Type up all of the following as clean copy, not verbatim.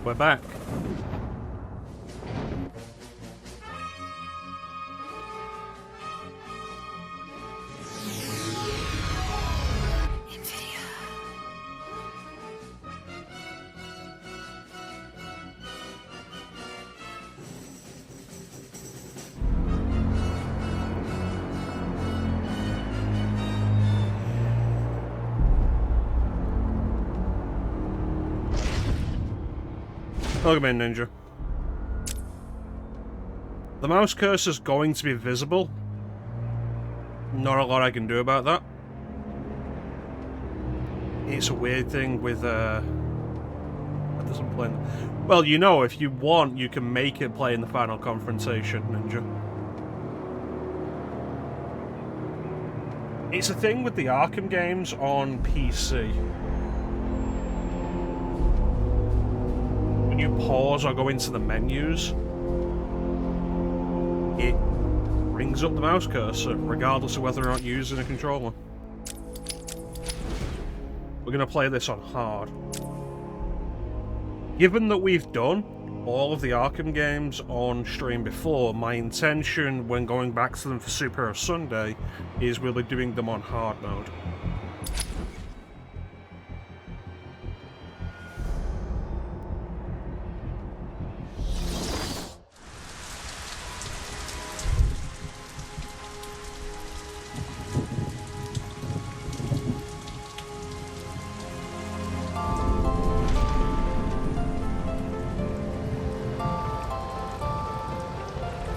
We're back. Welcome in, Ninja. The mouse cursor is going to be visible. Not a lot I can do about that. It's a weird thing with that doesn't play. Well, you know, if you want, you can make it play in the final confrontation, Ninja. It's a thing with the Arkham games on PC. When you pause or go into the menus, it brings up the mouse cursor, regardless of whether or not you're using a controller. We're going to play this on hard. Given that we've done all of the Arkham games on stream before, my intention when going back to them for Superhero Sunday is we'll be doing them on hard mode.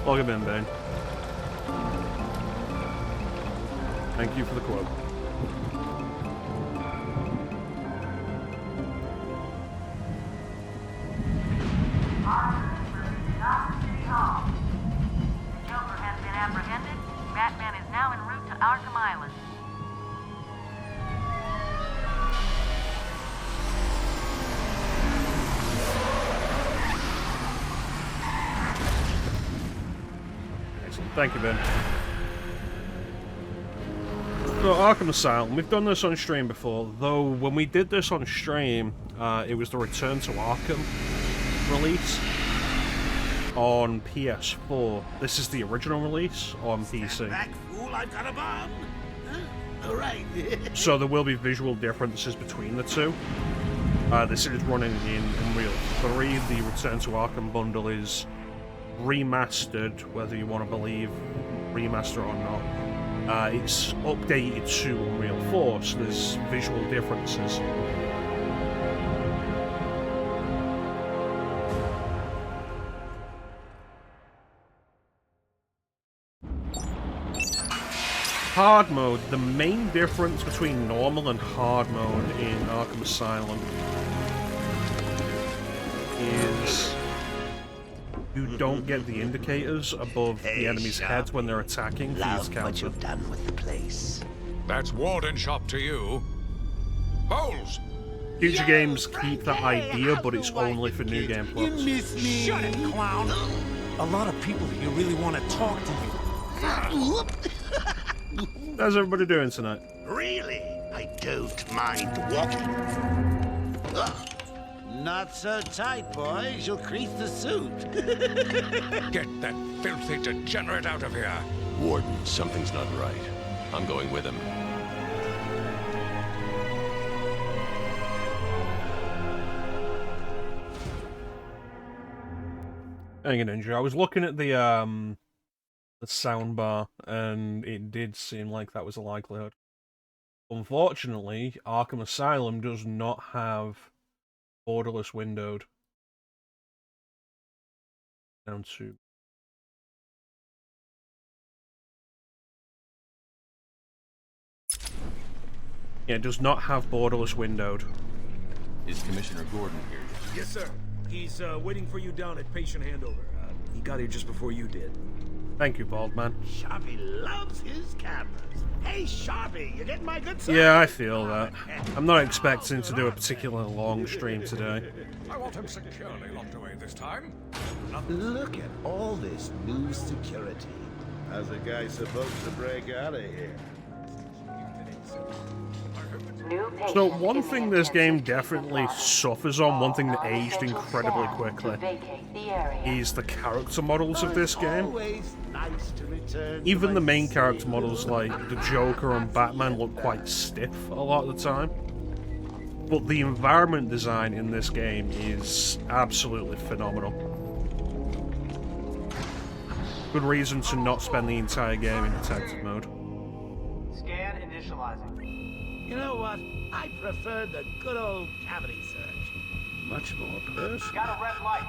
Plug him in, Bane. Thank you for the quote. Joker has been apprehended. Batman is now en route to Arkham Island. Thank you, Ben. So, Arkham Asylum, we've done this on stream before, though when we did this on stream, it was the Return to Arkham release on PS4. This is the original release on PC. Back, fool, I've got a bomb. All right. So there will be visual differences between the two. This is running in Unreal 3. The Return to Arkham bundle is remastered, whether you want to believe remaster or not. It's updated to Unreal 4, so there's visual differences. Hard mode, the main difference between normal and hard mode in Arkham Asylum is you don't get the indicators above the enemy's heads when they're attacking for you to counter. What you've done with the place. That's Warden Shop to you. Holes! Future games keep that idea, but it's only for New Game You Plus. miss me. Shut it, clown! A lot of people here really want to talk to you. How's everybody doing tonight? Really? I don't mind walking. Not so tight, boys. You'll crease the suit. Get that filthy degenerate out of here! Warden, something's not right. I'm going with him. Hang on, Ninja. I was looking at the soundbar, and it did seem like that was a likelihood. Unfortunately, Arkham Asylum does not have borderless windowed. Down to yeah, it does not have borderless windowed. Is Commissioner Gordon here? Yes, sir. He's waiting for you down at patient handover. He got here just before you did. Thank you, Bald Man. Sharpie loves his cameras. Hey, Sharpie, you getting my good side? Yeah, I feel that. I'm not expecting to do a particularly long stream today. I want him securely locked away this time. Look at all this new security. How's a guy supposed to break out of here? So one thing this game definitely suffers on, one thing that aged incredibly quickly, is the character models of this game. Always nice to return to Even my the main character safe models like the Joker and Batman look quite stiff a lot of the time. But the environment design in this game is absolutely phenomenal. Good reason to not spend the entire game in detective mode. Scan initializing. You know what? I prefer the good old cavity search. Much more personal. Got a red light.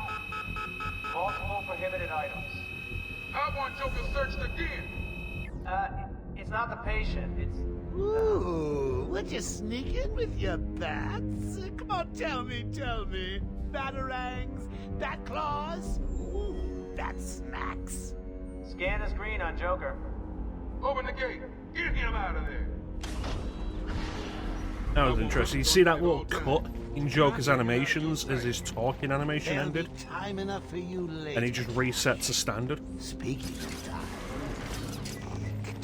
Multiple prohibited items. I want Joker searched again. It's not the patient. It's Ooh, would you sneak in with your bats? Come on, tell me. Batarangs, bat claws, ooh, bat smacks. scan is green on Joker. Open the gate. Get him out of there. That was interesting. You see that little cut in Joker's animations as his talking animation There'll be ended? time enough for you later. And he just resets to standard. Speaking of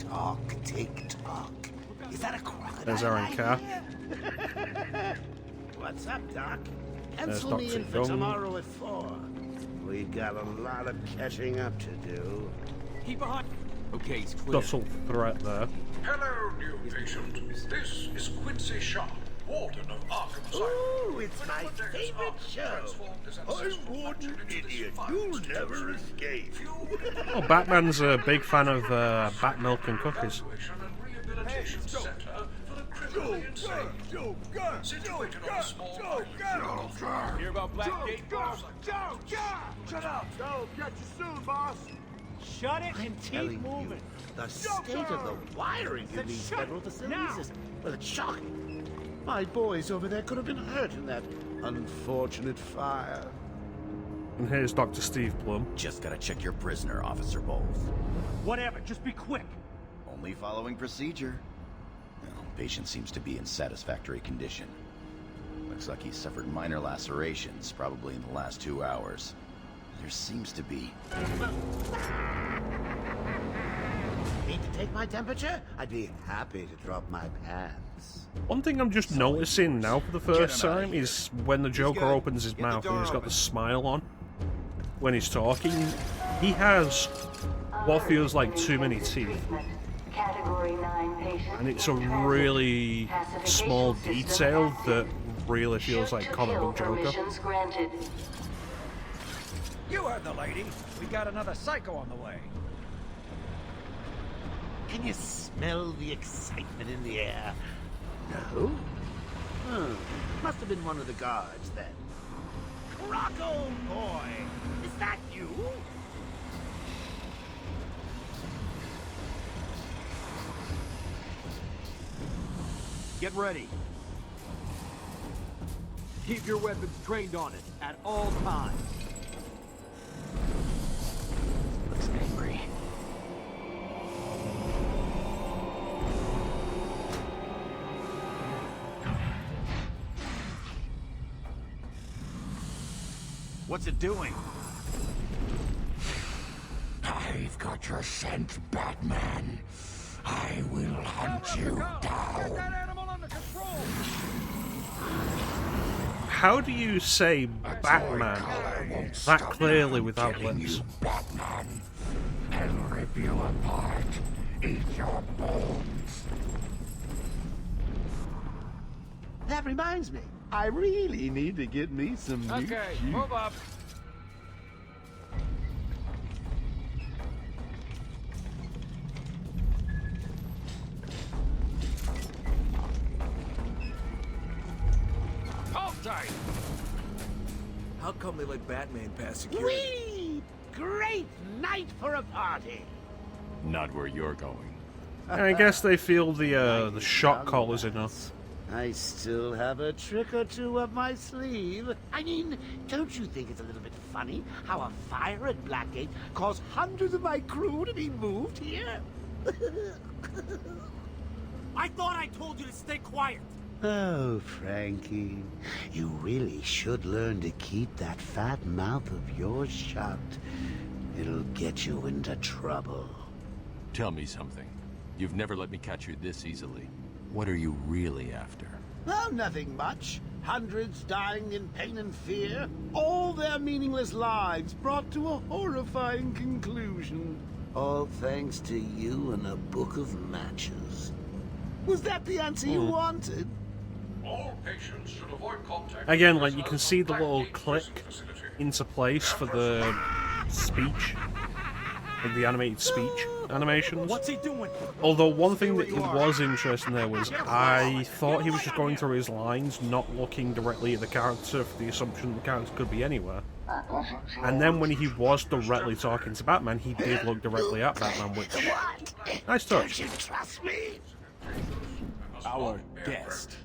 time, tick tock. Is that a crocodile? There's our own car. What's up, Doc? There's Pencil me Dr. in for Young. tomorrow at 4. We got a lot of catching up to do. Keep behind. Okay, he's clear. Subtle threat there. Hello, new patient. This is Quincy Shaun, warden of Arkham Asylum. Ooh, it's my favorite show. I'm Warden Idiot. You'll never escape. Oh, Batman's a big fan of bat milk and cookies. Hear about Blackgate, boss? Shut up! Joe, catch you soon, boss! Shut it and Telling you, the state of the wiring in these federal facilities is, well, it's shocking. My boys over there could have been hurt in that unfortunate fire. And here's Dr. Steve Plum. Just gotta check your prisoner, Officer Bowles. Whatever, just be quick. Only following procedure. Well, patient seems to be in satisfactory condition. Looks like he suffered minor lacerations, probably in the last 2 hours. There seems to be... Need to take my temperature? I'd be happy to drop my pants. One thing I'm just noticing now for the first time is when the Joker opens his mouth and he's got the smile on when he's talking, he has what feels like too many teeth. And it's a really small detail that really feels like comic book Joker. You heard the lady. We got another psycho on the way. Can you smell the excitement in the air? No? Must have been one of the guards then. Rocco boy! Is that you? Get ready. Keep your weapons trained on it at all times. looks angry. What's it doing? I've got your scent, Batman. I will hunt you down. Get that animal under control. How do you say Batman that clearly without lips? Batman. I'll rip you apart. Eat your bones. That reminds me, I really need to get me some new Okay, shoes. move up. Hold tight. How come they let Batman pass security? Whee! Great night for a party. Not where you're going. I guess they feel the shock collars enough. I still have a trick or two up my sleeve. I mean, don't you think it's a little bit funny how a fire at Blackgate caused hundreds of my crew to be moved here? I thought I told you to stay quiet. Oh, Frankie, you really should learn to keep that fat mouth of yours shut. It'll get you into trouble. Tell me something. You've never let me catch you this easily. What are you really after? Oh, nothing much. Hundreds dying in pain and fear. All their meaningless lives brought to a horrifying conclusion. All thanks to you and a book of matches. Was that the answer you wanted? All patients should avoid contact. Again, like, you can see the little click into place for the speech, like the animated speech animations. What's he doing? Although one thing that was interesting there was I thought he was just going through his lines, not looking directly at the character for the assumption the character could be anywhere. And then when he was directly talking to Batman, he did look directly at Batman, which... Nice touch. Don't you trust me? Our guest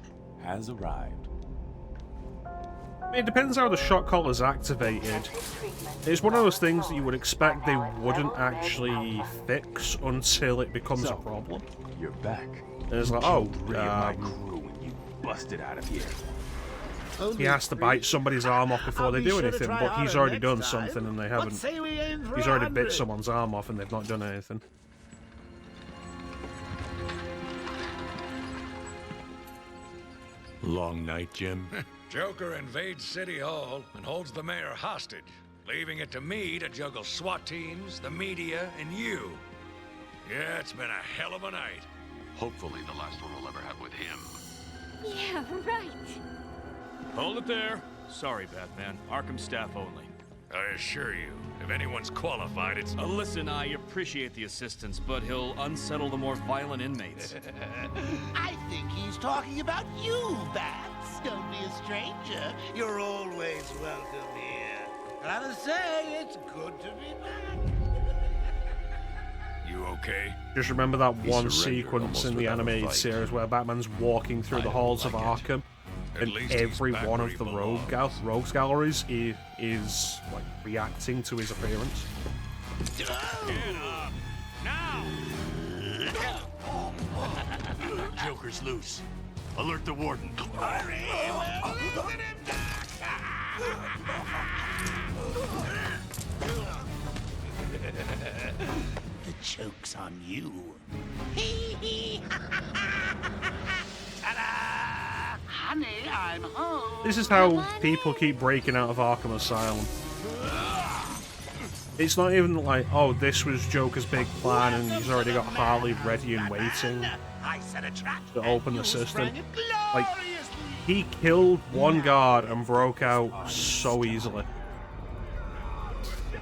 has arrived. It depends how the shot collar's activated. It's one of those things that you would expect they wouldn't actually fix until it becomes a problem. You're back. And it's like, oh, My crew when you busted out of here. he has to bite somebody's arm off before they do anything, but he's already done something and they haven't. He's already bit someone's arm off and they've not done anything. Long night, Jim. Joker invades City Hall and holds the mayor hostage, leaving it to me to juggle SWAT teams, the media, and you. Yeah, it's been a hell of a night. Hopefully the last one we'll ever have with him. Yeah, right. Hold it there. Sorry, Batman. Arkham staff only. I assure you, if anyone's qualified, it's... Listen, I appreciate the assistance, but he'll unsettle the more violent inmates. I think he's talking about you, Bats. Don't be a stranger. You're always welcome here. Gotta say, it's good to be back. You okay? Just remember that one sequence in the animated series where Batman's walking through the halls of Arkham, and every one of the rogues galleries is like reacting to his appearance. Get up! Now! Joker's loose. Alert the warden. Hurry! We're losing him, The joke's on you. Ta-da! Honey, I'm home. This is how people keep breaking out of Arkham Asylum. It's not even like, oh, this was Joker's big plan and he's already got Harley ready and waiting to open the system. Like, he killed one guard and broke out so easily.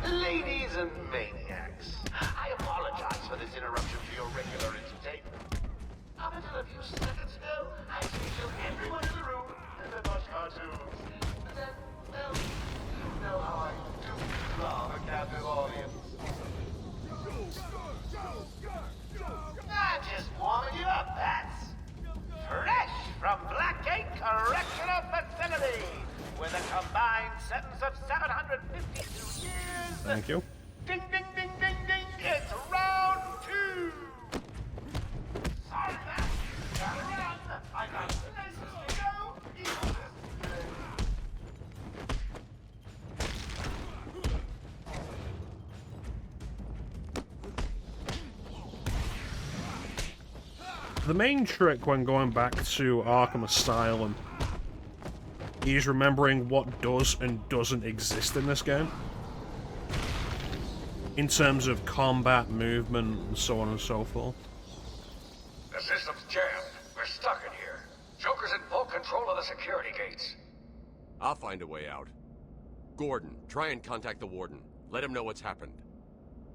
Ladies and maniacs, I apologize for this interruption to your regular entertainment. Up until a few seconds ago, I scheduled everyone in the room and then watched cartoons. But then, well, you know how I do love a captive audience. I'm just warming you up, Bats. Fresh from Blackgate Correctional Facility, with a combined sentence of 752 years. Thank you. Ding, ding, ding, ding, ding. It's round 2. Sorry, Bats. Gotta run. I got places to go. Even this. The main trick when going back to Arkham Asylum is remembering what does and doesn't exist in this game. In terms of combat, movement, and so on and so forth. The system's jammed. We're stuck in here. Joker's in full control of the security gates. I'll find a way out. Gordon, try and contact the warden. Let him know what's happened.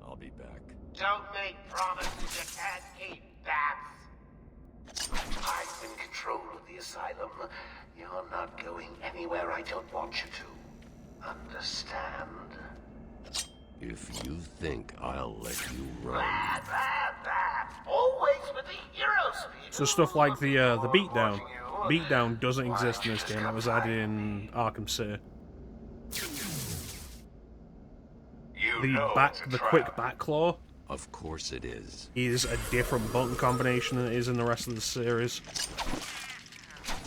I'll be back. Don't make promises you can't keep, Bats. I'm in control of the asylum. You're not going anywhere I don't want you to. Understand? If you think I'll let you run... Blah, blah, blah. Always with the hero speed. So stuff like the beatdown. Beatdown doesn't exist in this game. That was added in Arkham City. The quick back claw. Of course it is. Is a different button combination than it is in the rest of the series.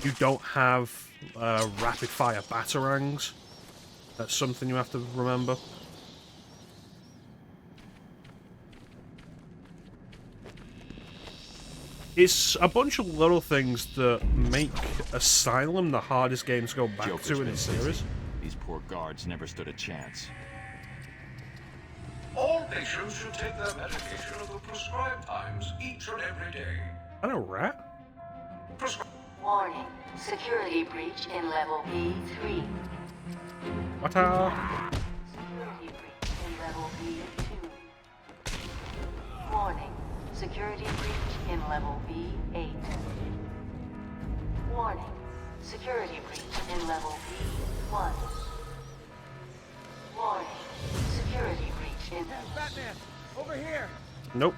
You don't have rapid fire batarangs. That's something you have to remember. It's a bunch of little things that make Asylum the hardest game to go back to in the series. These poor guards never stood a chance. All patients should take their medication at the prescribed times each and every day. I know, rat. Warning. Security breach in level B3. What? Security breach in level B2. Warning. Security breach in level B8. Warning. Security breach in level B1. Warning. Security breach in... Batman! Over here! Nope.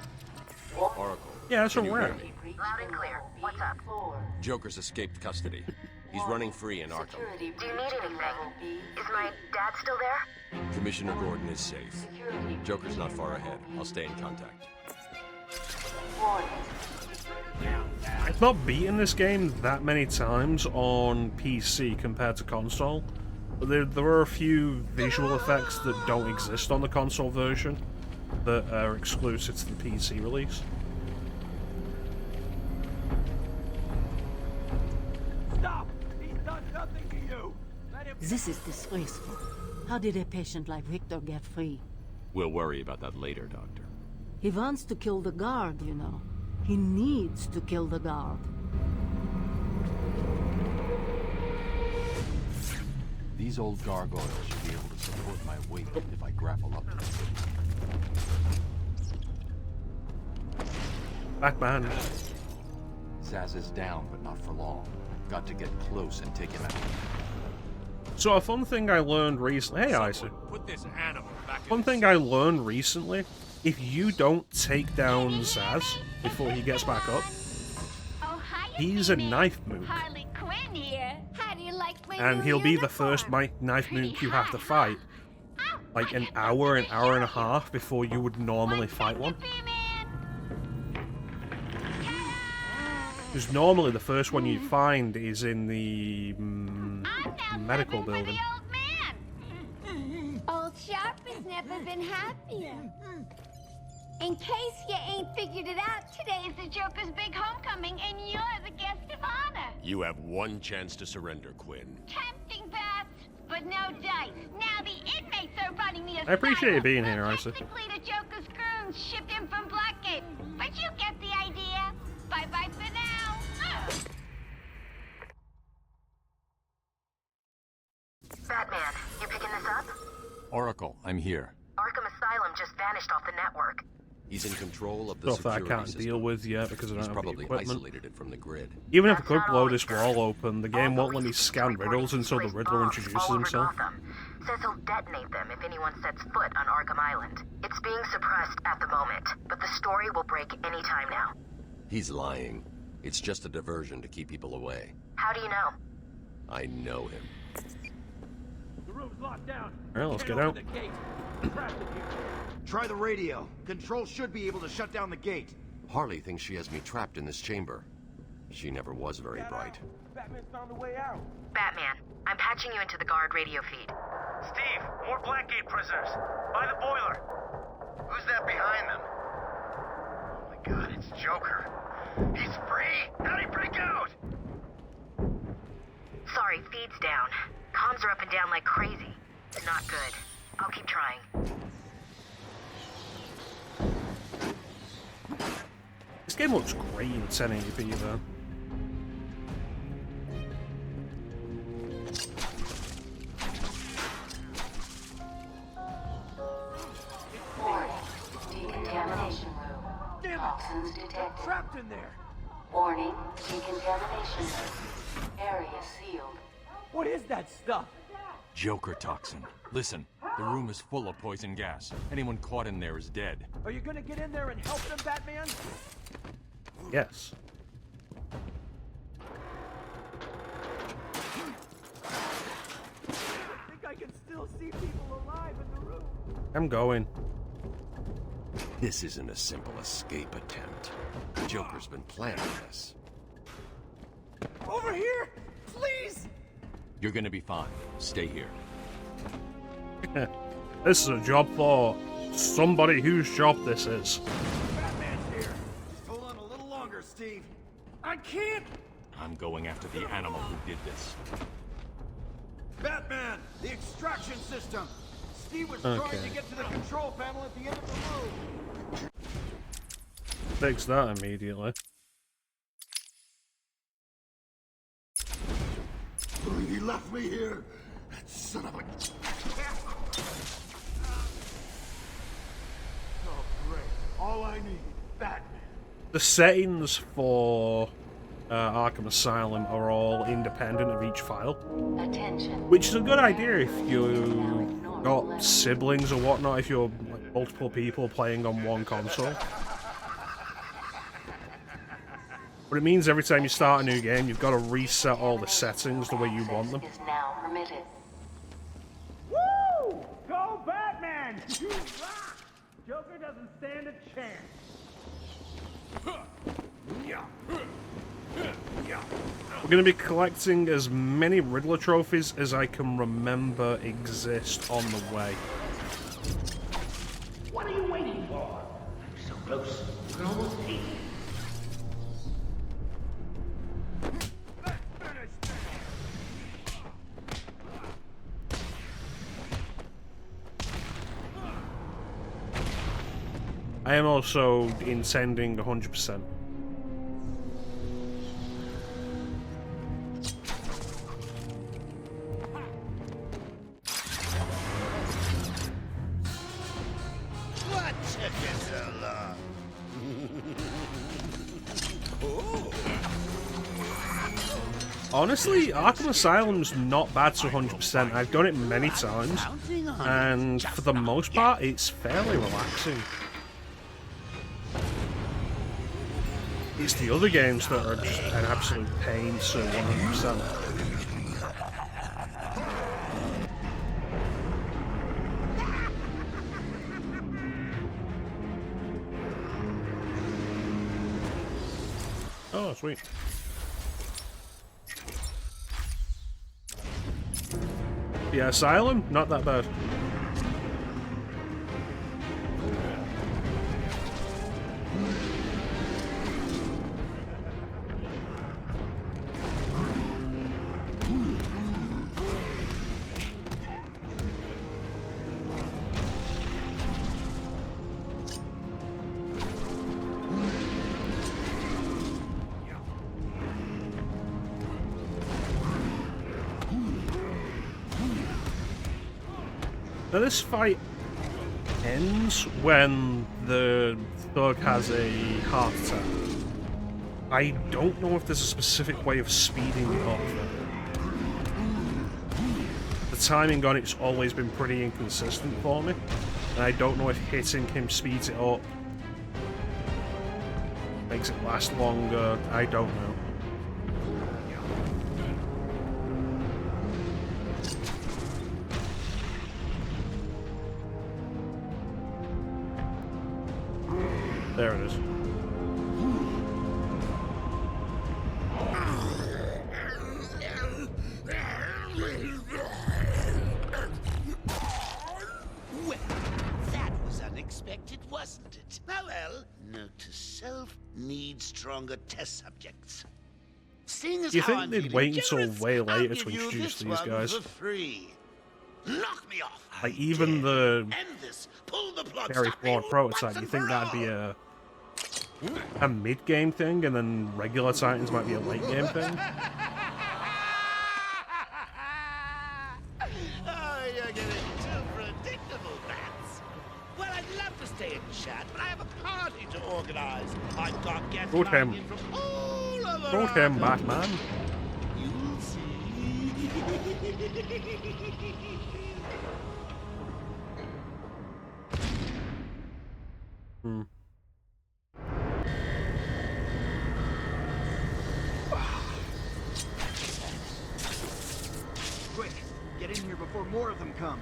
Oracle. Yeah, that's a can you hear rat. me? Loud and clear. What's up? Joker's escaped custody. He's running free in Arkham. Do you need anything? Is my dad still there? Commissioner Gordon is safe. Joker's not far ahead. I'll stay in contact. I've not beaten this game that many times on PC compared to console. But there are a few visual effects that don't exist on the console version that are exclusive to the PC release. Stop! He's done nothing to you! Let him... This is disgraceful. How did a patient like Victor get free? We'll worry about that later, Doctor. He wants to kill the guard, you know. He needs to kill the guard. These old gargoyles should be able to support my weight if I grapple up to them. Batman. Zaz is down, but not for long. Got to get close and take him out. So a fun thing I learned recently... Hey, Isaac. Put this animal back Fun thing I learned recently, if you don't take down Zaz before he gets back up, he's a knife mook. Harley Quinn here. How do you like my And new he'll be the uniform? first knife mook you have to fight. Like an hour and a half before you would normally fight one. Because normally the first one you find is in the medical building. Old Sharp has never been happier. In case you ain't figured it out, today is the Joker's big homecoming, and you're the guest of honor. You have one chance to surrender, Quinn. Tempting, Bats, but no dice. Now the inmates are running the asylum. I appreciate you being here, Isaac. Technically, the Joker's goons shipped in from Blackgate, but you get the idea. Bye-bye for now. Batman, you picking this up? Oracle, I'm here. Arkham Asylum just vanished off the network. He's in control of the Stuff that I security can't system. deal with yet because I don't He's have the probably equipment. isolated it from the grid. Even if I could blow this wall open, the game won't let me scan riddles until the Riddler introduces himself. Says he'll detonate them if anyone sets foot on Arkham Island. It's being suppressed at the moment, but the story will break any time now. He's lying. It's just a diversion to keep people away. How do you know? I know him. The room's locked down. Alright, let's Can't get open out. the gate. Trapped in here. Try the radio. Control should be able to shut down the gate. Harley thinks she has me trapped in this chamber. She never was very bright. Batman's found a way out. Batman, I'm patching you into the guard radio feed. Steve, more Blackgate prisoners. By the boiler. Who's that behind them? Oh my god, it's Joker. He's free! How'd he break out? Sorry, feed's down. Comms are up and down like crazy. It's not good. I'll keep trying. This game looks great in 1080p though. Warning. Decontamination room. Toxins detected. Trapped in there. Warning. Decontamination room. Area sealed. What is that stuff? Joker toxin. Listen, the room is full of poison gas. Anyone caught in there is dead. Are you gonna get in there and help them, Batman? Yes. I think I can still see people alive in the room. I'm going. This isn't a simple escape attempt. Joker's been planning this. Over here! Please! You're gonna be fine. Stay here. This is a job for somebody whose job this is. Batman's here. Just hold on a little longer, Steve. I'm going after the animal who did this. Batman! The extraction system! Steve was trying to get to the control panel at the end of the room! Fix that immediately. He left me here. That son of a... Oh, great. All I need, Batman. The settings for Arkham Asylum are all independent of each file. Which is a good idea if you got siblings or whatnot, if you're like, multiple people playing on one console. But it means every time you start a new game, you've got to reset all the settings the way you want them. Woo! Go Batman! You rock! Joker doesn't stand a chance. We're going to be collecting as many Riddler trophies as I can remember exist on the way. What are you waiting for? So close. You can almost taste it. I am also intending 100%. What took you so long? Honestly, Arkham Asylum's not bad to 100%. I've done it many times, and for the most part, it's fairly relaxing. It's the other games that are just an absolute pain to 100%. Oh, sweet. Yeah, Asylum, not that bad. Now this fight ends when the thug has a heart attack. I don't know if there's a specific way of speeding it up. The timing on it's always been pretty inconsistent for me, and I don't know if hitting him speeds it up, makes it last longer. I don't know. There it is. Well, that was unexpected, wasn't it? Oh well, note to self, need stronger test subjects. Seeing as Do you how think I'm they'd feeling wait until generous, way I'll later give to you introduce this these one guys? for free. Knock me off. Like even the End this. Pull the plug. very Stop me flawed prototype, once you and think for that'd be all. a mid-game thing, and then regular Titans might be a late-game thing? Oh, you're getting too predictable, Bats. Well, I'd love to stay and chat, but I have a party to organize. I've got guests Vote flying him. in from all over Vote him, Arkham. Batman. You'll see. Quick, get in here before more of them come.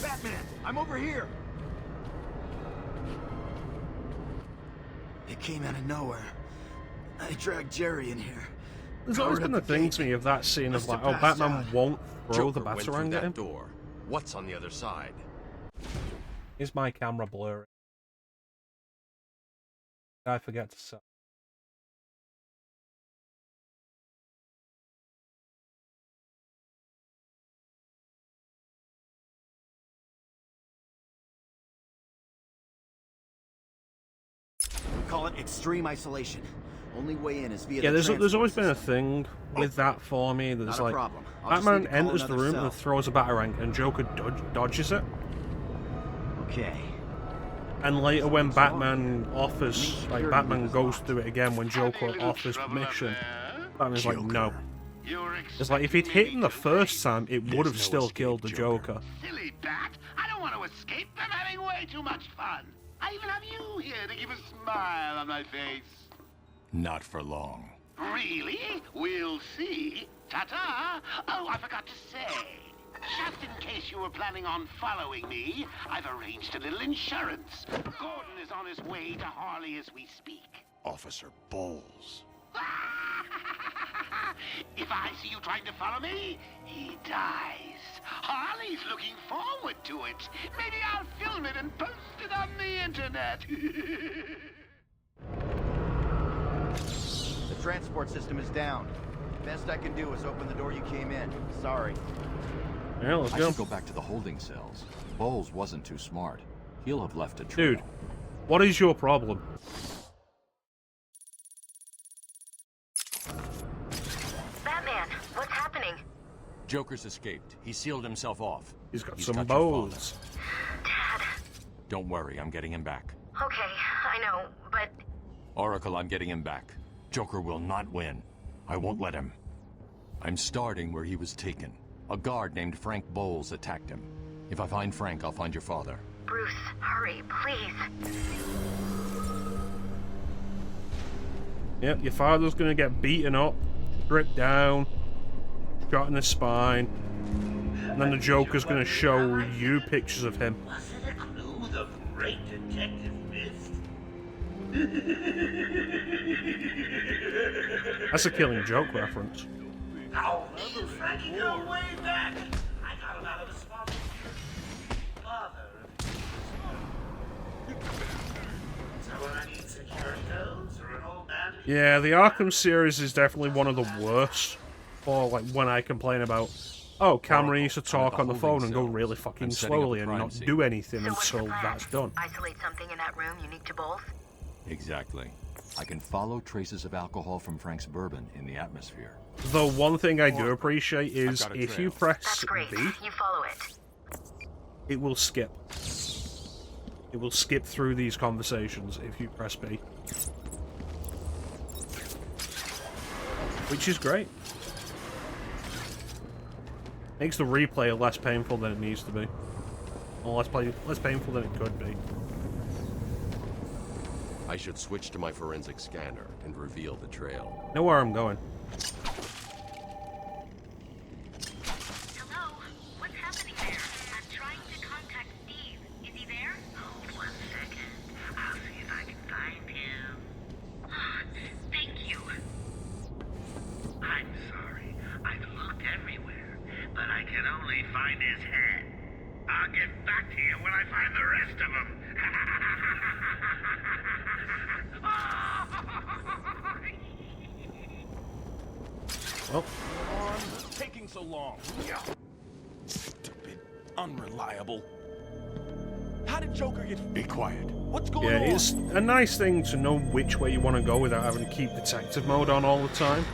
Batman, I'm over here. It came out of nowhere. I dragged Jerry in here. There's always been a thing to me of that scene of like, oh, Batman won't throw the Joker went through Batarang at that him. door. What's on the other side? Is my camera blurry? I forget to say. We call it extreme isolation. Only way in is via Yeah, the there's always transport been a thing with that for me. There's Not a like problem. I'll just need Batman to call enters the another room cell. and throws a batarang, and Joker dodges it. Okay. And later, when Batman offers, like Batman goes through it again when Joker offers permission, Batman's like, no. It's like if he'd hit him the first time, it would have still killed the Joker. Silly bat! I don't want to escape. I'm having way too much fun. I even have you here to keep a smile on my face. Not for long. Really? We'll see. Ta-ta! Oh, I forgot to say. Just in case you were planning on following me, I've arranged a little insurance. Gordon is on his way to Harley as we speak. Officer Bowles. If I see you trying to follow me, he dies. Harley's looking forward to it. Maybe I'll film it and post it on the internet. The transport system is down. Best I can do is open the door you came in. Sorry. Yeah, let's I go. should go back to the holding cells. Bowles wasn't too smart. He'll have left a trail. Dude, what is your problem? Batman, what's happening? Joker's escaped. He sealed himself off. He's got your some father. bows. Dad. Don't worry, I'm getting him back. Okay, I know, but... Oracle, I'm getting him back. Joker will not win. I won't let him. I'm starting where he was taken. A guard named Frank Bowles attacked him. If I find Frank, I'll find your father. Bruce, hurry, please. Yep, your father's gonna get beaten up, stripped down, shot in the spine, and then the Joker's gonna show you pictures of him. Was it a clue the great detective missed? That's a Killing Joke reference. Oh, me and Frankie go way back. I got him out of the swamp. Father. So when I need security codes or an old man? Yeah, the Arkham series is definitely one of the worst. For like when I complain about, oh, Cameron used to talk on the phone and go really fucking slowly and not do anything until that's done. Isolate something in that room unique to both? Exactly. I can follow traces of alcohol from Frank's bourbon in the atmosphere. The one thing I do appreciate is if you press That's great. B, You follow it. it will skip. It will skip through these conversations if you press B. Which is great. Makes the replay less painful than it needs to be. Or less painful than it could be. I should switch to my forensic scanner and reveal the trail. Know where I'm going. Hello? What's happening there? I'm trying to contact Steve. Is he there? Hold 1 second. I'll see if I can find him. Thank you. I'm sorry. I've looked everywhere, but I can only find his head. I'll get back to you when I find the rest of them. Well, What's taking so long? Stupid, unreliable. How did Joker get? Be quiet. What's going yeah, on? it's a nice thing to know which way you want to go without having to keep detective mode on all the time.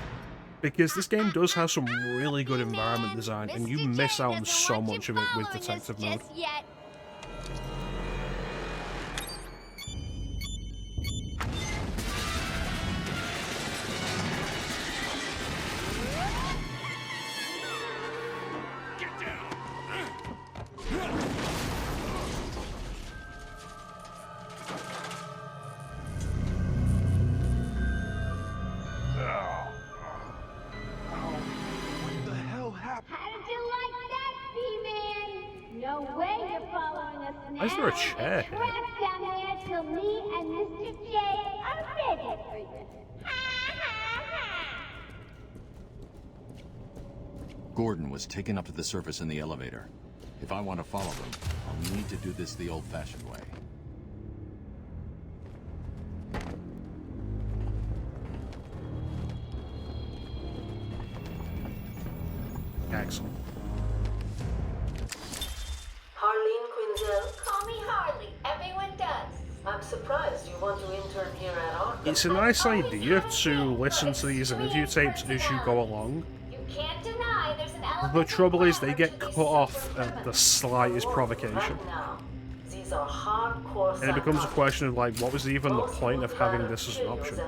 Because this game does have some really good environment design, and you miss out on so much of it with detective mode. Yet. What the hell happened? How'd you like that, B-Man? No way you're following us now. Why is there a chair here? Trapped down there till me and Mr. J are ready for you. Gordon was taken up to the surface in the elevator. If I want to follow them, I'll need to do this the old-fashioned way. Excellent. Harleen Quinzel? Call me Harley. Everyone does. I'm surprised you want to intern here at Arkham. It's a nice idea to listen to these interview tapes as you go along. You can't deny there's an element. The trouble is they get cut off at the slightest provocation. These are hardcore And it becomes a question of like, what was even the point of having this as an option?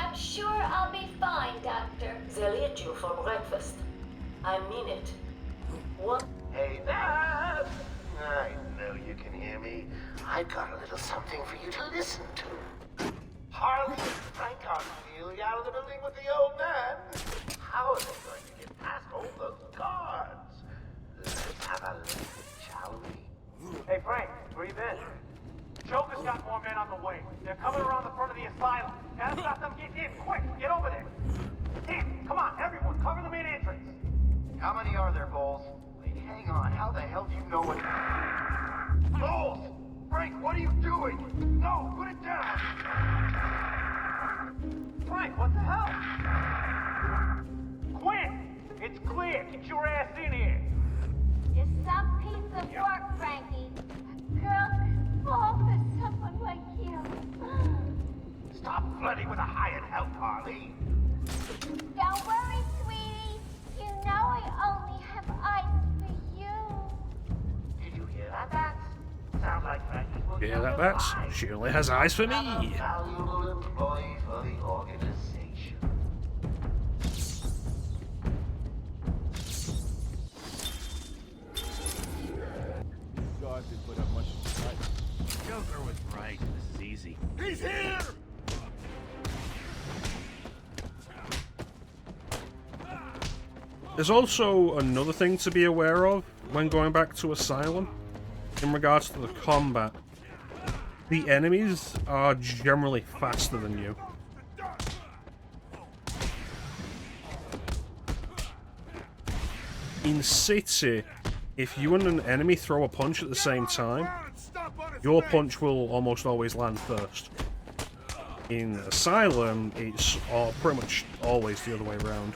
I'm sure I'll be fine, Doctor. They'll eat you for breakfast. I mean it. What? Hey, Dad! I know you can hear me. I've got a little something for you to listen to. Harley and Frank are clearly out of the building with the old man. How are they going to get past all those guards? Let's have a listen, shall we? Hey, Frank, breathe in. Joker's got more men on the way. They're coming around the front of the asylum. Gotta stop them getting in. Quick, get over there. Damn, come on, everyone, cover the main entrance. How many are there, Bowles? Wait, hang on. How the hell do you know what... Bowles! Frank, what are you doing? No, put it down! Frank, what the hell? Quinn, it's clear. Get your ass in here. You're some piece of work, Frankie. A girl could fall for someone like you. Stop flirting with a hired help, Harley. Don't worry, sweetie. You know I only have eyes for you. Did you hear that, Bats? Sounds like Frankie will Yeah, that Bats. She only has eyes for me. a valuable employee for the organization. Guards didn't put up much of a fight. Joker was right. This is easy. He's here! There's also another thing to be aware of when going back to Asylum in regards to the combat. The enemies are generally faster than you. In City, if you and an enemy throw a punch at the same time, your punch will almost always land first. In Asylum, it's pretty much always the other way around.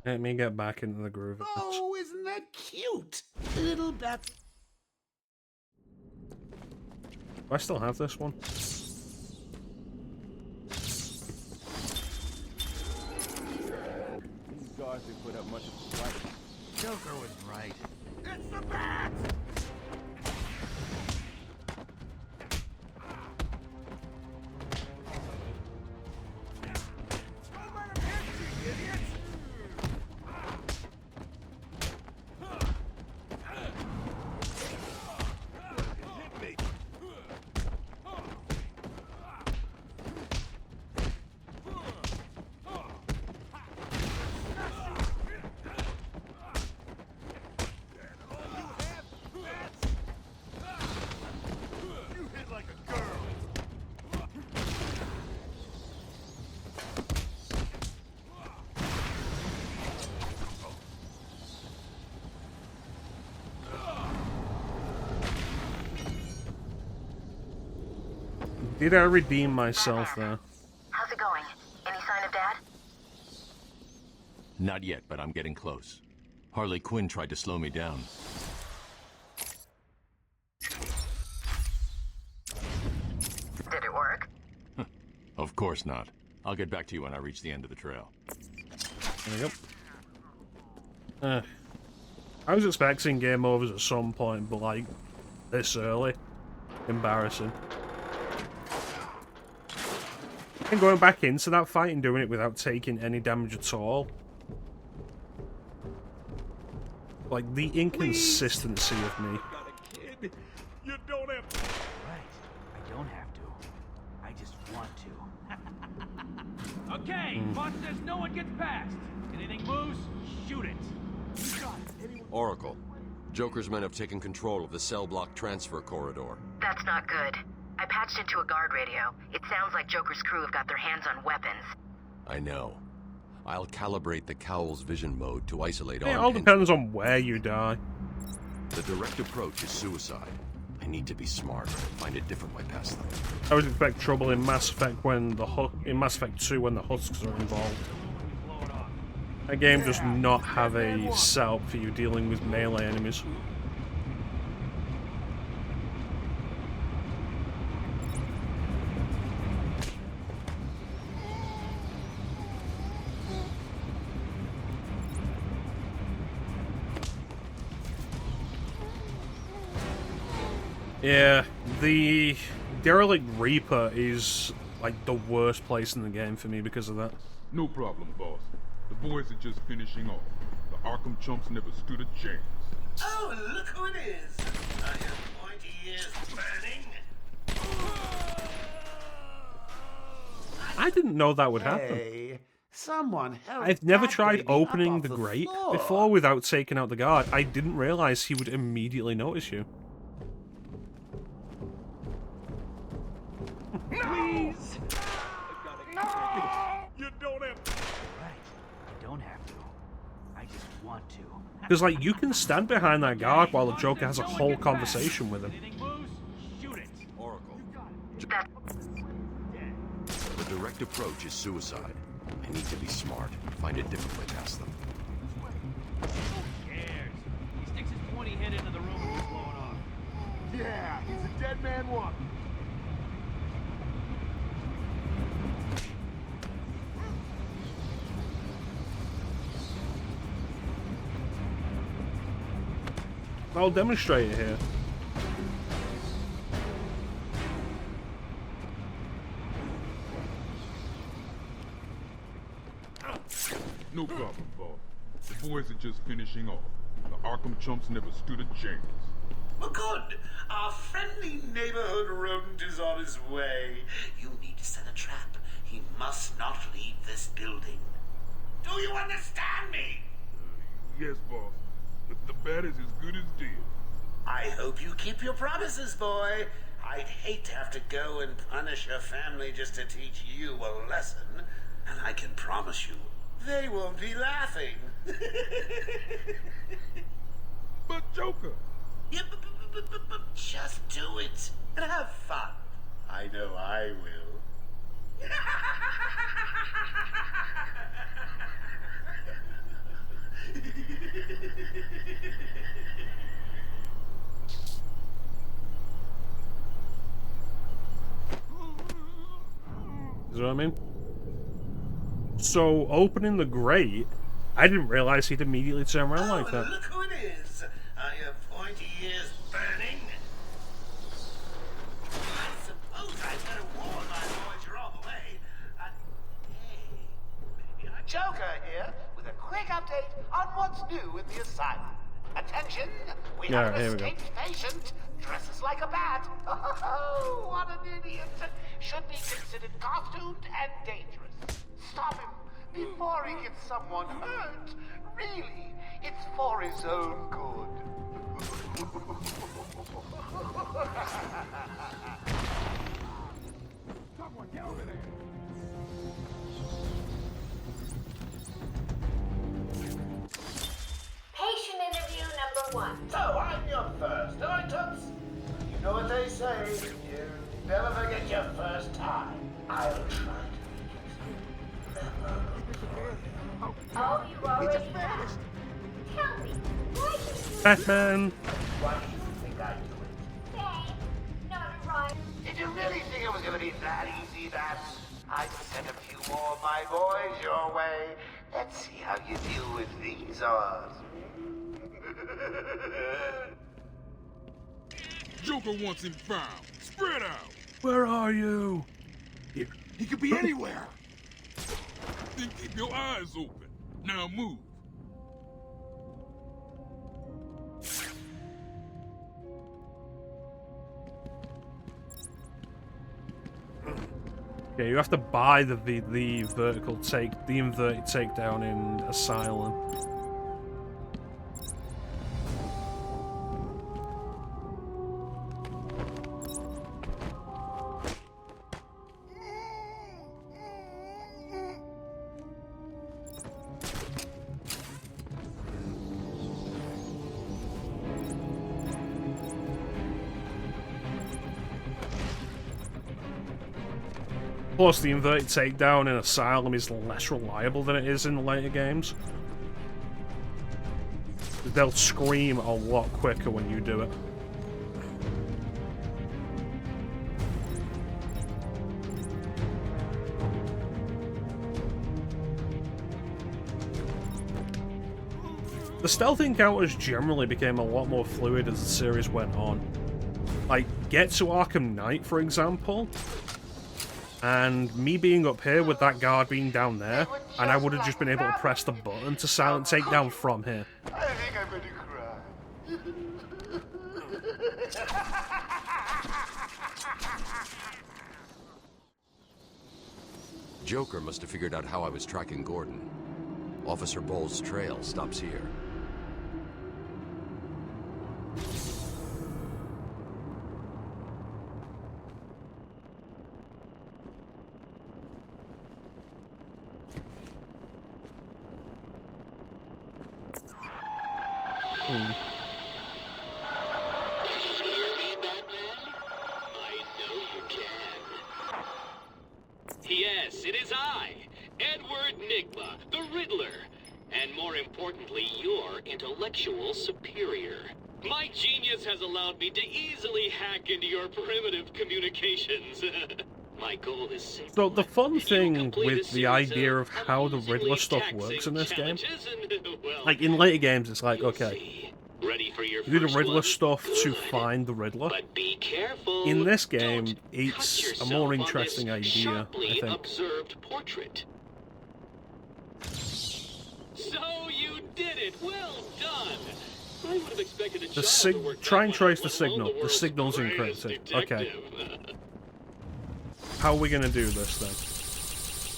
Let me get back into the groove of this. Oh, isn't that cute? Little bat. Do I still have this one? These guards didn't put up much of a fight. Joker was right. It's the bat! Did I redeem myself there? How's it going? Any sign of Dad? Not yet, but I'm getting close. Harley Quinn tried to slow me down. Did it work? Of course not. I'll get back to you when I reach the end of the trail. There we go. I was expecting game overs at some point, but like, this early. Embarrassing. And going back into that fight and doing it without taking any damage at all. Like, the inconsistency of me. Kid, you don't have to. Right. I don't have to. I just want to. Okay, boss says no one gets past. Anything moves, shoot it. Oracle, Joker's men have taken control of the cell block transfer corridor. That's not good. I patched into a guard radio. It sounds like Joker's crew have got their hands on weapons. I know. I'll calibrate the cowl's vision mode to isolate It armed all henchmen. depends on where you die. The direct approach is suicide. I need to be smart. Find a different way past them. I would expect trouble in Mass Effect when in Mass Effect 2 when the husks are involved. That game does not have a setup for you dealing with melee enemies. Yeah, the Derelict Reaper is like the worst place in the game for me because of that. No problem, boss. The boys are just finishing off. The Arkham chumps never stood a chance. Oh, look who it is! Are your pointy ears burning? I didn't know that would happen. Hey, someone help I've never that tried baby opening up the off grate floor. before without taking out the guard. I didn't realize he would immediately notice you. Please! No! You don't have to. Right. I don't have to. I just want to. Because, like, you can stand behind that guard while the Joker has a whole conversation with him. Shoot it. Oracle. The direct approach is suicide. I need to be smart. Find a different way past them. Who cares? He sticks his pointy head into the room and he's blowing off. Yeah, he's a dead man walking. I'll demonstrate it here. No problem, boss. The boys are just finishing off. The Arkham chumps never stood a chance. Well, good. Our friendly neighborhood rodent is on his way. You need to set a trap. He must not leave this building. Do you understand me? Yes, boss. But the bat is as good as dead. I hope you keep your promises, boy. I'd hate to have to go and punish your family just to teach you a lesson. And I can promise you, they won't be laughing. But Joker! Yeah, but just do it and have fun. I know I will. You know what I mean? So, opening the grate, I didn't realize he'd immediately turn around like that. Look who it is. Are your pointy ears burning? I suppose I'd better warn my boys you're on the way. Hey, Joker here with a quick update on what's new in the asylum. Attention, we have an here we go. escaped patient. Dresses like a bat. Oh, what an idiot. Should be considered costumed and dangerous. Stop him before he gets someone hurt. Really, it's for his own good. Someone get over there. Patient interview number 1. So, I'm your first, am I, Toots? You know what they say, you never forget your first time. I'll try to Oh, you already have. Tell me, why do you Batman! Why do you think I do it? say not a rhyme? Did you really think it was gonna be that easy, that? I'd send a few more of my boys your way. Let's see how you deal with these odds. Joker wants him found. Spread out. Where are you? He could be anywhere. Then keep your eyes open. Now move. Yeah, you have to buy the inverted takedown in Asylum. Plus, the inverted takedown in Asylum is less reliable than it is in the later games. They'll scream a lot quicker when you do it. The stealth encounters generally became a lot more fluid as the series went on. Like, get to Arkham Knight, for example, and me being up here with that guard being down there, and I would have just been able to press the button to silent takedown from here. I think I'm going to cry. Joker must have figured out how I was tracking Gordon. Officer Bowles' trail stops here. Yes, it is I, Edward Nigma, the Riddler, and more importantly, your intellectual superior. My genius has allowed me to easily hack into your primitive communications. My goal is simple. So the fun thing with the idea of how the Riddler stuff works in this game, like in later games, it's like, okay, you do the Riddler stuff to find the Riddler. In this game, it's a more interesting idea, I think. Portrait. So you did it. Well done. I would have expected a Try and trace the signal. The signal's encrypted. Okay. How are we going to do this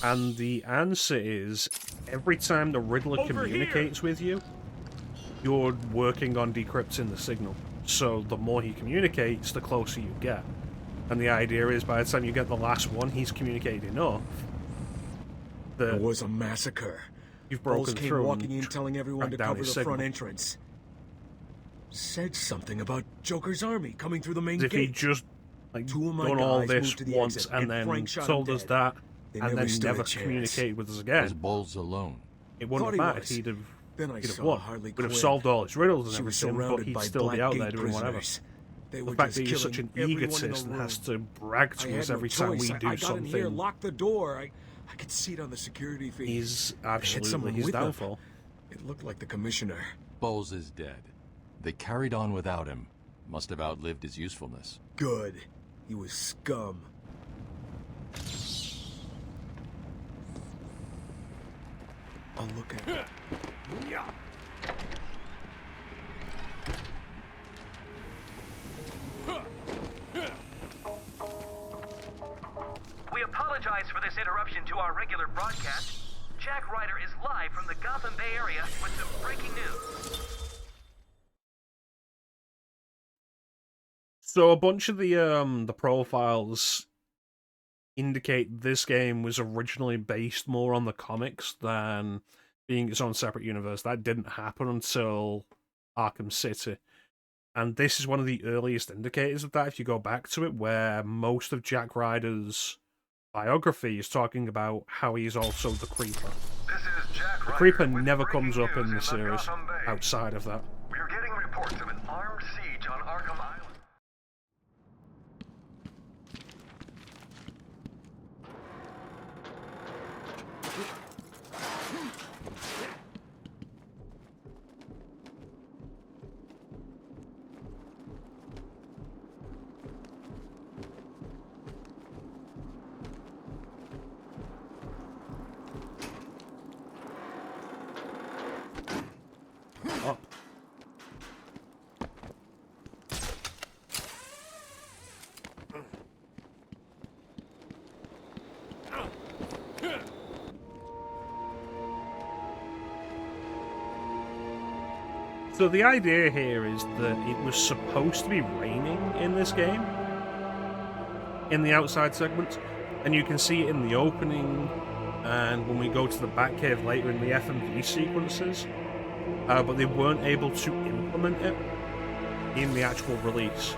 then? And the answer is, every time the Riddler communicates with you, you're working on decrypting the signal. So the more he communicates, the closer you get. And the idea is, by the time you get the last one, he's communicated enough. There was a massacre. You've broken Bowles came through walking in telling everyone to cover the front entrance. Said something about Joker's army coming through the main gate. If he just done all this once and then told us that, and then never communicated with us again, was Bowles alone? It wouldn't have mattered. He'd have won. Would have solved all his riddles and everything, but he'd still be out there doing whatever. The fact that he's such an egotist and has to brag to us every time we do something. Lock the door. I could see it on the security feed. He's absolutely his downfall. It looked like the commissioner. Bowles is dead. They carried on without him. Must have outlived his usefulness. Good. He was scum. I'll look at it. Yeah. We apologize for this interruption to our regular broadcast. Jack Ryder is live from the Gotham Bay area with some breaking news. So a bunch of the profiles indicate this game was originally based more on the comics than being its own separate universe. That didn't happen until Arkham City. And this is one of the earliest indicators of that, if you go back to it, where most of Jack Ryder's biography is talking about how he's also the Creeper. The Creeper never comes up in the series outside of that. We're getting reports of an armed siege on Arkham Island. So the idea here is that it was supposed to be raining in this game, in the outside segments, and you can see it in the opening, and when we go to the Batcave later in the FMV sequences, but they weren't able to implement it in the actual release.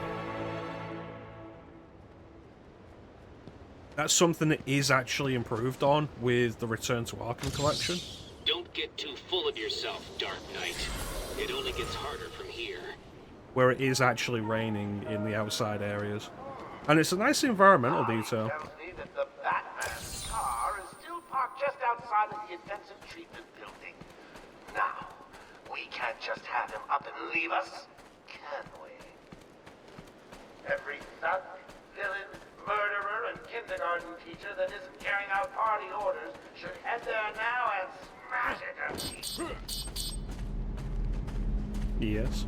That's something that is actually improved on with the Return to Arkham collection. Don't get too full of yourself, Dark Knight. It only gets harder from here. Where it is actually raining in the outside areas. And it's a nice environmental detail. Tells me that the Batman's car is still parked just outside of the intensive treatment building. Now, we can't just have him up and leave us, can we? Every thug, villain, murderer, and kindergarten teacher that isn't carrying out party orders should head there now and smash it to pieces. Yes.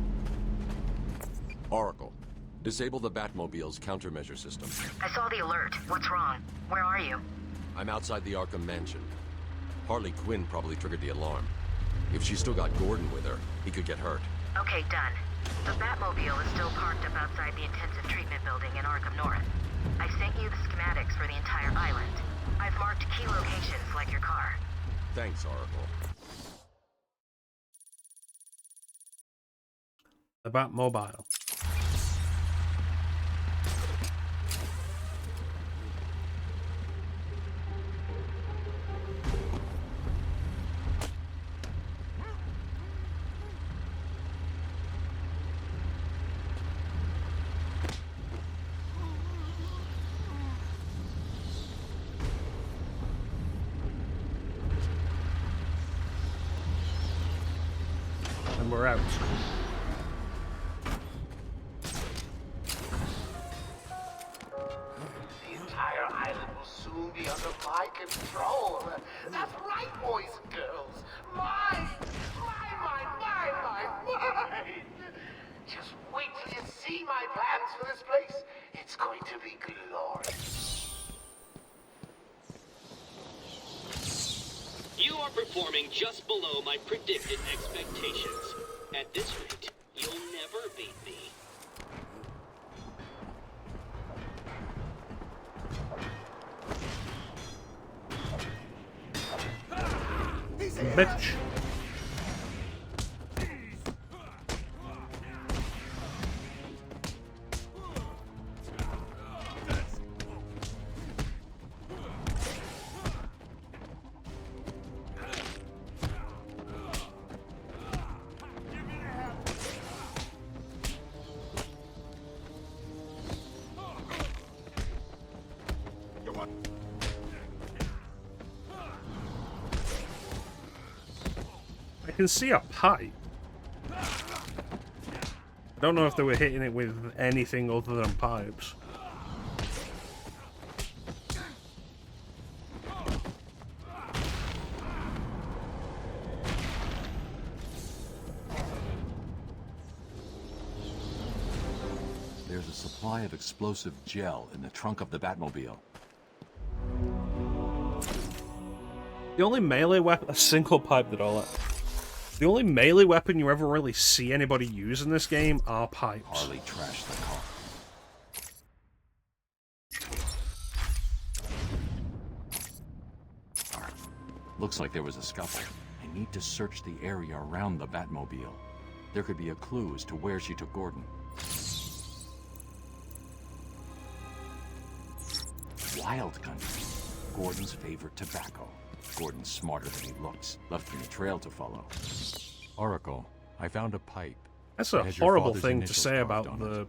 Oracle, disable the Batmobile's countermeasure system. I saw the alert. What's wrong? Where are you? I'm outside the Arkham Mansion. Harley Quinn probably triggered the alarm. If she's still got Gordon with her, he could get hurt. Okay, done. The Batmobile is still parked up outside the intensive treatment building in Arkham North. I sent you the schematics for the entire island. I've marked key locations like your car. Thanks, Oracle. The Batmobile. And we're out. The entire island will soon be under my control. That's right, boys and girls. Mine! Just wait till you see my plans for this place. It's going to be glorious. You are performing just below my predicted expectations. At this rate, you'll never beat me. Bitch. I can see a pipe. I don't know if they were hitting it with anything other than pipes. There's a supply of explosive gel in the trunk of the Batmobile. The only melee weapon, a single pipe did all that. The only melee weapon you ever really see anybody use in this game are pipes. Harley trashed the car. Looks like there was a scuffle. I need to search the area around the Batmobile. There could be a clue as to where she took Gordon. Wild country. Gordon's favorite tobacco. Gordon's smarter than he looks. Left me a trail to follow. Oracle, I found a pipe. That's a horrible thing to say about the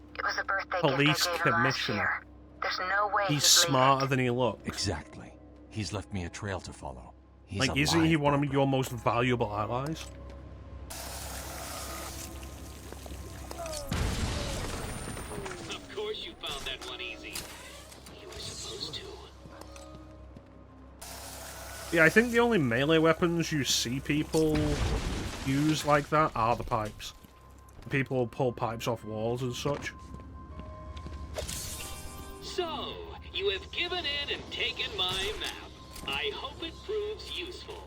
police commissioner. There's no way he's smarter than he looks. Exactly. He's left me a trail to follow. He's like, isn't he one of your most valuable allies? Of course you found that one easy. You were supposed to. Yeah, I think the only melee weapons you see people use like that are the pipes. People pull pipes off walls and such. So, you have given in and taken my map. I hope it proves useful.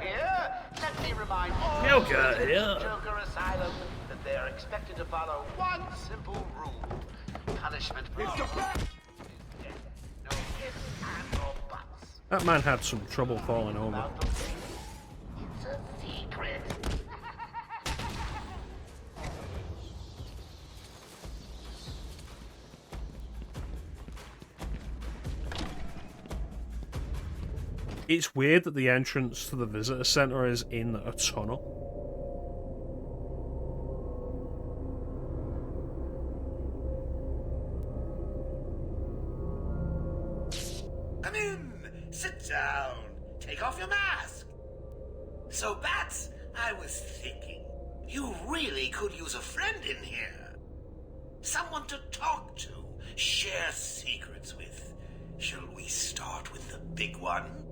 here, let me remind all Joker, residents yeah. of Joker Asylum that they are expected to follow one simple rule. Punishment for all is death. No ifs, ands, or buts. That man had some trouble falling over. It's a secret. It's weird that the entrance to the visitor center is in a tunnel. Come in, sit down, take off your mask. So, Bats, I was thinking, you really could use a friend in here. Someone to talk to, share secrets with. Shall we start with the big one?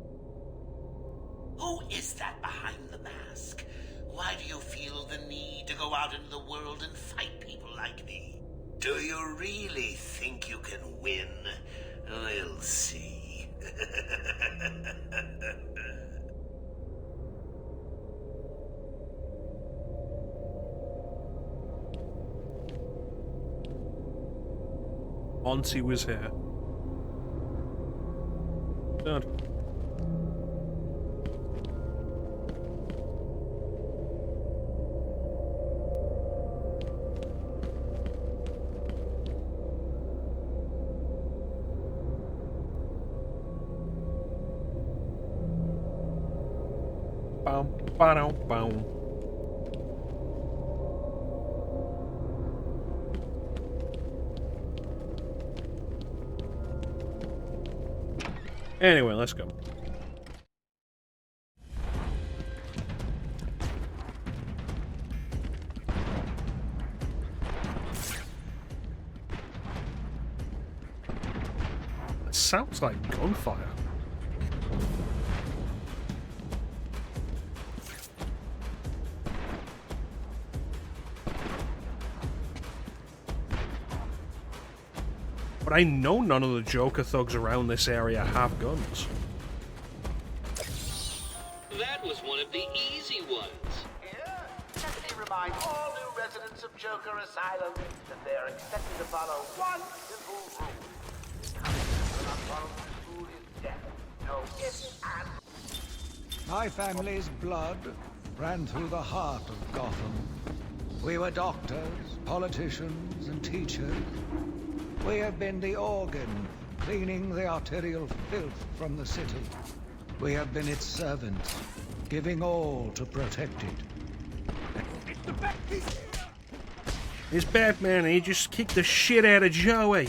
Who is that behind the mask? Why do you feel the need to go out into the world and fight people like me? Do you really think you can win? We'll see. Monty was here. Dad. Bow, bow, bow. Anyway, let's go. It sounds like gunfire. But I know none of the Joker thugs around this area have guns. That was one of the easy ones. Here, let me remind all new residents of Joker Asylum that they are expected to follow one simple rule. Punishment for not following this rule is death. No ifs, ands. My family's blood ran through the heart of Gotham. We were doctors, politicians, and teachers. We have been the organ, cleaning the arterial filth from the city. We have been its servants, giving all to protect it. It's Batman, and he just kicked the shit out of Joey.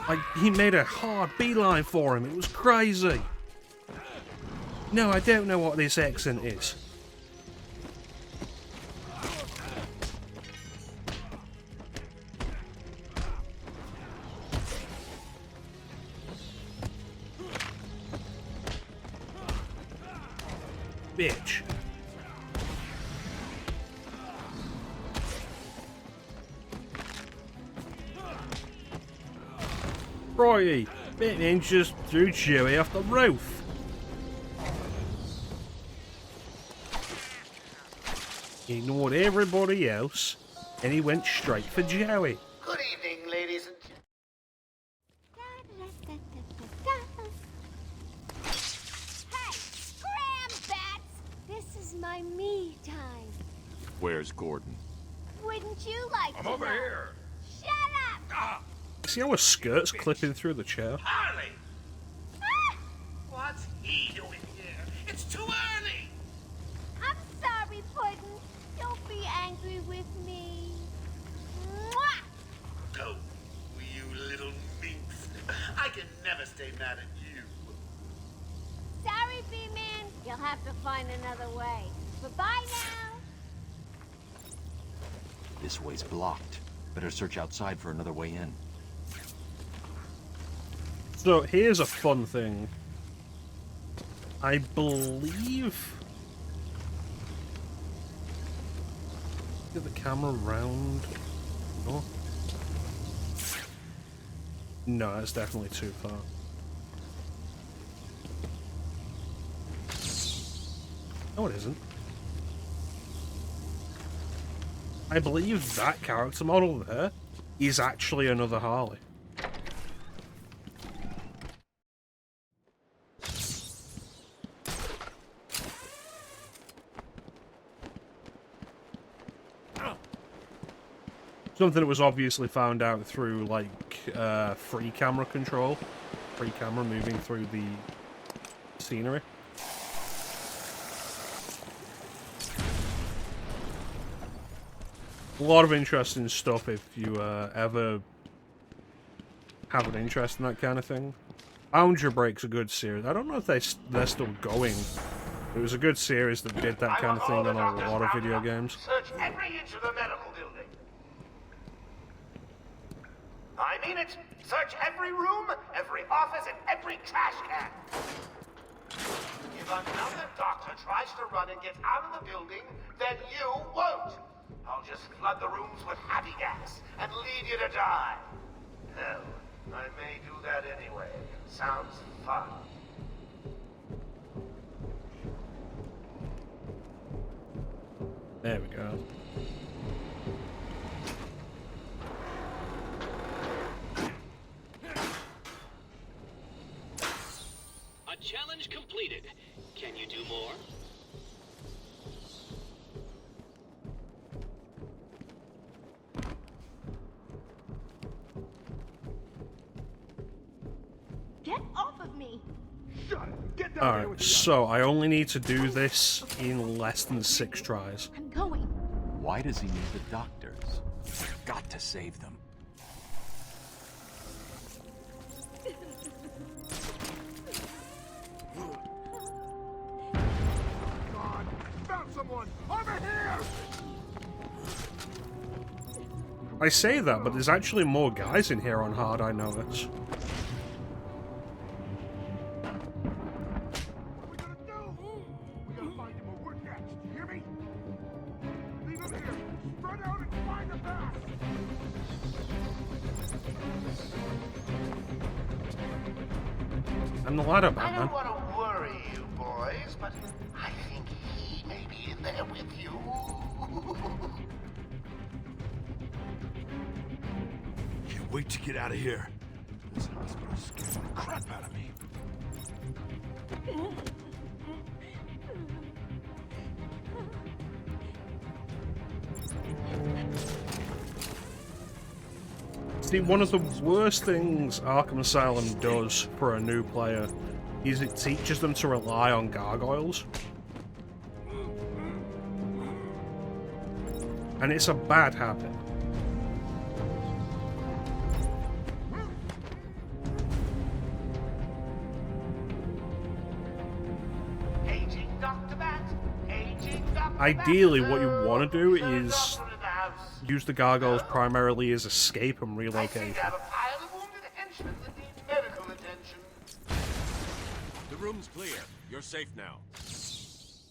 Like, he made a hard beeline for him. It was crazy. No, I don't know what this accent is. Bitch. Righty, Batman just threw Joey off the roof. He ignored everybody else, and he went straight for Joey. Good evening, ladies and gentlemen. This is my me time. Where's Gordon? Wouldn't you like I'm to over know? here. Shut up! See how her skirt's clipping through the chair? Harley! What's he doing here? It's too early! I'm sorry, Puddin'. Don't be angry with me. Mwah! Oh, you little minx. I can never stay mad at you. Sorry, B-Man. You'll have to find another way. Bye-bye now. This way's blocked. Better search outside for another way in. So here's a fun thing. I believe... Get the camera round. Oh. No, that's definitely too far. No, it isn't. I believe that character model there is actually another Harley. Something that was obviously found out through, like, free camera control. Free camera moving through the scenery. A lot of interesting stuff if you ever have an interest in that kind of thing. Boundary Break's a good series. I don't know if they're still going. It was a good series that did that kind of thing on a lot of video games. Search every inch of the medical building. I mean it. Search every room, every office, and every trash can. If another doctor tries to run and get out of the building, then you won't. I'll just flood the rooms with happy gas and leave you to die. Hell, I may do that anyway. Sounds fun. There we go. A challenge completed. Can you do more? Get off of me! Alright, so I only need to do this in less than 6 tries. I'm going. Why does he need the doctors? We've got to save them. Found someone! Over here! I say that, but there's actually more guys in here on hard, I notice. I'm the ladder, I Batman. don't want to worry you, boys, but I think he may be in there with you. Can't wait to get out of here. This hospital scares the crap out of me. See, one of the worst things Arkham Asylum does for a new player is it teaches them to rely on gargoyles. And it's a bad habit. Aging Dr. Bat! Aging Dr. Ideally, what you want to do is use the gargoyles primarily as escape and I relocation. have a pile of wounded henchmen that need medical attention. The room's clear. You're safe now.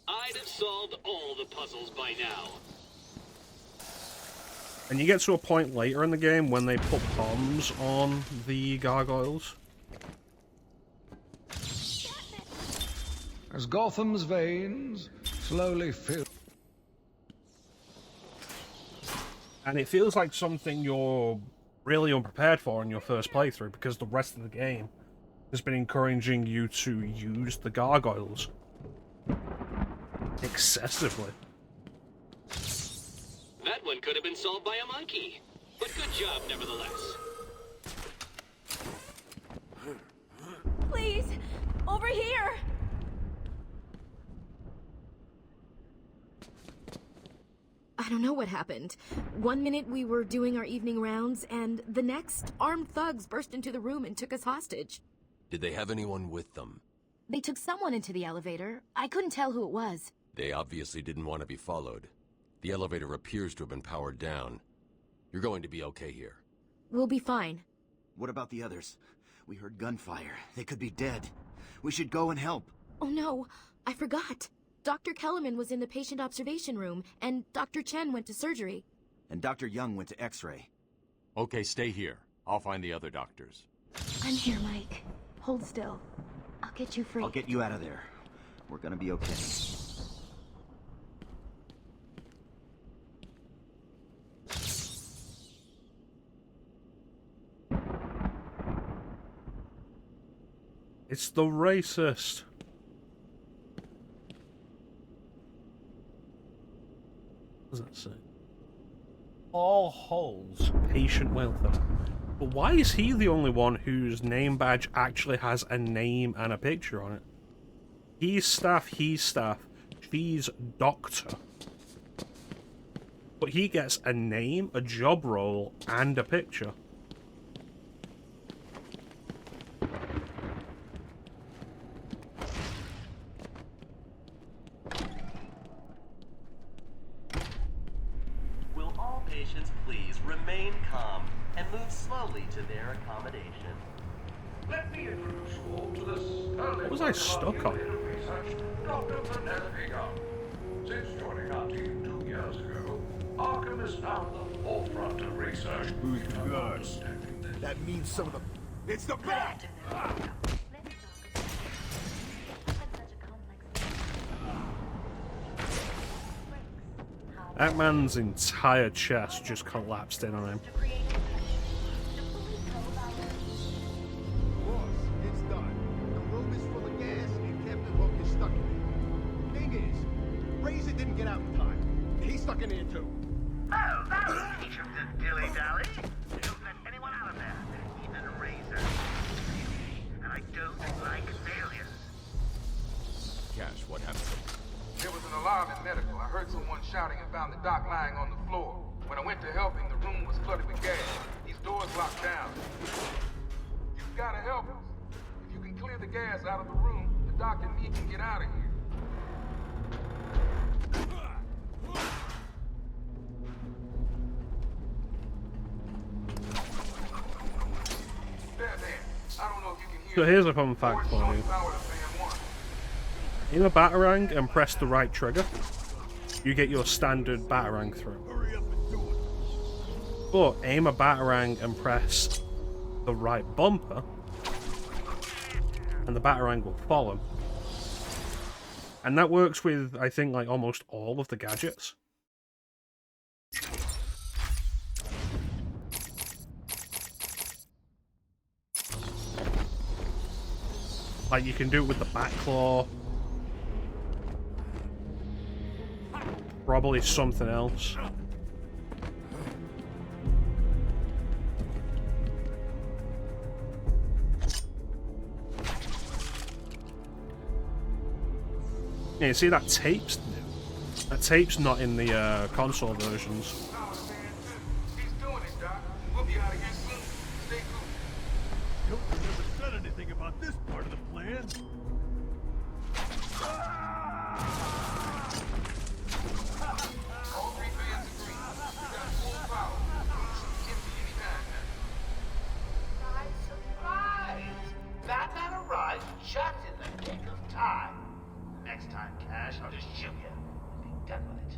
I'd have solved all the puzzles by now. And you get to a point later in the game when they put bombs on the gargoyles. As Gotham's veins slowly fill. And it feels like something you're really unprepared for in your first playthrough, because the rest of the game has been encouraging you to use the gargoyles excessively. That one could have been solved by a monkey. But good job, nevertheless. Please! Over here! I don't know what happened. One minute we were doing our evening rounds, and the next, armed thugs burst into the room and took us hostage. Did they have anyone with them? They took someone into the elevator. I couldn't tell who it was. They obviously didn't want to be followed. The elevator appears to have been powered down. You're going to be okay here. We'll be fine. What about the others? We heard gunfire. They could be dead. We should go and help. Oh no, I forgot. Dr. Kellerman was in the patient observation room, and Dr. Chen went to surgery. And Dr. Young went to X-ray. Okay, stay here. I'll find the other doctors. I'm here, Mike. Hold still. I'll get you free. I'll get you out of there. We're gonna be okay. It's the racist. What does that say? All holes, patient welfare. But why is he the only one whose name badge actually has a name and a picture on it? He's staff, she's doctor. But he gets a name, a job role, and a picture. Will all patients please remain calm and move slowly to their accommodation? Let me introduce you all to the sterling What was I stuck on? research, Dr. Penelope Young. Since joining our team 2 years ago, Arkham is now the forefront of research. Who's the guard? That means some of the... It's the bat! That man's entire chest just collapsed in on him. Boss, it's done. The room is full of gas and Captain Hook is stuck in it. Thing is, Razor didn't get out in time. He's stuck in there too. Oh, that was each of the dilly-dally. Don't let anyone out of there, even Razor. And I don't like failures. Cash, what happened? There was an alarm in medical. I heard someone shouting and found the doc lying on the floor. When I went to help him, the room was flooded with gas. These doors locked down. You've got to help us. If you can clear the gas out of the room, the doc and me can get out of here. There. I don't know if you can hear. So here's a fun fact for you. Aim a batarang and press the right trigger. You get your standard batarang through. But aim a batarang and press the right bumper, and the batarang will follow. And that works with, I think, like almost all of the gadgets. Like you can do it with the back claw. Probably something else. Yeah, you see that tape's new. That tape's not in the console versions. He's doing it, Doc. We'll be out of here soon. Stay cool. Hilton never said anything about this part of the plan. All 3 fans agree. We got full power. Empty anytime now. Nice surprise! Batman arrived just in the nick of time. Next time, Cash, I'll just shoot you and be done with it.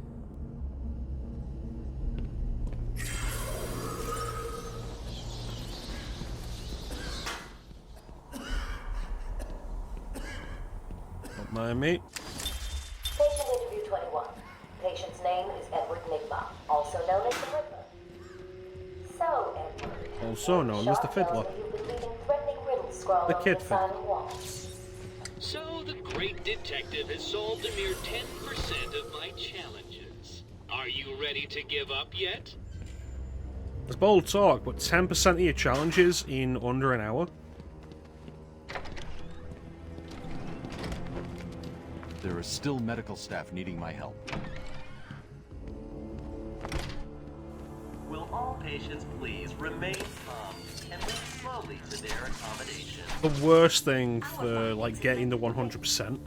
Don't mind me. Patient interview 21. Patient's name is Edward Nigma, also known as the Riddler. So, Edward. Also known as the Fiddler. The Kid Fiddler. So the great detective has solved a mere 10% of my challenges. Are you ready to give up yet? It's bold talk, but 10% of your challenges in under an hour? There are still medical staff needing my help. Will all patients please remain calm and move slowly to their accommodation? The worst thing for like getting the 100%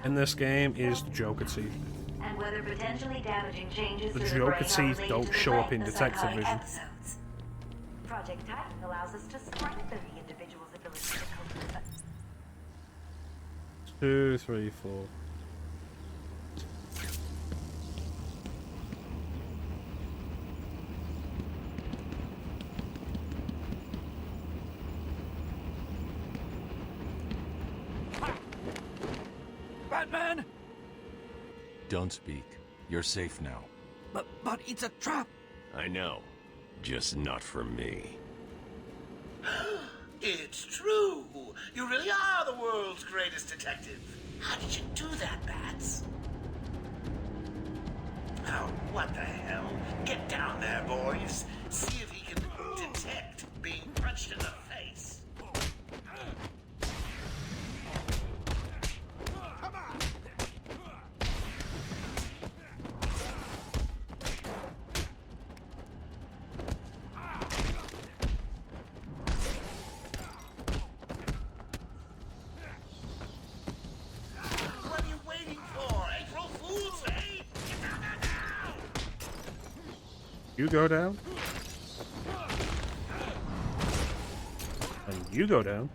in this game is the Joker teeth. And whether potentially damaging changes The to the Joker brain are teeth related don't to show the up in brain, the detective psychotic vision. episodes. Project Titan allows us to strengthen the individual's ability to cope with 2, 3, 4. Batman! Don't speak. You're safe now. But it's a trap. I know. Just not for me. It's true. You really are the world's greatest detective. How did you do that, Bats? Oh, what the hell? Get down there, boys. See if he can detect being punched in the face. What are you waiting for? April Fool's Day? Get down there now! You go down. And you go down.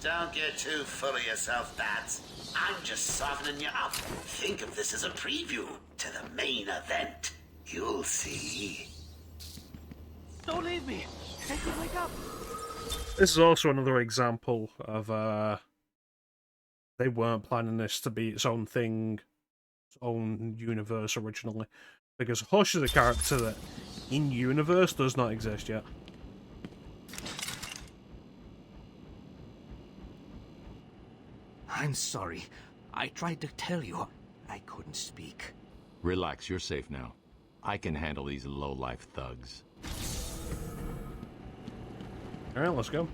Don't get too full of yourself, Bats. I'm just softening you up. Think of this as a preview to the main event. You'll see. Don't leave me! I could wake up! This is also another example of they weren't planning this to be its own thing, its own universe originally, because Hush is a character that in universe does not exist yet. I'm sorry. I tried to tell you. I couldn't speak. Relax, you're safe now. I can handle these low-life thugs. Alright, let's go.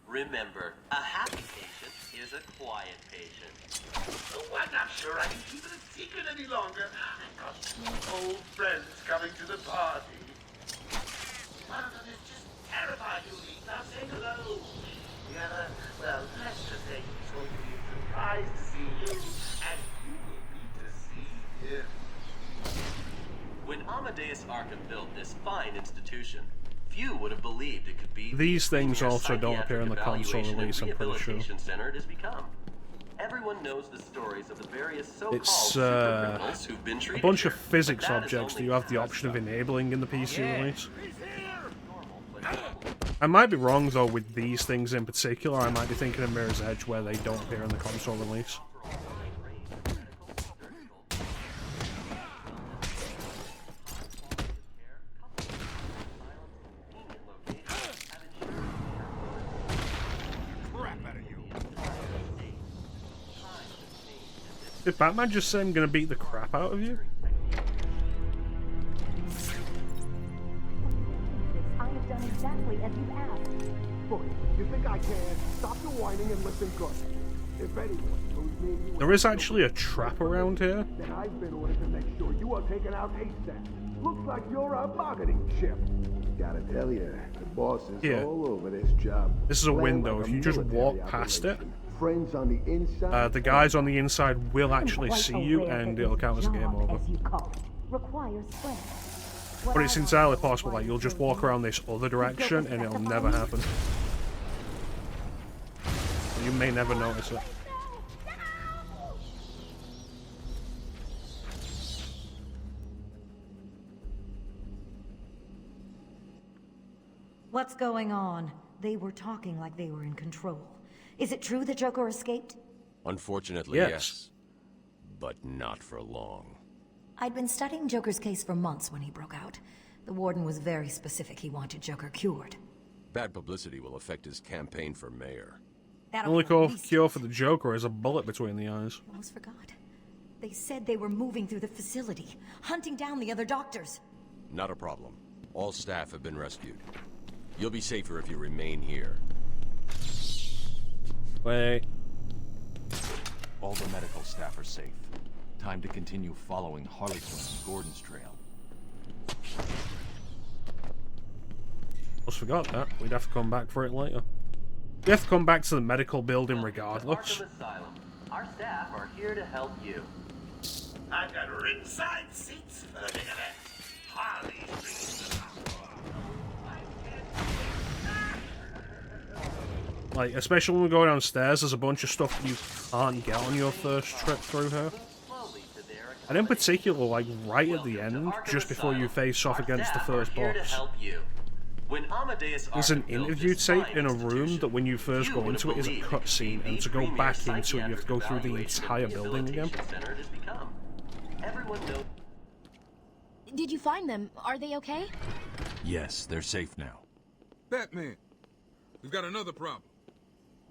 Remember, a happy patient is a quiet patient. Oh, I'm not sure I can keep it a secret any longer. I've got 2 old friends coming to the party. One of them is just terrified you'll leave without saying hello. The other, well, let's just say he's going to be surprised to see you, and you will be to see him. When Amadeus Arkham built this fine institution, few would have believed it could be These things premier also don't appear in the console psychiatric release, I'm pretty sure. rehabilitation center it has become. Everyone knows the stories of the various so-called It's super criminals who've been a treated bunch here, of physics but that is objects that only you have the half option of stuff. enabling in the PC release. I might be wrong though with these things in particular. I might be thinking of Mirror's Edge where they don't appear in the console release. Did Batman just say I'm gonna beat the crap out of you? I have done exactly as you asked. Look, you think I can? Stop your whining and listen good. If anyone knows me, you There is actually a trap around here. then I've been ordered to make sure you are taken out ASAP. Looks like you're a bargaining chip. Gotta tell you, the boss is Yeah. all over this job. This is a Ran window. like If a you just walk military past it, operation. Friends on the inside. the guys on the inside will actually Quite see you, aware and that it'll this count as a game job, over. as you call it, requires strength. What But I it's want entirely is possible that you'll just walk around this other direction and it'll never happen. You may never notice it. What's going on? They were talking like they were in control. Is it true the Joker escaped? Unfortunately, Yes. yes. But not for long. I'd been studying Joker's case for months when he broke out. The warden was very specific he wanted Joker cured. Bad publicity will affect his campaign for mayor. That Only cure for the Joker is a bullet between the eyes. I almost forgot. They said they were moving through the facility, hunting down the other doctors. Not a problem. All staff have been rescued. You'll be safer if you remain here. Wait. All the medical staff are safe. Time to continue following Harley Quinn and Gordon's trail. Almost forgot that. We'd have to come back for it later. We have to come back to the medical building regardless. Arkham Asylum. Our staff are here to help you. I've got ringside seats for the big event. Harley's bringing the Like, especially when we go downstairs, there's a bunch of stuff you can't get on your first trip through here. And in particular, like right at the end, just before you face off against the first boss, there's an interview tape in a room that when you first go into it is a cutscene, and to go back into it you have to go through the entire building again. Did you find them? Are they okay? Yes, they're safe now. Batman, we've got another problem.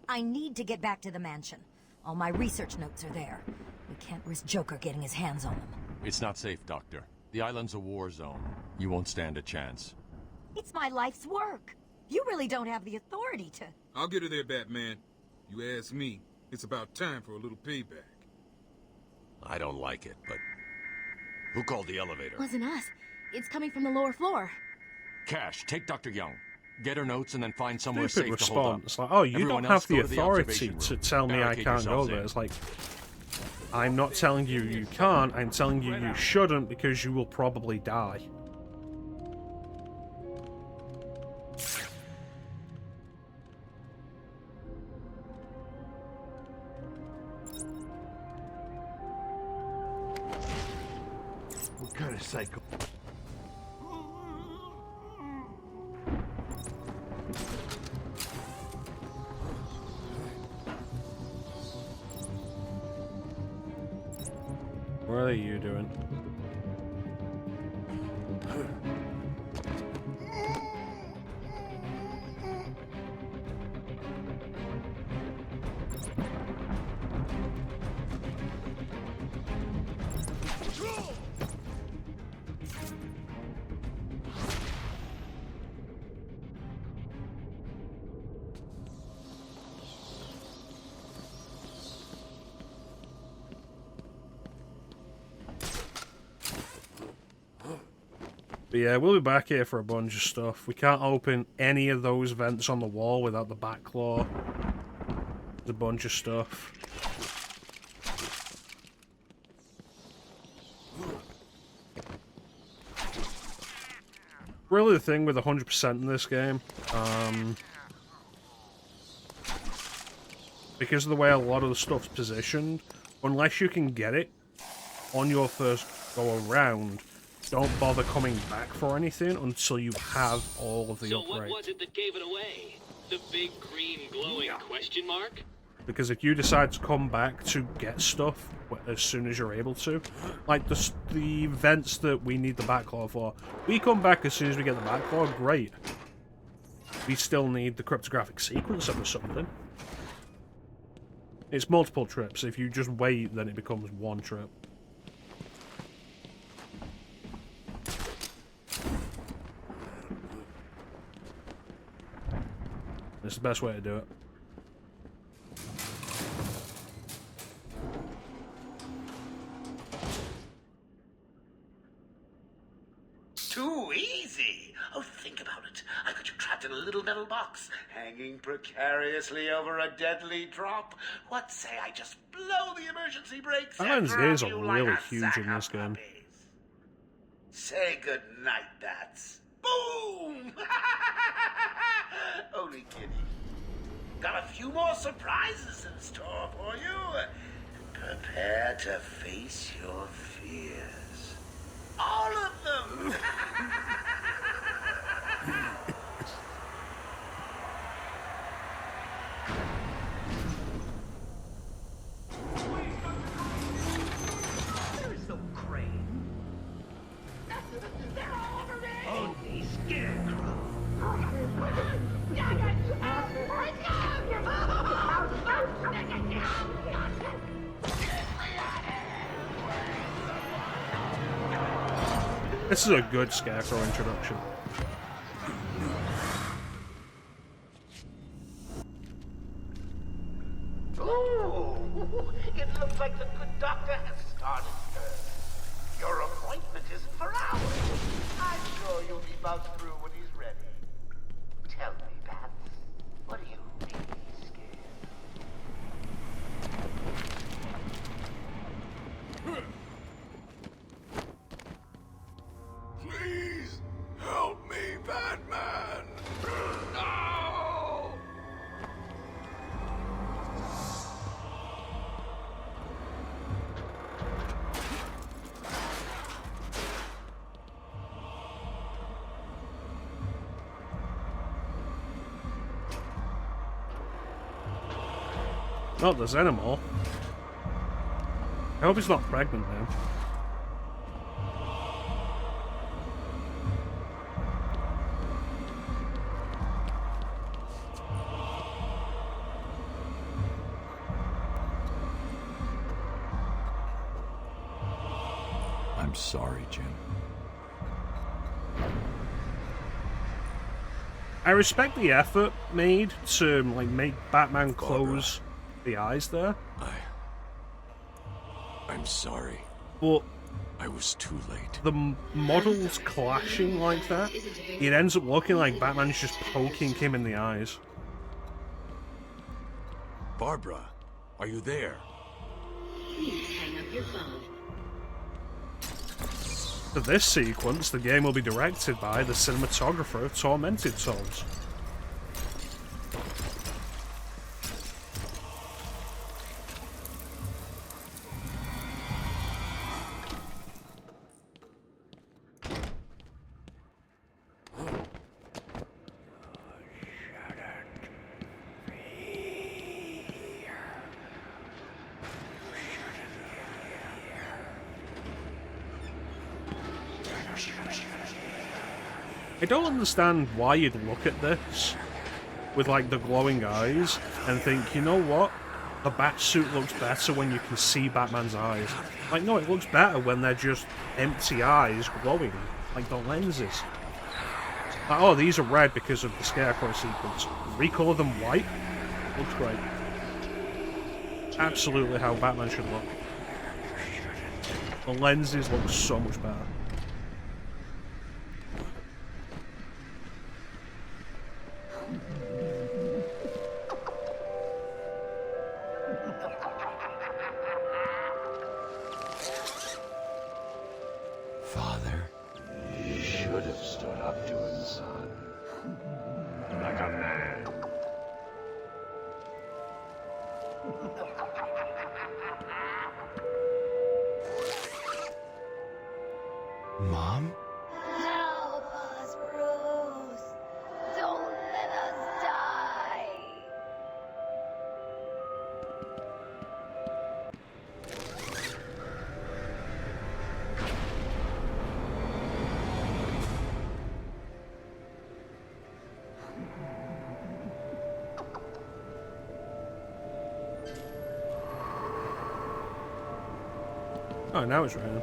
I need to get back to the mansion. All my research notes are there. We can't risk Joker getting his hands on them. It's not safe, Doctor. The island's a war zone. You won't stand a chance. It's my life's work. You really don't have the authority to... I'll get her there, Batman. You ask me, it's about time for a little payback. I don't like it, but... Who called the elevator? Wasn't us. It's coming from the lower floor. Cash, take Dr. Young. Get her notes and then find somewhere Stupid safe to hold up. response. Like, oh, you Everyone don't else have the go to authority observation to room. tell me I Barricade can't go yourselves there. in. It's like, I'm not telling you you can't, I'm telling you you shouldn't because you will probably die. What kind of psycho? What are you doing? But yeah, we'll be back here for a bunch of stuff. We can't open any of those vents on the wall without the back claw. There's a bunch of stuff. Really the thing with 100% in this game, because of the way a lot of the stuff's positioned, unless you can get it on your first go around, don't bother coming back for anything until you have all of the upgrades. So what was it that gave it away? The big green glowing question mark? Because if you decide to come back to get stuff as soon as you're able to, like the events that we need the backlog for, we come back as soon as we get the backlog, great. We still need the cryptographic sequencer or something. It's multiple trips. If you just wait, then it becomes one trip. It's the best way to do it. Too easy. Oh, think about it. I got you trapped in a little metal box, hanging precariously over a deadly drop. What say I just blow the emergency brakes? Island's ears are really huge in this game. Say good night, bats. Boom! Only kidding. Got a few more surprises in store for you. Prepare to face your fears. All of them! There is no crane. They're all over me! Only Scarecrow. This is a good Scarecrow introduction. Ooh, it looks like the good doctor has started early. Your appointment isn't for hours. I'm sure you'll be buzzed through when he's ready. Tell me, Bats, what are you really scared? Please, help me, Batman! No! Oh, there's Animal. I hope he's not pregnant now. I'm sorry, Jim. I respect the effort made to like make Batman close the eyes there. I'm sorry. But I was too late. the models clashing like that, it ends up looking like Batman's just poking him in the eyes. Barbara, are you there? Please hang up your phone. For this sequence, the game will be directed by the cinematographer of Tormented Souls. I don't understand why you'd look at this with like the glowing eyes and think, you know what? The bat suit looks better when you can see Batman's eyes. Like, no, it looks better when they're just empty eyes glowing, like the lenses. Like, oh, these are red because of the Scarecrow sequence. Recolor them white. Looks great. Absolutely how Batman should look. The lenses look so much better. Father, You should have stood up to him, son. Like a man. Mom? Help us, Bruce. Don't let us die. Oh, now it's raining.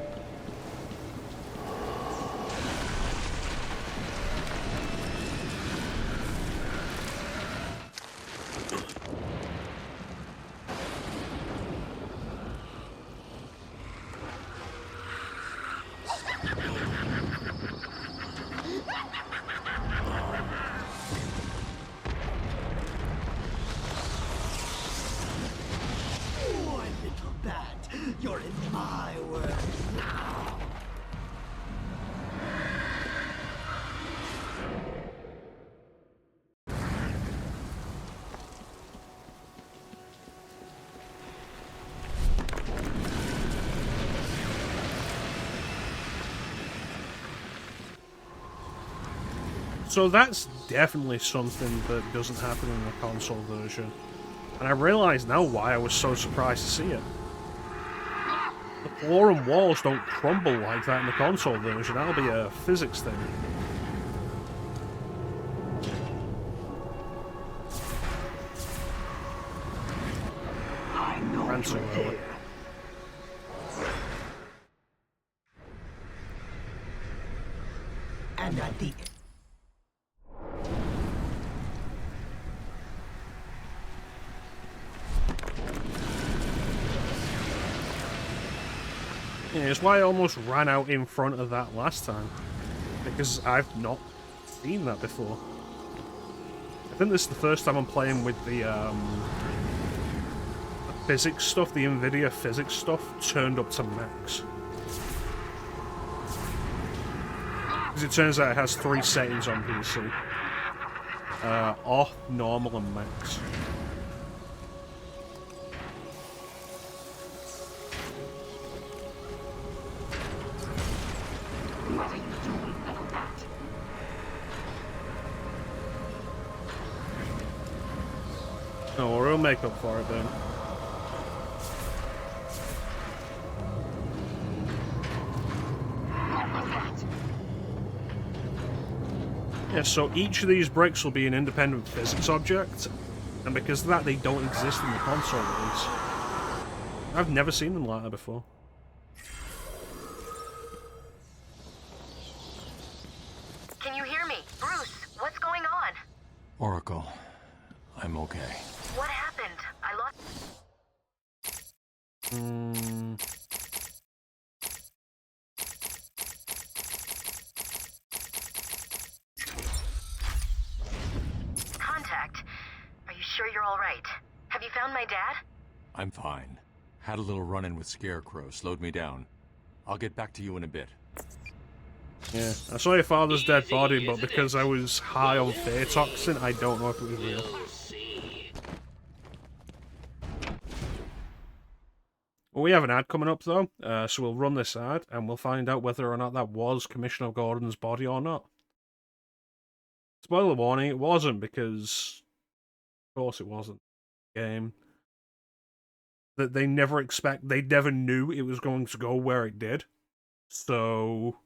Poor little bat. You're in my world now. So that's definitely something that doesn't happen in the console version. And I realise now why I was so surprised to see it. The floor and walls don't crumble like that in the console version. That'll be a physics thing. I know Ran too you're early. there. And I think Yeah, it's why I almost ran out in front of that last time. Because I've not seen that before. I think this is the first time I'm playing with the physics stuff, the NVIDIA physics stuff, turned up to max. Because it turns out it has 3 settings on PC. Off, normal, and max. Oh, well, we'll make up for it then. Yeah, so each of these bricks will be an independent physics object, and because of that, they don't exist in the console release. I've never seen them like that before. Can you hear me? Bruce, what's going on? Oracle, I'm okay. What happened? I lost... Contact. Are you sure you're all right? Have you found my dad? I'm fine. Had a little run-in with Scarecrow, slowed me down. I'll get back to you in a bit. Yeah, I saw your father's dead body, but because I was high on fear toxin, I don't know if it was real. Well, we have an ad coming up, though, so we'll run this ad, and we'll find out whether or not that was Commissioner Gordon's body or not. Spoiler warning, it wasn't, because... Of course it wasn't. Game. That they never knew it was going to go where it did. So...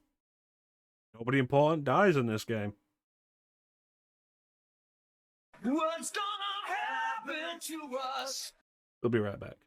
Nobody important dies in this game. What's gonna happen to us? We'll be right back.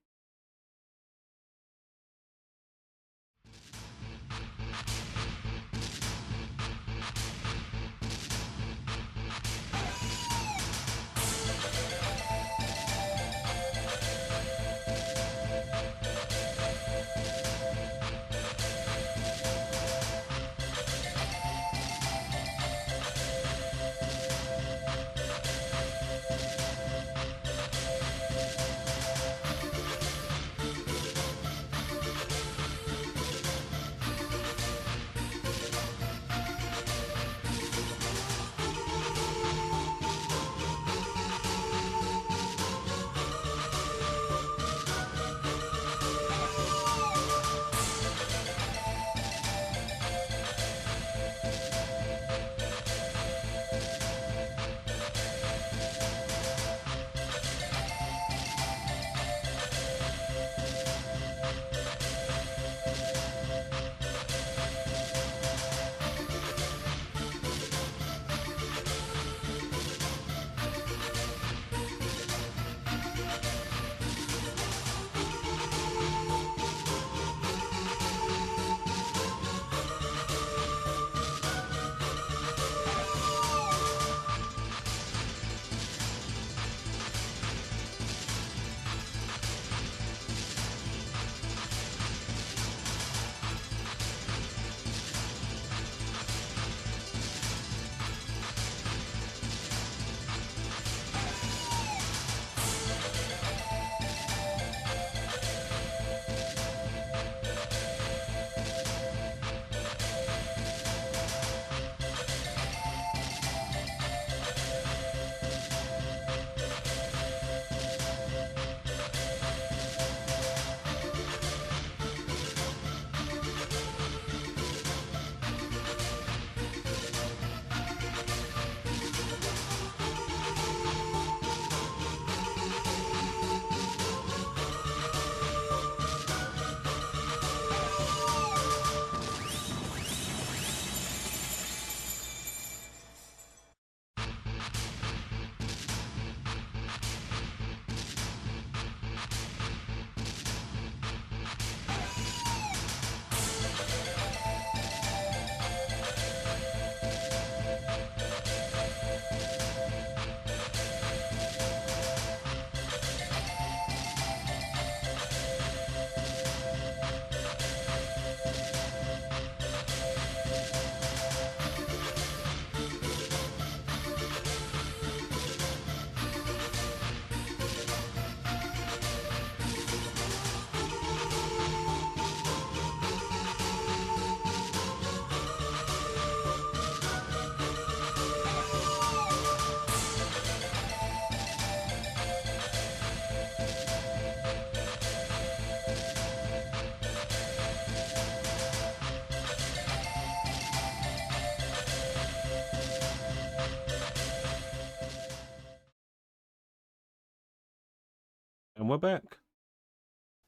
And we're back.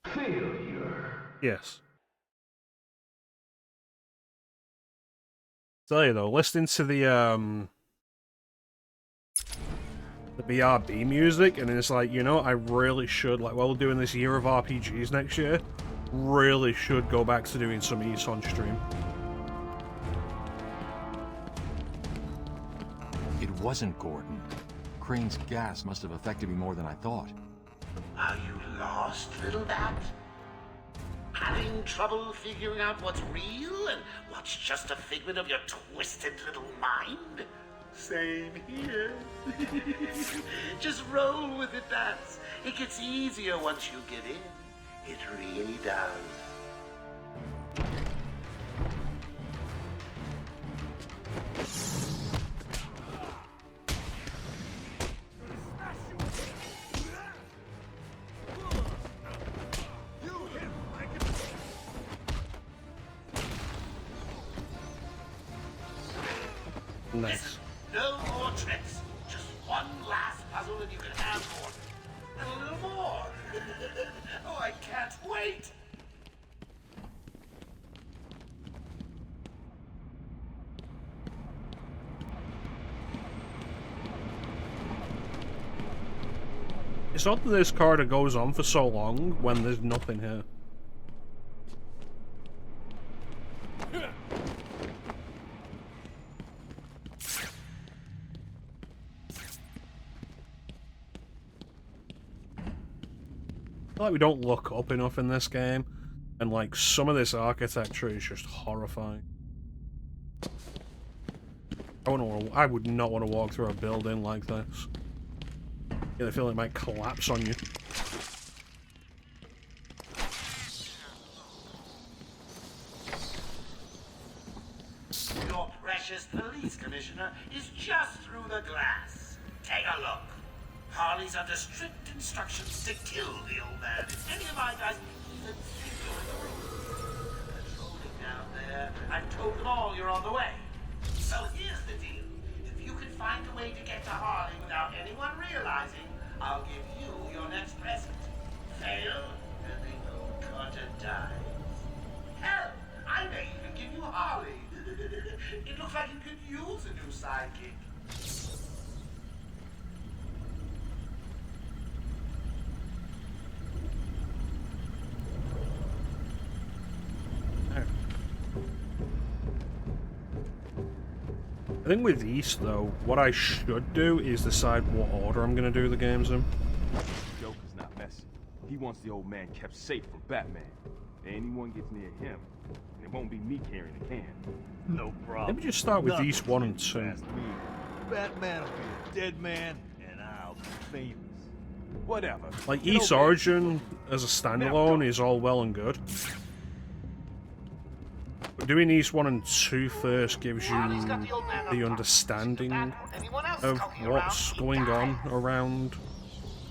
Failure. Yes. Tell you though, listening to the the BRB music, and it's like, you know, I really should, like, while we're doing this year of RPGs next year, really should go back to doing some Ys on stream. It wasn't Gordon. Crane's gas must have affected me more than I thought. Are you lost, little bat? Having trouble figuring out what's real and what's just a figment of your twisted little mind? Same here. Just roll with it, bats. It gets easier once you get in. It really does. Nice. No more tricks. Just one last puzzle and you can have more. And a little more. Oh, I can't wait. It's not that this corridor goes on for so long when there's nothing here. I feel like we don't look up enough in this game, and like some of this architecture is just horrifying. I would not want to walk through a building like this. Yeah, I feel like it might collapse on you. Your precious police commissioner is just through the glass. Take a look. Harley's under strict instructions to kill the old man. If any of my guys even think you're in the room. Patrolling down there. I've told them all you're on the way. So here's the deal. If you can find a way to get to Harley without anyone realizing, I'll give you your next present. Fail, and the old Carter dies. Hell, I may even give you Harley. It looks like you could use a new sidekick. I think with East, though, what I should do is decide what order I'm going to do the games in. Joker's not messing. He wants the old man kept safe from Batman. If anyone gets near him, it won't be me carrying the can. No problem. Maybe just start with East 1 and 2. Batman will be a dead man, and I'll be famous. Whatever. Like, East Origin as a standalone is all well and good. But doing East 1 and 2 first gives you the understanding of what's going on around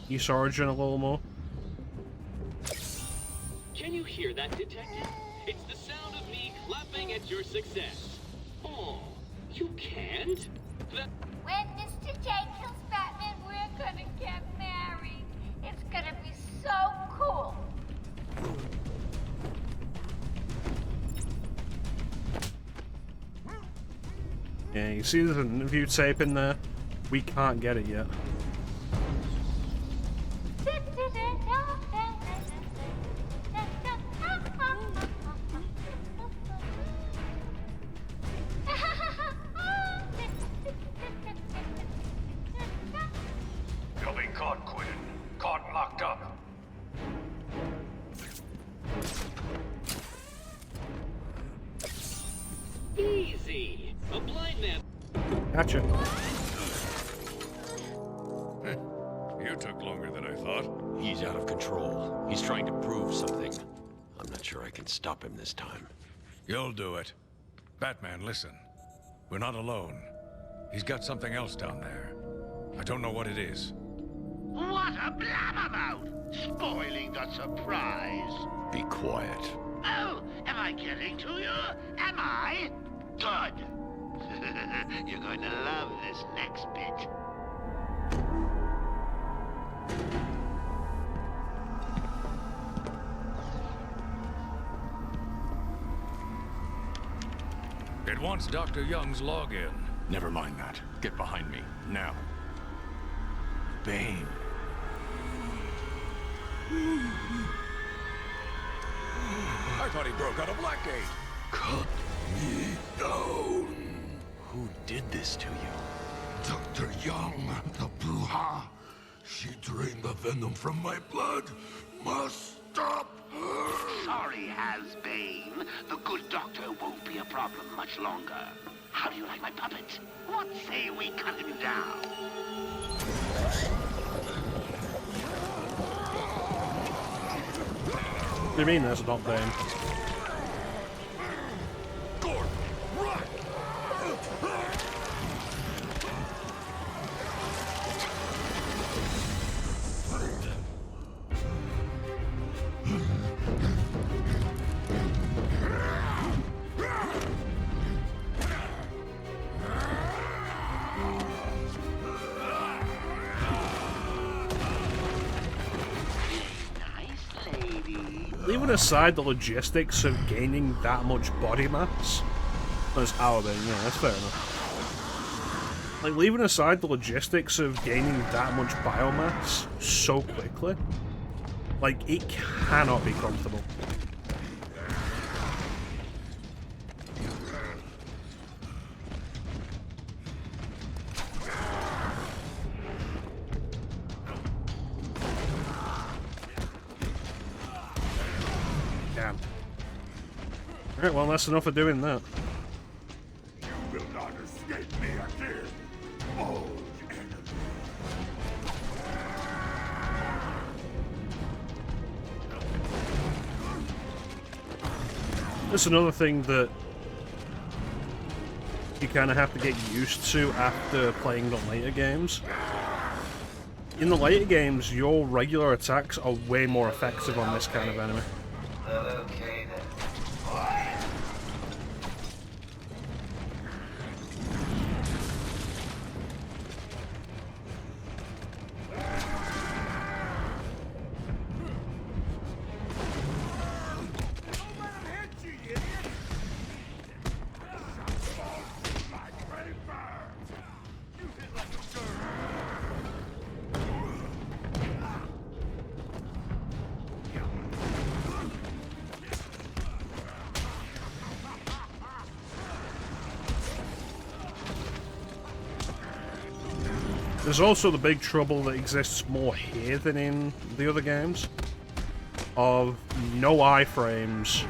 East Origin a little more. Can you hear that, Detective? It's the sound of me clapping at your success. Oh, you can't? When Mr. J kills Batman, we're gonna get married. It's gonna be so cool. Yeah, you see there's an interview tape in there? We can't get it yet. You'll be caught, Quinn. Caught and locked up. Easy. A blind man. Gotcha. You took longer than I thought. He's out of control. He's trying to prove something. I'm not sure I can stop him this time. You'll do it. Batman, listen. We're not alone. He's got something else down there. I don't know what it is. What a blabbermouth! Spoiling the surprise. Be quiet. Oh, am I getting to you? Am I? Good. You're going to love this next bit. It wants Dr. Young's login. Never mind that. Get behind me, now. Bane. I thought he broke out of Blackgate. Cut me down. Who did this to you? Dr. Young, the Bruja. She drained the venom from my blood. Must stop her. Sorry, Has-Bane. The good doctor won't be a problem much longer. How do you like my puppet? What say we cut him down? What do you mean that's not Bane? Leaving aside the logistics of gaining that much body mass, that's our Bane, yeah, that's fair enough. Like, leaving aside the logistics of gaining that much biomass so quickly, like, it cannot be comfortable. Damn. Alright, well, that's enough of doing that. You will not escape me again, old enemy. That's another thing that you kind of have to get used to after playing the later games. In the later games, your regular attacks are way more effective on this kind of enemy. Okay then. There's also the big trouble that exists more here than in the other games of no iframes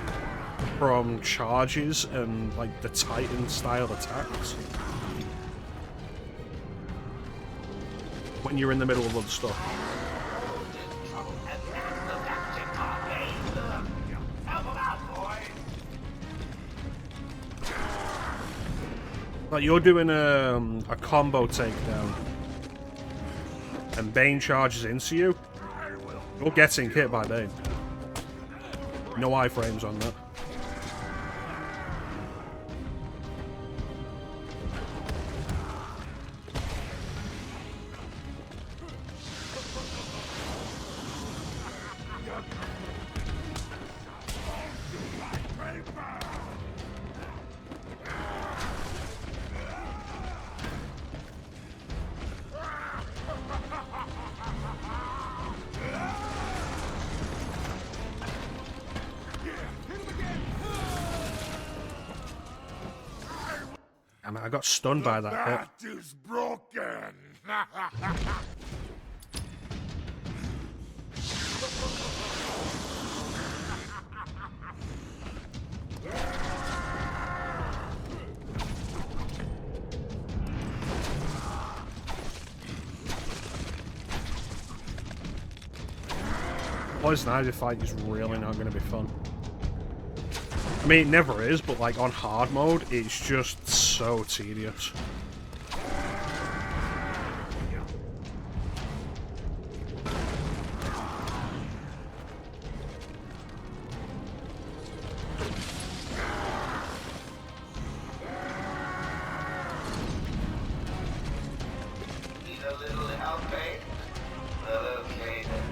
from charges and like the Titan style attacks when you're in the middle of other stuff. Like you're doing a combo takedown and Bane charges into you, you're getting hit by Bane. No iframes on that. I mean, I got stunned by that hit. Bat is broken. Poison Ivy fight is really not going to be fun. I mean, it never is, but like on hard mode, it's just so tedious. Need a little help, eh? Well, okay then.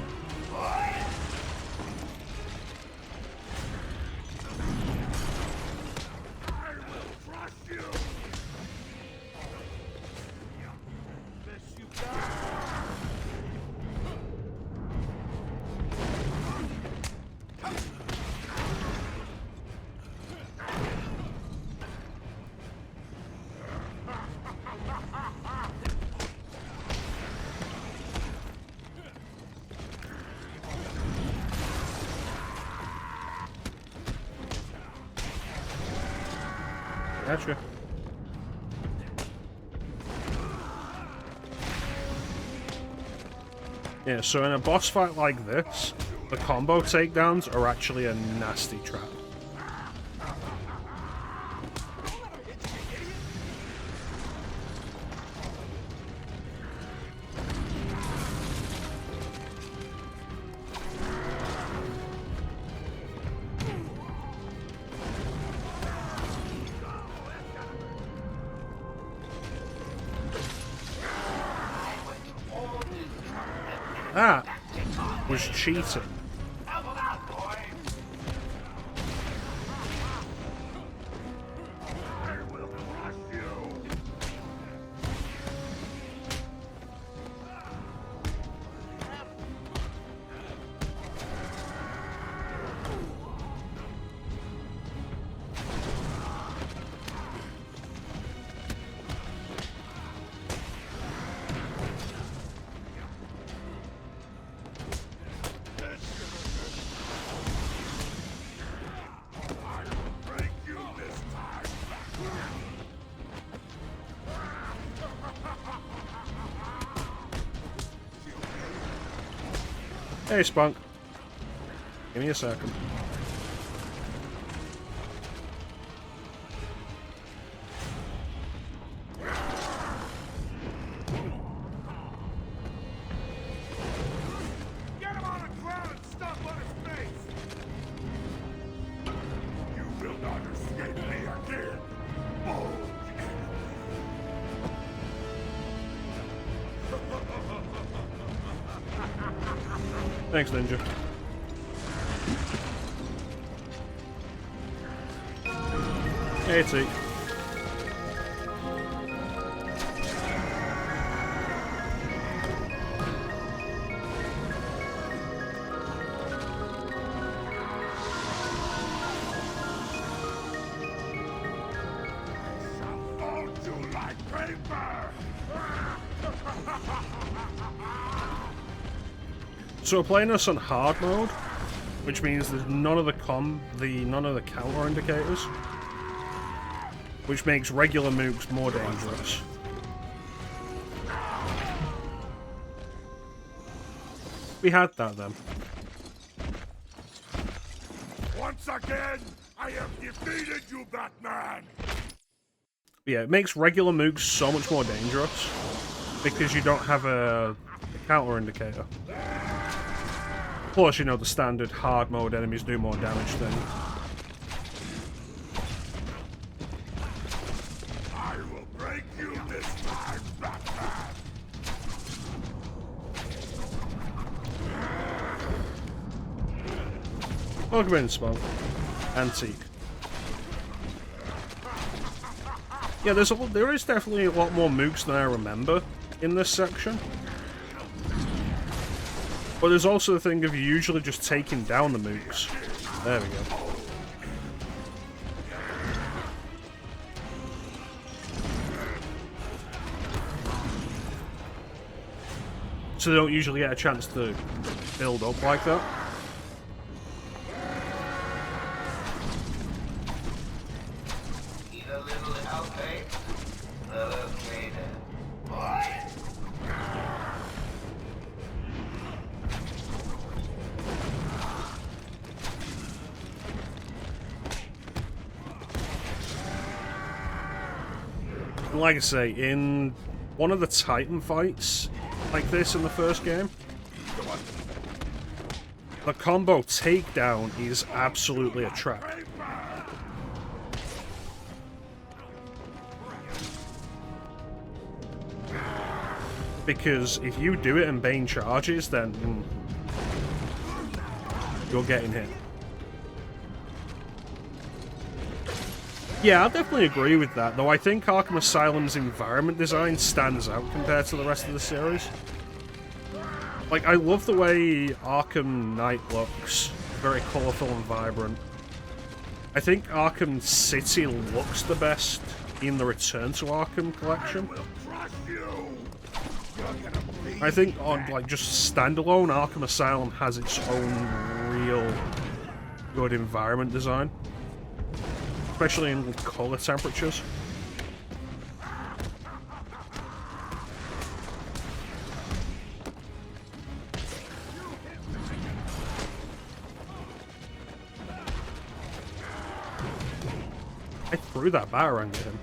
Gotcha. Yeah, so in a boss fight like this, the combo takedowns are actually a nasty trap. That was cheating. Hey, Spunk. Give me a second. Get him on the ground and stop on his face! You will not escape me again, old Thanks, Ninja. Hey, T. So we're playing this on hard mode, which means there's none of the counter indicators, which makes regular mooks more dangerous. We had that then. Once again, I have defeated you, Batman! Yeah, it makes regular mooks so much more dangerous because you don't have a counter indicator. Plus, you know, the standard hard mode enemies do more damage than... I will break you this time, Batman! Welcome in, Spunk. Antique. Yeah, there is definitely a lot more mooks than I remember in this section. But there's also the thing of usually just taking down the mooks. There we go. So they don't usually get a chance to build up like that. Like I say, in one of the Titan fights like this in the first game, the combo takedown is absolutely a trap. Because if you do it and Bane charges, then you're getting hit. Yeah, I'll definitely agree with that, though I think Arkham Asylum's environment design stands out compared to the rest of the series. Like, I love the way Arkham Knight looks. Very colourful and vibrant. I think Arkham City looks the best in the Return to Arkham collection. I think on, like, just standalone, Arkham Asylum has its own real good environment design. especially in color temperatures. I threw that batarang at him.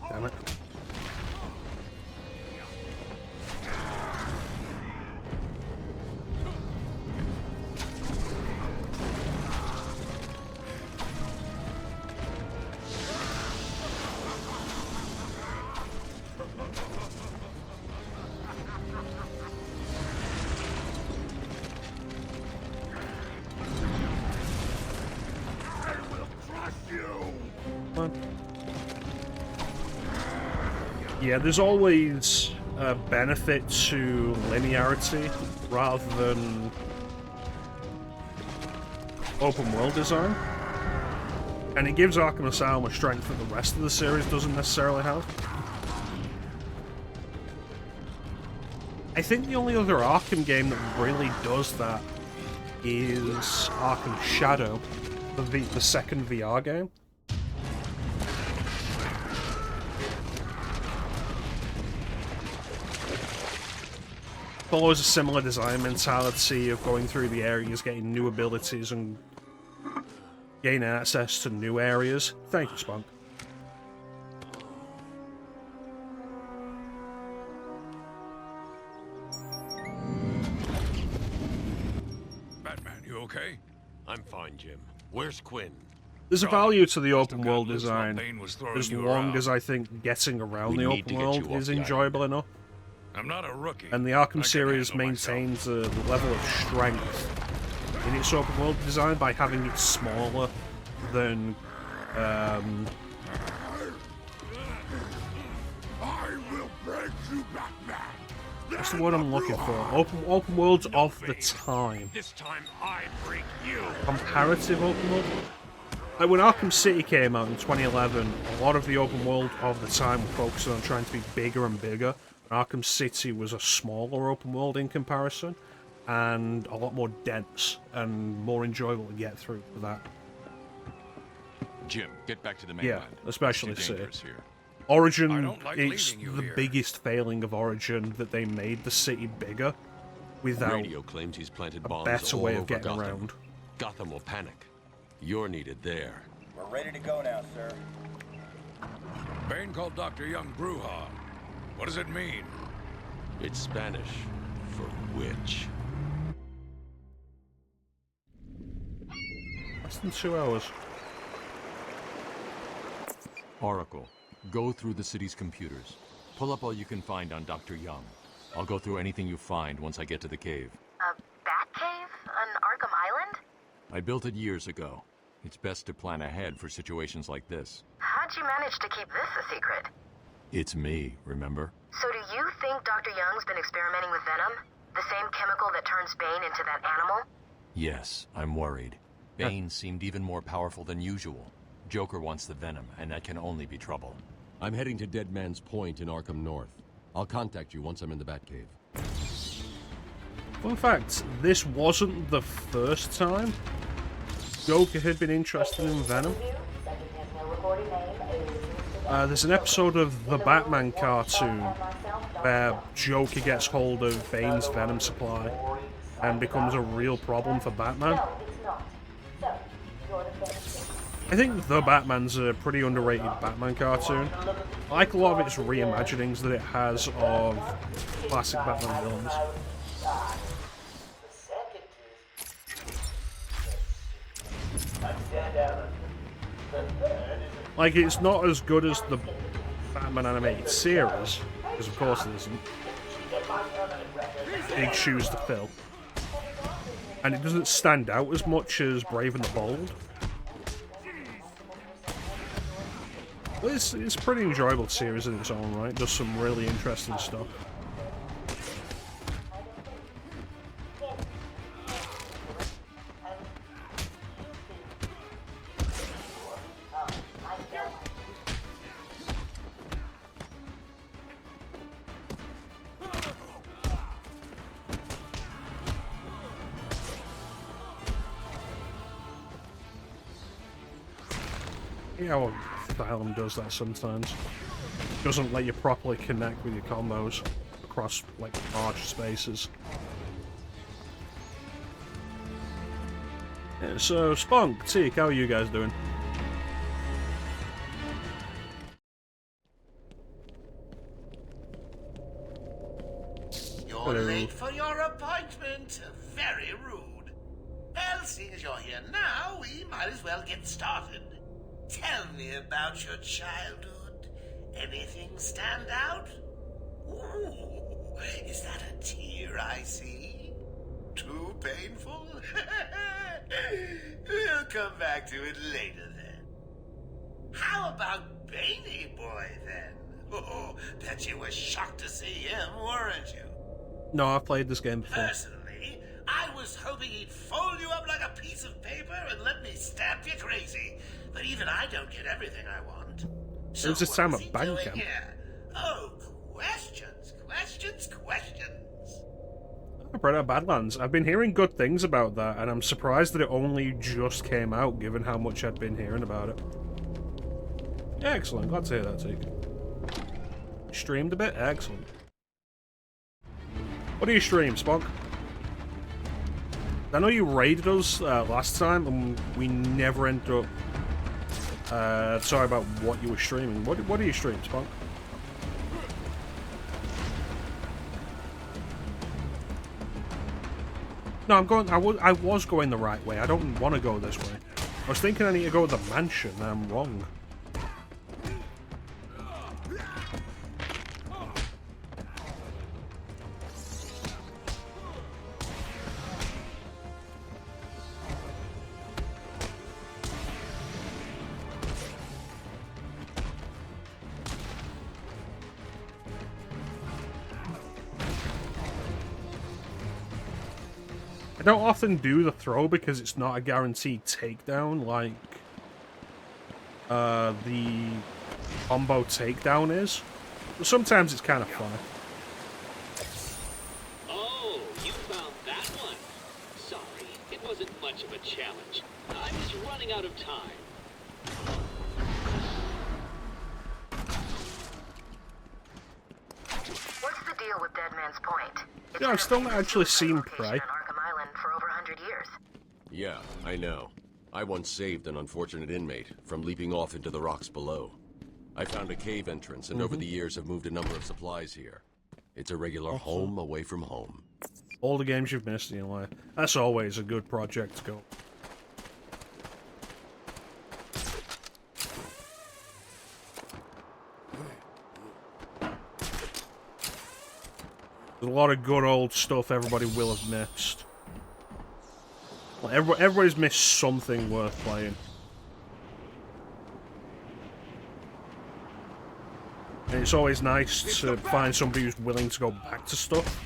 Damn it. Yeah, there's always a benefit to linearity rather than open world design. And it gives Arkham Asylum a strength that the rest of the series doesn't necessarily have. I think the only other Arkham game that really does that is Arkham Shadow, the second VR game. Follows a similar design mentality of going through the areas, getting new abilities, and gaining access to new areas. Thank you, Spunk. Batman, you okay? I'm fine, Jim. Where's Quinn? There's a value to the open world loose while design, Bane was throwing as you long around. as I think getting around We the need to open get world you off is the enjoyable enough. I'm not a rookie. And the Arkham series maintains a level of strength in its open world design by having it smaller than I will break you, Batman. what's the word I'm looking for? Open worlds of the time. This time I break you. Comparative open world? Like when Arkham City came out in 2011, a lot of the open world of the time were focused on trying to be bigger and bigger. Arkham City was a smaller open world in comparison, and a lot more dense and more enjoyable to get through for that. Jim, get back to the mainland. Yeah, especially It's too City. dangerous here. Origin, I don't like it's leaving you the here. biggest failing of Origin that they made the city bigger without Radio claims he's planted a bombs better all way over of getting Gotham. around. Gotham will panic. You're needed there. We're ready to go now, sir. Bane called Dr. Young Bruja. What does it mean? It's Spanish for witch. Less than 2 hours. Oracle, go through the city's computers. Pull up all you can find on Dr. Young. I'll go through anything you find once I get to the cave. A bat cave on Arkham Island? I built it years ago. It's best to plan ahead for situations like this. How'd you manage to keep this a secret? It's me, remember? So do you think Dr. Young's been experimenting with venom? The same chemical that turns Bane into that animal? Yes, I'm worried. Bane seemed even more powerful than usual. Joker wants the venom, and that can only be trouble. I'm heading to Dead Man's Point in Arkham North. I'll contact you once I'm in the Batcave. Fun fact, this wasn't the first time Joker had been interested in Venom. There's an episode of the Batman cartoon where Joker gets hold of Bane's Venom supply and becomes a real problem for Batman. I think The Batman's a pretty underrated Batman cartoon. I like a lot of its reimaginings that it has of classic Batman villains. Like, it's not as good as the Batman animated series, because of course it isn't. Big shoes to fill. And it doesn't stand out as much as Brave and the Bold. Well, it's a pretty enjoyable series in its own right. Does some really interesting stuff. Yeah, well, Asylum does that sometimes. Doesn't let you properly connect with your combos across, like, large spaces. Yeah, so, Spunk, Teak, how are you guys doing? You're Hello. late for your appointment. Very rude. Well, seeing as you're here now, we might as well get started. Tell me about your childhood. Anything stand out? Ooh, is that a tear I see? Too painful? We'll come back to it later then. How about Baby Boy then? Oh, bet you were shocked to see him, weren't you? No, I've played this game before. Personally, I was hoping he'd fold you up like a piece of paper and let me stamp you crazy. But even I don't get everything I want. It was this time at doing Bandcamp. here? Oh, questions, questions, questions. Predator Badlands. I've been hearing good things about that, and I'm surprised that it only just came out, given how much I'd been hearing about it. Excellent, glad to hear that, Teak. Streamed a bit? Excellent. What do you stream, Spock? I know you raided us last time, and we never ended up sorry about what you were streaming. What do you stream, Spock? No, I'm going. I was going the right way. I don't want to go this way. I was thinking I need to go to the mansion. I'm wrong. I don't often do the throw because it's not a guaranteed takedown like the combo takedown is. But sometimes it's kind of fun. Oh, you found that one. Sorry, it wasn't much of a challenge. I was running out of time. What's the deal with Dead Man's Point? Yeah, I've still not actually seen Prey. On Arkham Island for over 100 years. Yeah, I know. I once saved an unfortunate inmate from leaping off into the rocks below. I found a cave entrance, and over the years have moved a number of supplies here. It's a regular home away from home. All the games you've missed in your life. That's always a good project to go. There's a lot of good old stuff everybody will have missed. Well, everybody's missed something worth playing. And it's always nice to find somebody who's willing to go back to stuff.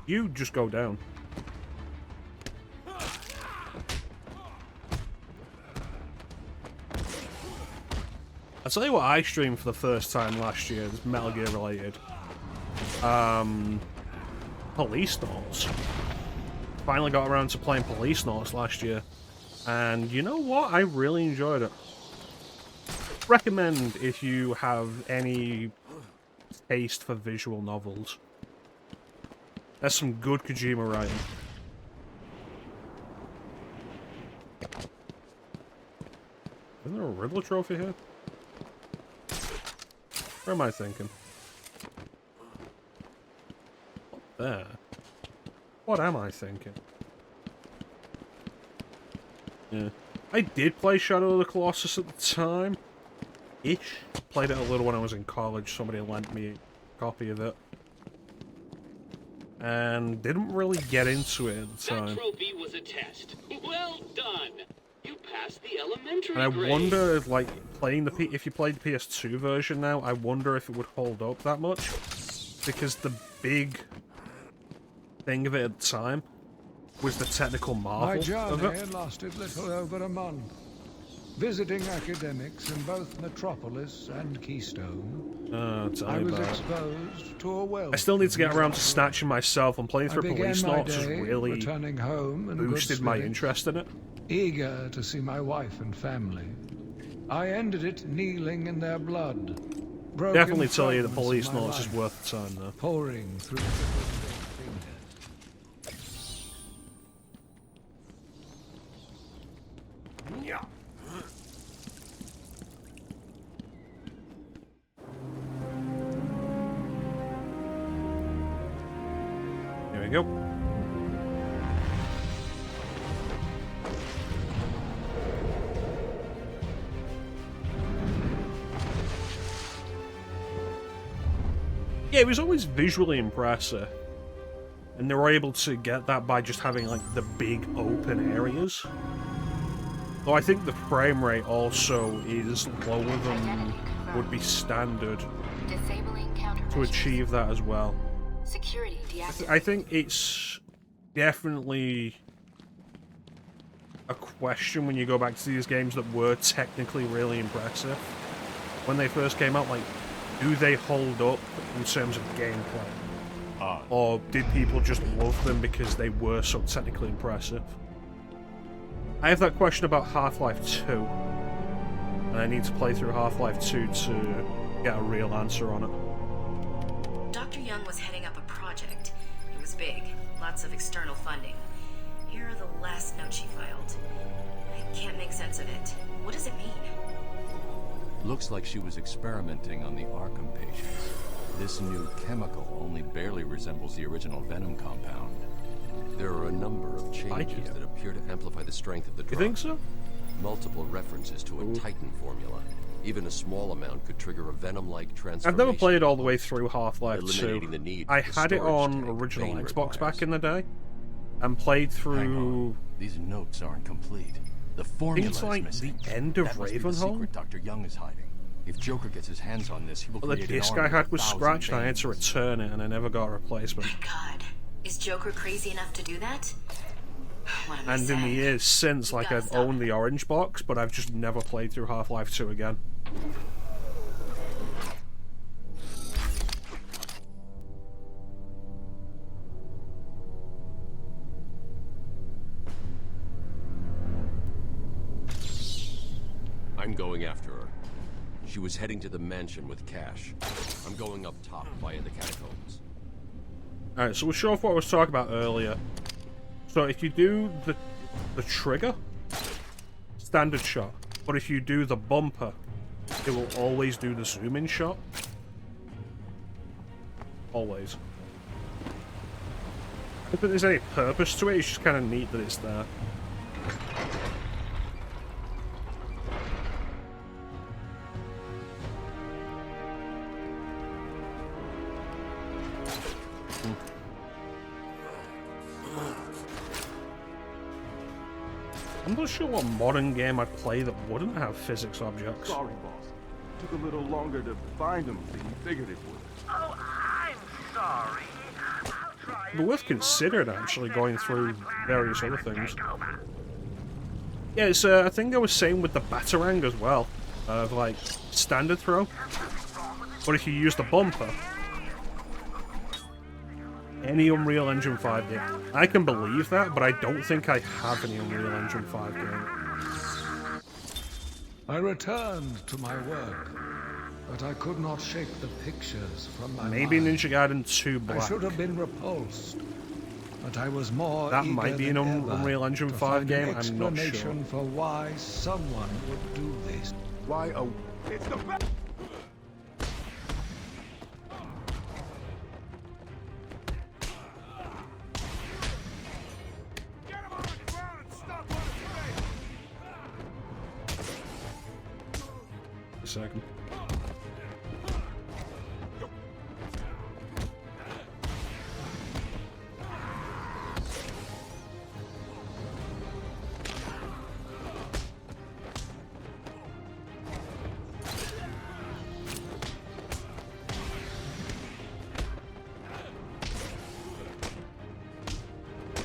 You just go down. I'll tell you what I streamed for the first time last year. It's Metal Gear related. Police Notes. Finally got around to playing Police Notes last year. And you know what? I really enjoyed it. Recommend if you have any taste for visual novels. There's some good Kojima writing. Isn't there a Riddler trophy here? Where am I thinking? What there? What am I thinking? Yeah. I did play Shadow of the Colossus at the time. Ish. Played it a little when I was in college. Somebody lent me a copy of it. And didn't really get into it at the time. That trophy was a test. Well done. You passed the elementary And I grade. wonder if, like, if you played the PS2 version now, I wonder if it would hold up that much. Because the big thing of it at the time was the technical marvel My of journey it. lasted little over a month, visiting academics in both Metropolis and Keystone. Tell I me was about it. exposed to a wealth. I still need to get of around to snatching myself, and playing I through began Police my Notes has day really returning home in good boosted my spirits, interest in it. eager to see my wife and family. I ended it kneeling in their blood. Broken Definitely tell you that fragments of Police my Notes is life worth the time, though. pouring through the fingers. Yeah. Here we go. Yeah, it was always visually impressive. And they were able to get that by just having, like, the big open areas. Though I think the frame rate also is lower than would be standard Disabling countermeasures. to achieve that as well. Security deactivated. I think it's definitely a question when you go back to these games that were technically really impressive. When they first came out, like, do they hold up in terms of gameplay? Or did people just love them because they were so technically impressive? I have that question about Half-Life 2. And I need to play through Half-Life 2 to get a real answer on it. Dr. Young was heading up a project. It was big, lots of external funding. Here are the last notes she filed. I can't make sense of it. What does it mean? Looks like she was experimenting on the Arkham patients. This new chemical only barely resembles the original venom compound. There are a number of changes that appear to amplify the strength of the drug. You think so? Multiple references to a Titan formula. Even a small amount could trigger a venom-like transformation. I've never played all the way through Half-Life 2. Eliminating the need I for the had it storage on tank original Bane Xbox requires. back in the day, and played through. These notes aren't complete. The formula Things like is missing. the end of That must be the Ravenholm? secret Dr. Young is hiding. If Joker gets his hands on this, he will Well, the create an disc army I of had was 1,000 scratched, and I had to Banes. return it, and I never got a replacement. God, is Joker crazy enough to do that? What am I And in the saying? years since, like, I've owned the orange box, but I've just never played through Half-Life 2 again. I'm going after her. She was heading to the mansion with cash. I'm going up top via the catacombs. Alright, so we'll show off what I was talking about earlier. So if you do the trigger, standard shot. But if you do the bumper, it will always do the zoom-in shot. Always. I don't think there's any purpose to it, it's just kind of neat that it's there. I'm not sure what modern game I'd play that wouldn't have physics objects. Sorry, boss. Took a little longer to find them than you figured it would. Oh, I'm sorry. I'll try But worth considering, actually, going through various other things. Yeah, it's a thing I was saying with the Batarang as well, of like standard throw. But if you use the bumper, any Unreal Engine 5 game, I can believe that, but I don't think I have any Unreal Engine 5 game. I returned to my work, but I could not shake the pictures from my Maybe mind. Ninja Gaiden 2 I Black. should have been repulsed, but I was more That eager might be an than ever Unreal Engine to 5 find game, an I'm not sure. explanation for why someone would do this. Why, oh, it's the best. A second.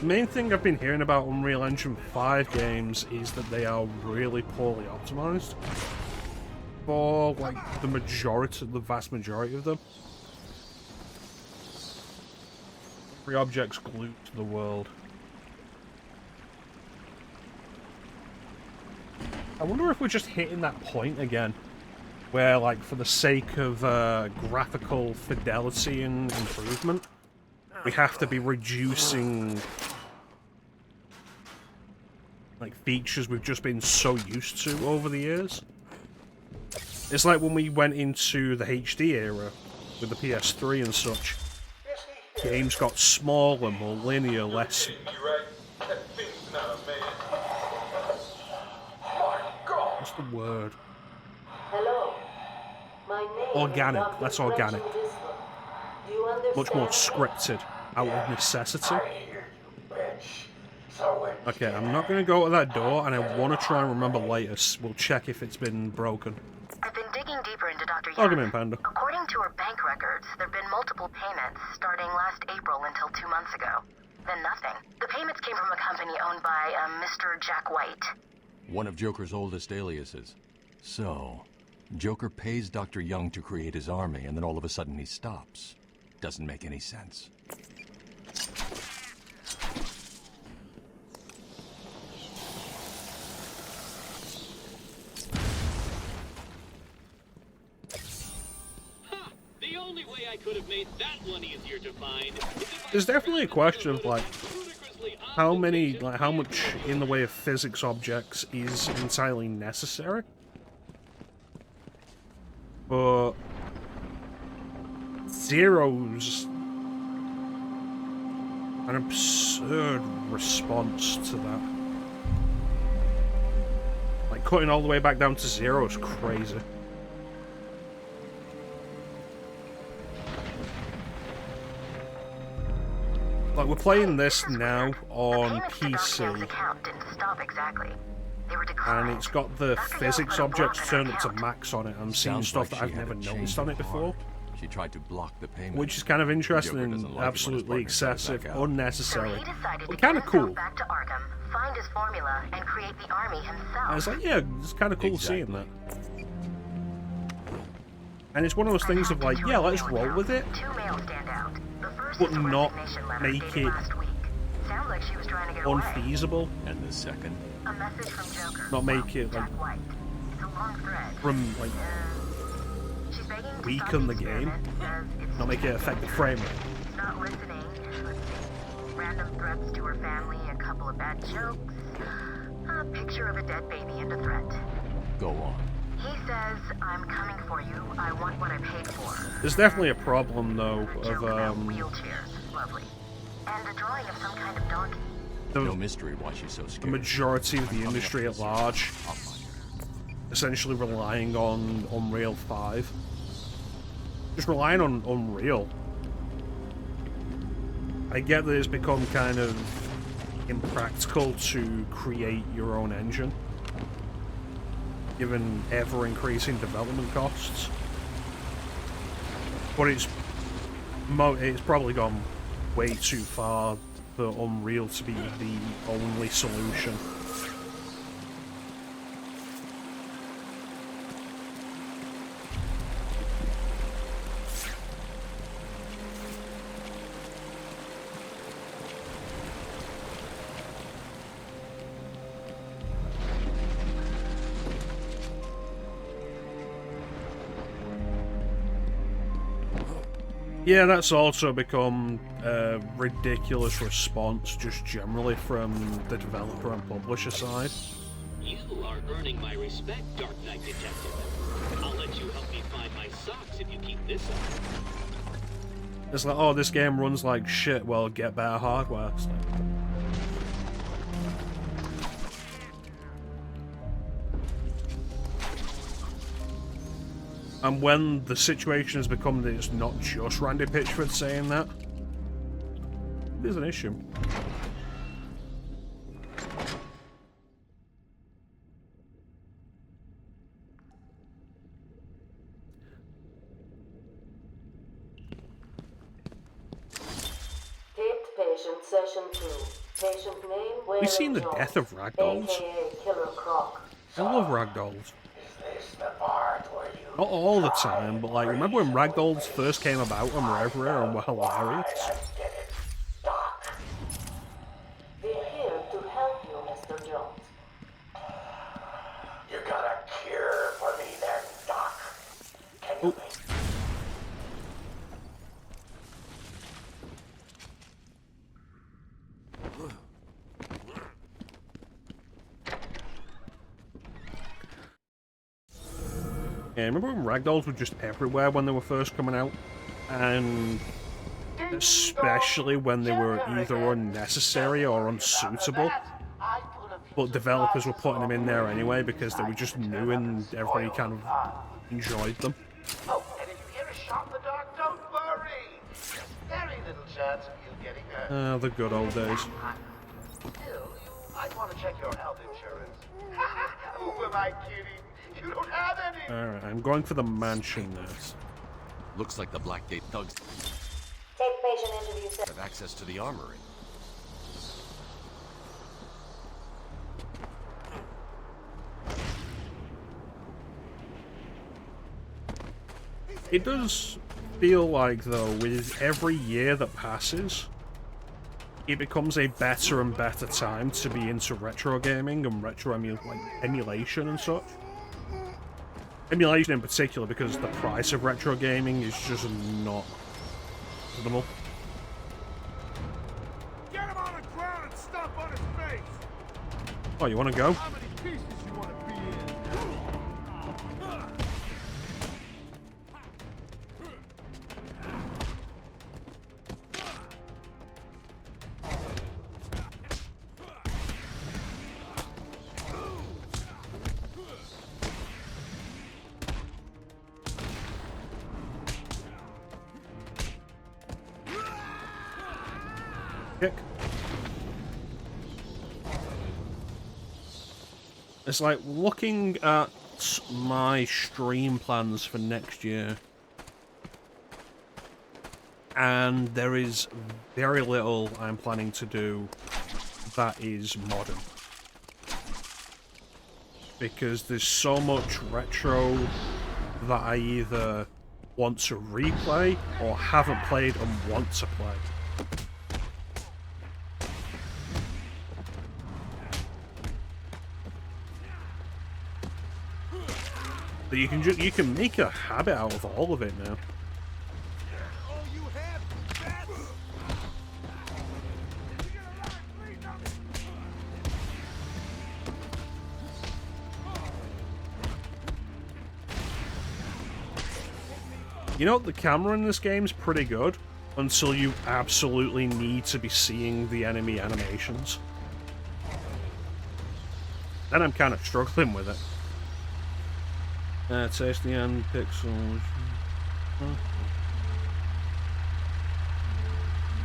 main thing I've been hearing about Unreal Engine 5 games is that they are really poorly optimized for like the vast majority of them. Every object's glued to the world. I wonder if we're just hitting that point again, where, like, for the sake of graphical fidelity and improvement, we have to be reducing, like, features we've just been so used to over the years. It's like when we went into the HD era with the PS3 and such. Games got smaller, more linear, less... What's the word? Hello. My name Organic. is That's Dr. organic. Do you understand? Much more scripted, out of necessity. Okay, I'm not going to go to that door, and I want to try and remember later. We'll check if it's been broken. I've been digging deeper into Dr. Oh, Young. come in, Panda. According to her bank records, there have been multiple payments starting last April until 2 months ago. Then nothing. The payments came from a company owned by Mr. Jack White. One of Joker's oldest aliases. So, Joker pays Dr. Young to create his army, and then all of a sudden he stops. Doesn't make any sense. The only way I could have made that one easier to find is if There's definitely a question of, like, how much in the way of physics objects is entirely necessary. But Zero's an absurd response to that. Like, cutting all the way back down to 0 is crazy. Like, we're playing this now on PC, and it's got the physics objects turned up to max on it. I'm seeing stuff that I've never noticed on it before. She tried to block the payment. Which is kind of interesting and absolutely excessive, unnecessary, but kind of cool. Back to Arkham, find his formula, and create the army himself. I was like, yeah, it's kind of cool seeing that. And it's one of those things of like, yeah, let's roll with it, but not make it unfeasible. And the second? A message from Joker. Not make it like It's a long thread. from like weaken the game. Not make it affect the frame rate. She's not listening. Let's see. Random threats to her family, a couple of bad jokes, a picture of a dead baby and a threat. Go on. He says, I'm coming for you. I want what I paid for. There's definitely a problem though of wheelchairs. Lovely. And a drawing of some kind of donkey. No mystery why she's so scared. The majority of the industry at large essentially relying on Unreal 5. Just relying on Unreal. I get that it's become kind of impractical to create your own engine, given ever-increasing development costs. But it's probably gone way too far for Unreal to be the only solution. Yeah, that's also become a ridiculous response just generally from the developer and publisher side. You are earning my respect, Dark Knight Detective. I'll let you help me find my socks if you keep this up. It's like, oh, this game runs like shit, well, get better hardware. It's like... And when the situation has become that it's not just Randy Pitchford saying that, there's an issue. Taped patient session 2. Patient name, We've seen the death of ragdolls. AKA Killer Croc. I love ragdolls. Not all the time, but like, remember when ragdolls first came about and were everywhere and were hilarious? We're here to help you, Mr. Jones. You got a cure for me then, Doc? Can you make... Yeah, remember when ragdolls were just everywhere when they were first coming out? And especially when they were either unnecessary or unsuitable. But developers were putting them in there anyway because they were just new and everybody kind of enjoyed them. Oh, and if you hear a shot in the dark, don't worry. There's very little chance of you getting hurt. Ah, the good old days. Still, you might want to check your health insurance. Who am I kidding? You don't have any. Alright, I'm going for the mansion now. Looks like the Blackgate thugs Take patient interview, sir. have access to the armory. It does feel like, though, with every year that passes, it becomes a better and better time to be into retro gaming and retro emulation and such. Emulation in particular, because the price of retro gaming is just not reasonable. Get him on the ground and stomp on his face! Oh, you want to go? How many pieces you want to be in? Kick. It's like looking at my stream plans for next year, and there is very little I'm planning to do that is modern. Because there's so much retro that I either want to replay or haven't played and want to play. But you can make a habit out of all of it now. You know, the camera in this game is pretty good until you absolutely need to be seeing the enemy animations. Then I'm kind of struggling with it. Taste the end pixels.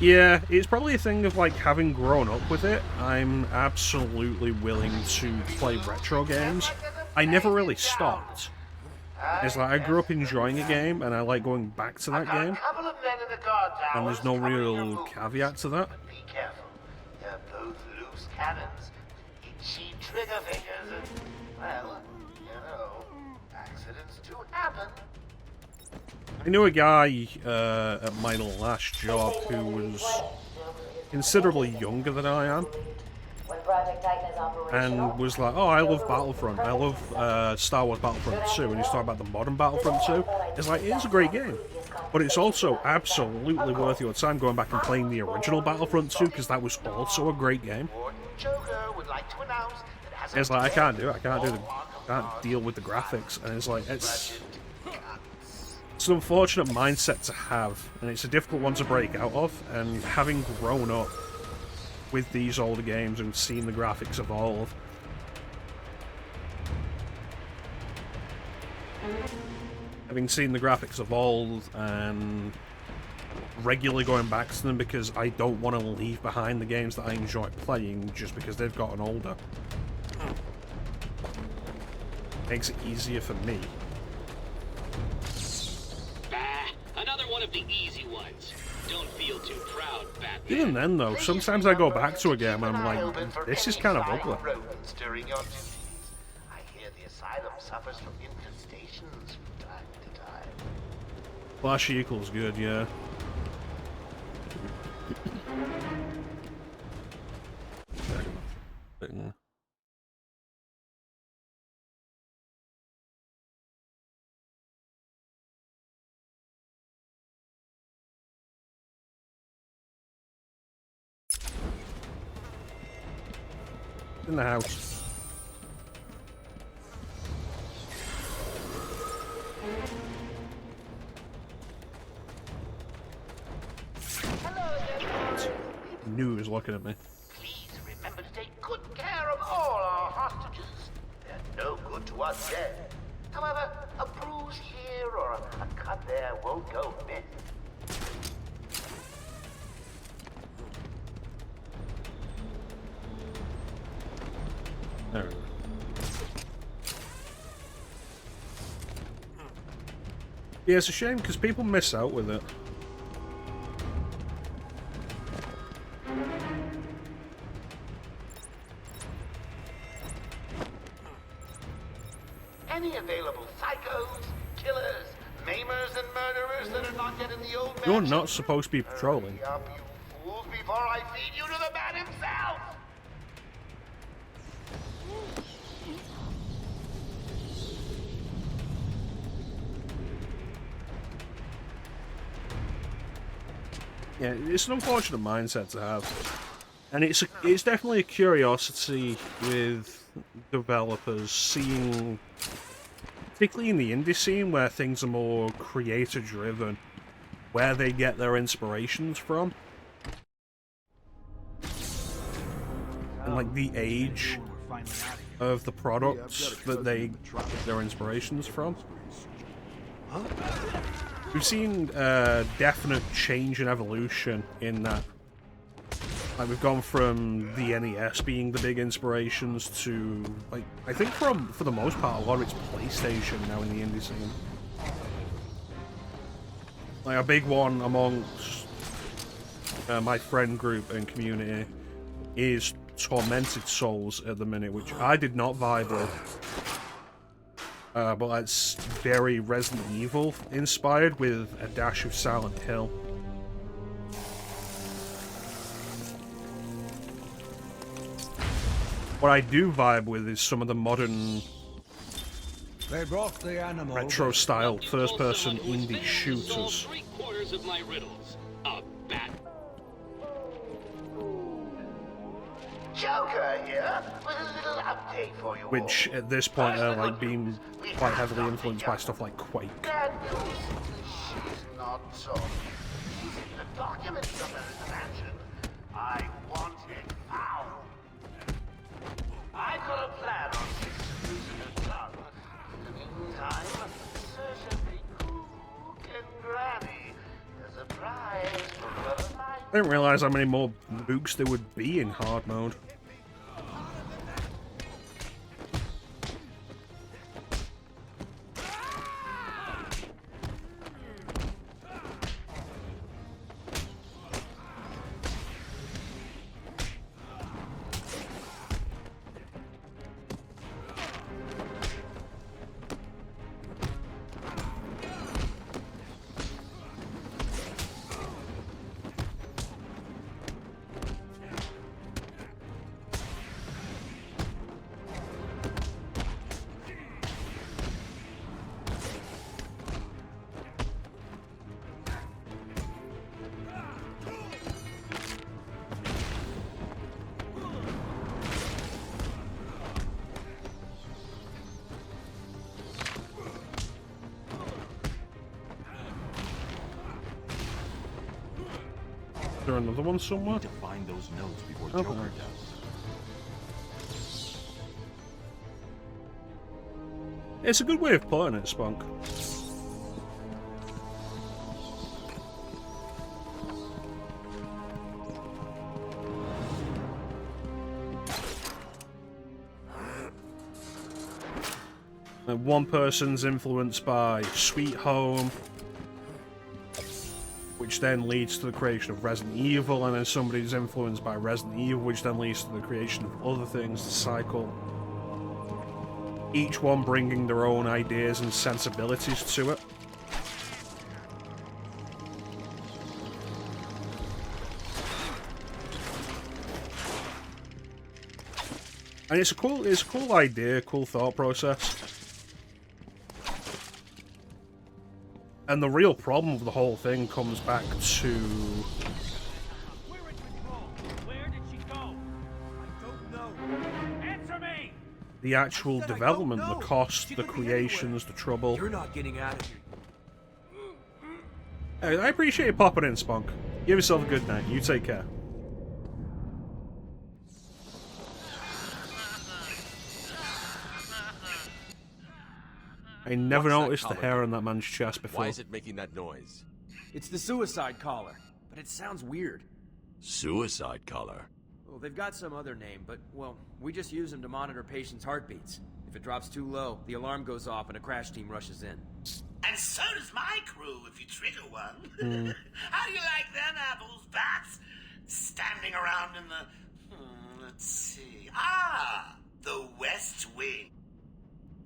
Yeah, it's probably a thing of like having grown up with it. I'm absolutely willing to play retro games. I never really stopped. It's like I grew up enjoying a game and I like going back to that game. And there's no real caveat to that. Be careful. They're both loose cannons. Cheap trigger fingers and, well, you know, accidents do happen. I knew a guy at my last job who was considerably younger than I am, and was like, oh, I love Battlefront, I love Star Wars Battlefront 2, and he's talking about the modern Battlefront 2. It's like, it's a great game, but it's also absolutely worth your time going back and playing the original Battlefront 2, because that was also a great game. It's like, I can't deal with the graphics, and it's like, it's an unfortunate mindset to have, and it's a difficult one to break out of, and having grown up with these older games and seen the graphics evolve, and regularly going back to them because I don't want to leave behind the games that I enjoy playing just because they've gotten older, makes it easier for me. Another one of the easy ones. Don't feel too proud, Batman. Even then, though, sometimes I go back to a game and I'm like, this is kind of ugly. During your duties. I hear the asylum suffers from infestations from time to time. Flashy equals good, yeah. In the house. Knew he was looking at me. Please remember to take good care of all our hostages. They're no good to us dead. However, a bruise here or a cut there won't go amiss. There we go. Yeah, it's a shame because people miss out with it. Any available psychos, killers, maimers, and murderers that are not yet in the old You're mansion? not supposed to be patrolling. Hurry up, you fools, before I feed you to the man himself! Yeah, it's an unfortunate mindset to have. And it's definitely a curiosity with developers seeing, particularly in the indie scene where things are more creator driven, where they get their inspirations from. And like the age of the products that they get their inspirations from. We've seen definite change and evolution in that. Like, we've gone from the NES being the big inspirations to, like, I think for the most part, a lot of it's PlayStation now in the indie scene. Like, a big one amongst my friend group and community is Tormented Souls at the minute, which I did not vibe with. But that's very Resident Evil inspired with a dash of Silent Hill. What I do vibe with is some of the modern They brought the animal. retro style first person indie shooters. 3/4 of my riddles. A bat. Joker here with a little update for you all. Which at this point are like being quite heavily influenced by stuff like Quake. Bad news. She's not so. She's in the documents of the mansion. I want it found. I've got a plan on executing her tongue. In the meantime, search every cook and granny as a prize for whoever finds. I didn't realize how many more books there would be in hard mode. Is there another one somewhere? Need to find those notes before Oh, Joker there. does. It's a good way of putting it, Spunk. One person's influenced by Sweet Home. which then leads to the creation of Resident Evil, and then somebody's influenced by Resident Evil, which then leads to the creation of other things, the cycle. Each one bringing their own ideas and sensibilities to it. And it's a cool idea, cool thought process. And the real problem of the whole thing comes back to the actual development, the cost, the creations, the trouble. You're not getting out of here. Hey, I appreciate you popping in, Spunk. Give yourself a good night. You take care. I never noticed the hair on that man's chest before. Why is it making that noise? It's the suicide collar, but it sounds weird. Suicide collar? Well, they've got some other name, but, well, we just use them to monitor patients' heartbeats. If it drops too low, the alarm goes off and a crash team rushes in. And so does my crew if you trigger one. How do you like them apples, bats? Standing around in the... let's see... the West Wing.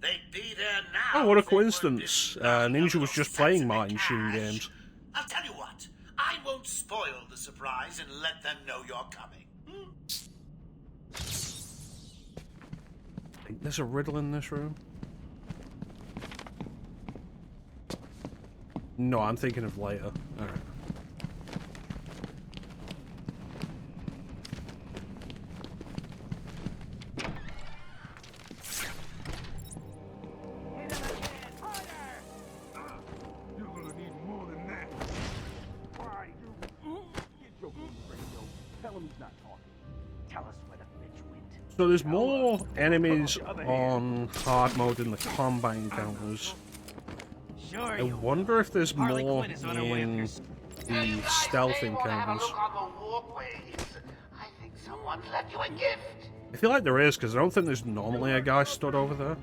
They'd be there now. Oh, what a coincidence. Ninja was just playing Martin Sheen games. I'll tell you what. I won't spoil the surprise and let them know you're coming. I think there's a riddle in this room. No, I'm thinking of later. Alright. So there's more enemies on hard mode in the combat encounters. I wonder if there's more in the stealth encounters. I think someone's left you a gift. I feel like there is, because I don't think there's normally a guy stood over there.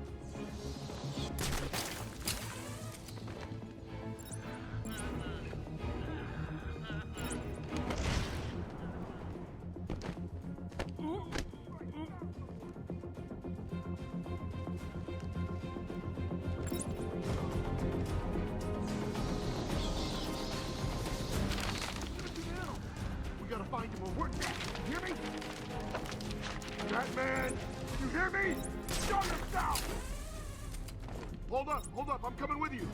Hold up, I'm coming with you.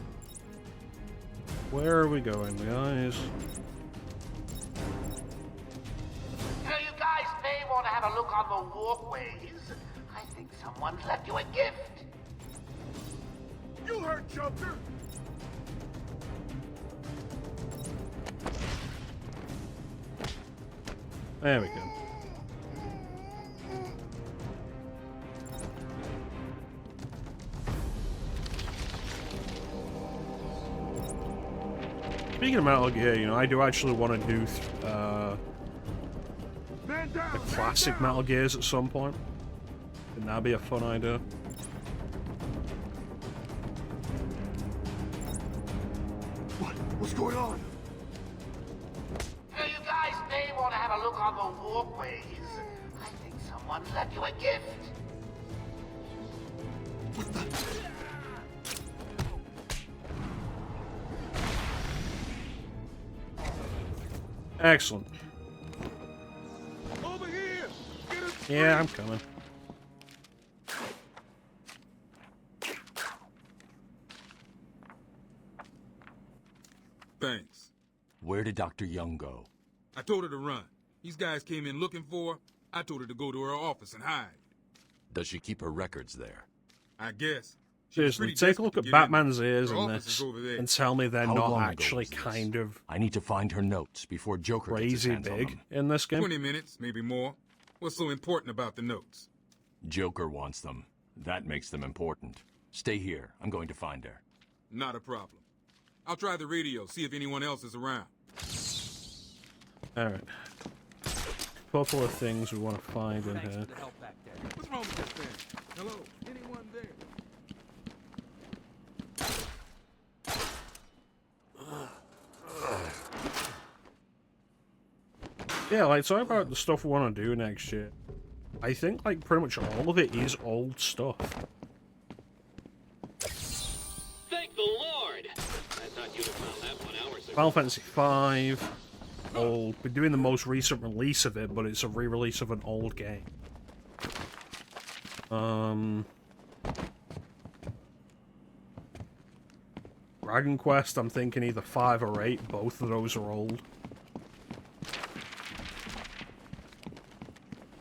Where are we going, guys? You guys may want to have a look on the walkways. I think someone's left you a gift. You heard Joker. There we go. Speaking of Metal Gear, you know, I do actually want to do the classic Metal Gears at some point. Wouldn't that be a fun idea? What's going on? You guys may want to have a look on the walkways. I think someone's left you a gift. What the? Excellent. Over here. Get him. Yeah, I'm coming. Thanks. Where did Dr. Young go? I told her to run. These guys came in looking for her. I told her to go to her office and hide. Does she keep her records there? I guess. Seriously, take a look at Batman's ears in this and tell me they're not actually kind of I need to find her notes before Joker gets his crazy hands on big them. in this game. 20 minutes, maybe more. What's so important about the notes? Joker wants them. That makes them important. Stay here. I'm going to find her. Not a problem. I'll try the radio, see if anyone else is around. Alright. Couple of things we want to find in here. What's wrong with this thing? Hello? Anyone there? Yeah, like, talk about the stuff we want to do next year. I think, like, pretty much all of it is old stuff. Thank the Lord! I thought you'd have found that 1 hour ago. Final Fantasy V, old. We're doing the most recent release of it, but it's a re-release of an old game. Dragon Quest, I'm thinking either 5 or 8. Both of those are old.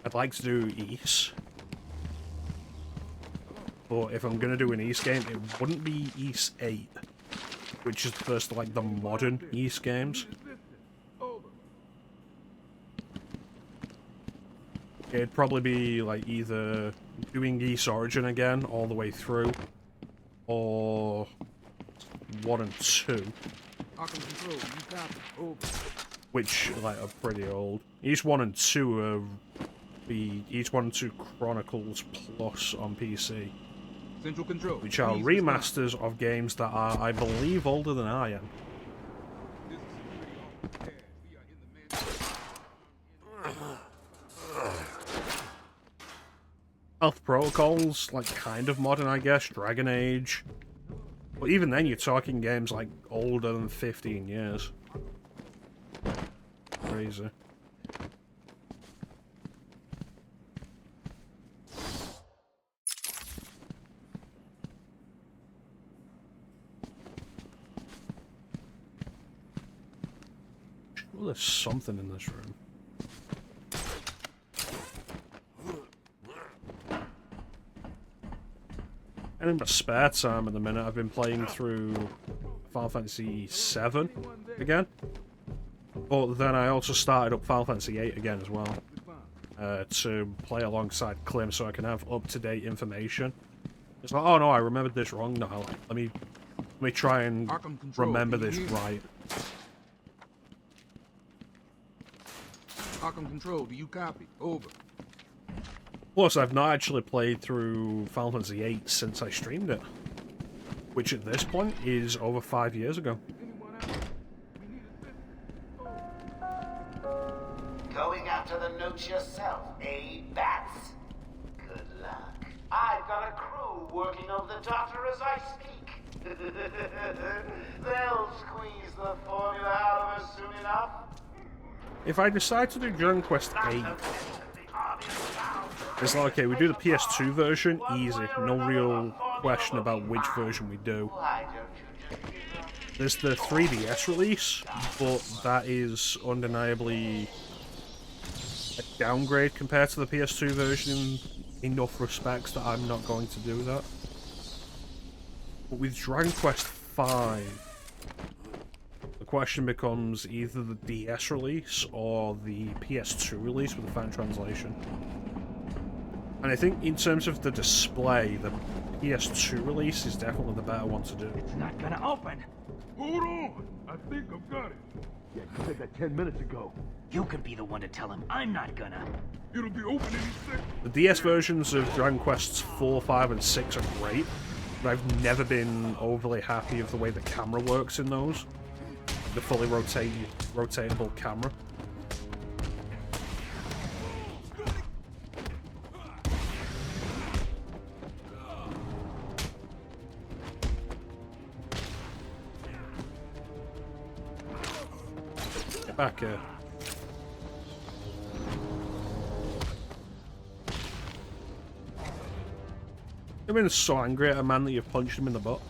I'd like to do Ys. But if I'm gonna do an Ys game, it wouldn't be Ys 8. Which is the first of, like, the modern Ys games. It'd probably be, like, either doing Ys Origin again, all the way through, or 1 and 2. Which, like, are pretty old. Ys 1 and 2 are Ys 1 and 2 Chronicles Plus on PC. Central Control. Which are remasters of games that are, I believe, older than I am. Health Protocol's, like, kind of modern, I guess. Dragon Age. But even then, you're talking games, like, older than 15 years. Crazy. Well, there's something in this room. And in my spare time at the minute, I've been playing through Final Fantasy VII again. But then I also started up Final Fantasy VIII again as well. To play alongside Clem so I can have up-to-date information. It's like, oh no, I remembered this wrong now. Let me try and remember this right. Arkham Control, do you copy? Over. Plus, I've not actually played through Final Fantasy VIII since I streamed it. Which at this point is over 5 years ago. Going after the notes yourself, eh, Bats? Good luck. I've got a crew working on the doctor as I speak. They'll squeeze the formula out of us soon enough. If I decide to do Dragon Quest 8, it's like, okay, we do the PS2 version, easy. No real question about which version we do. There's the 3DS release, but that is undeniably a downgrade compared to the PS2 version in enough respects that I'm not going to do that. But with Dragon Quest V, the question becomes either the DS release or the PS2 release with the fan translation. And I think in terms of the display, the PS2 release is definitely the better one to do. It's not gonna open. Hold on! I think I've got it. Yeah, you said that 10 minutes ago. You can be the one to tell him. I'm not gonna. It'll be open any second. The DS versions of Dragon Quests 4, 5, and 6 are great, but I've never been overly happy with the way the camera works in those. The fully rotatable camera. Get back here. You've been so angry at a man that you've punched him in the butt.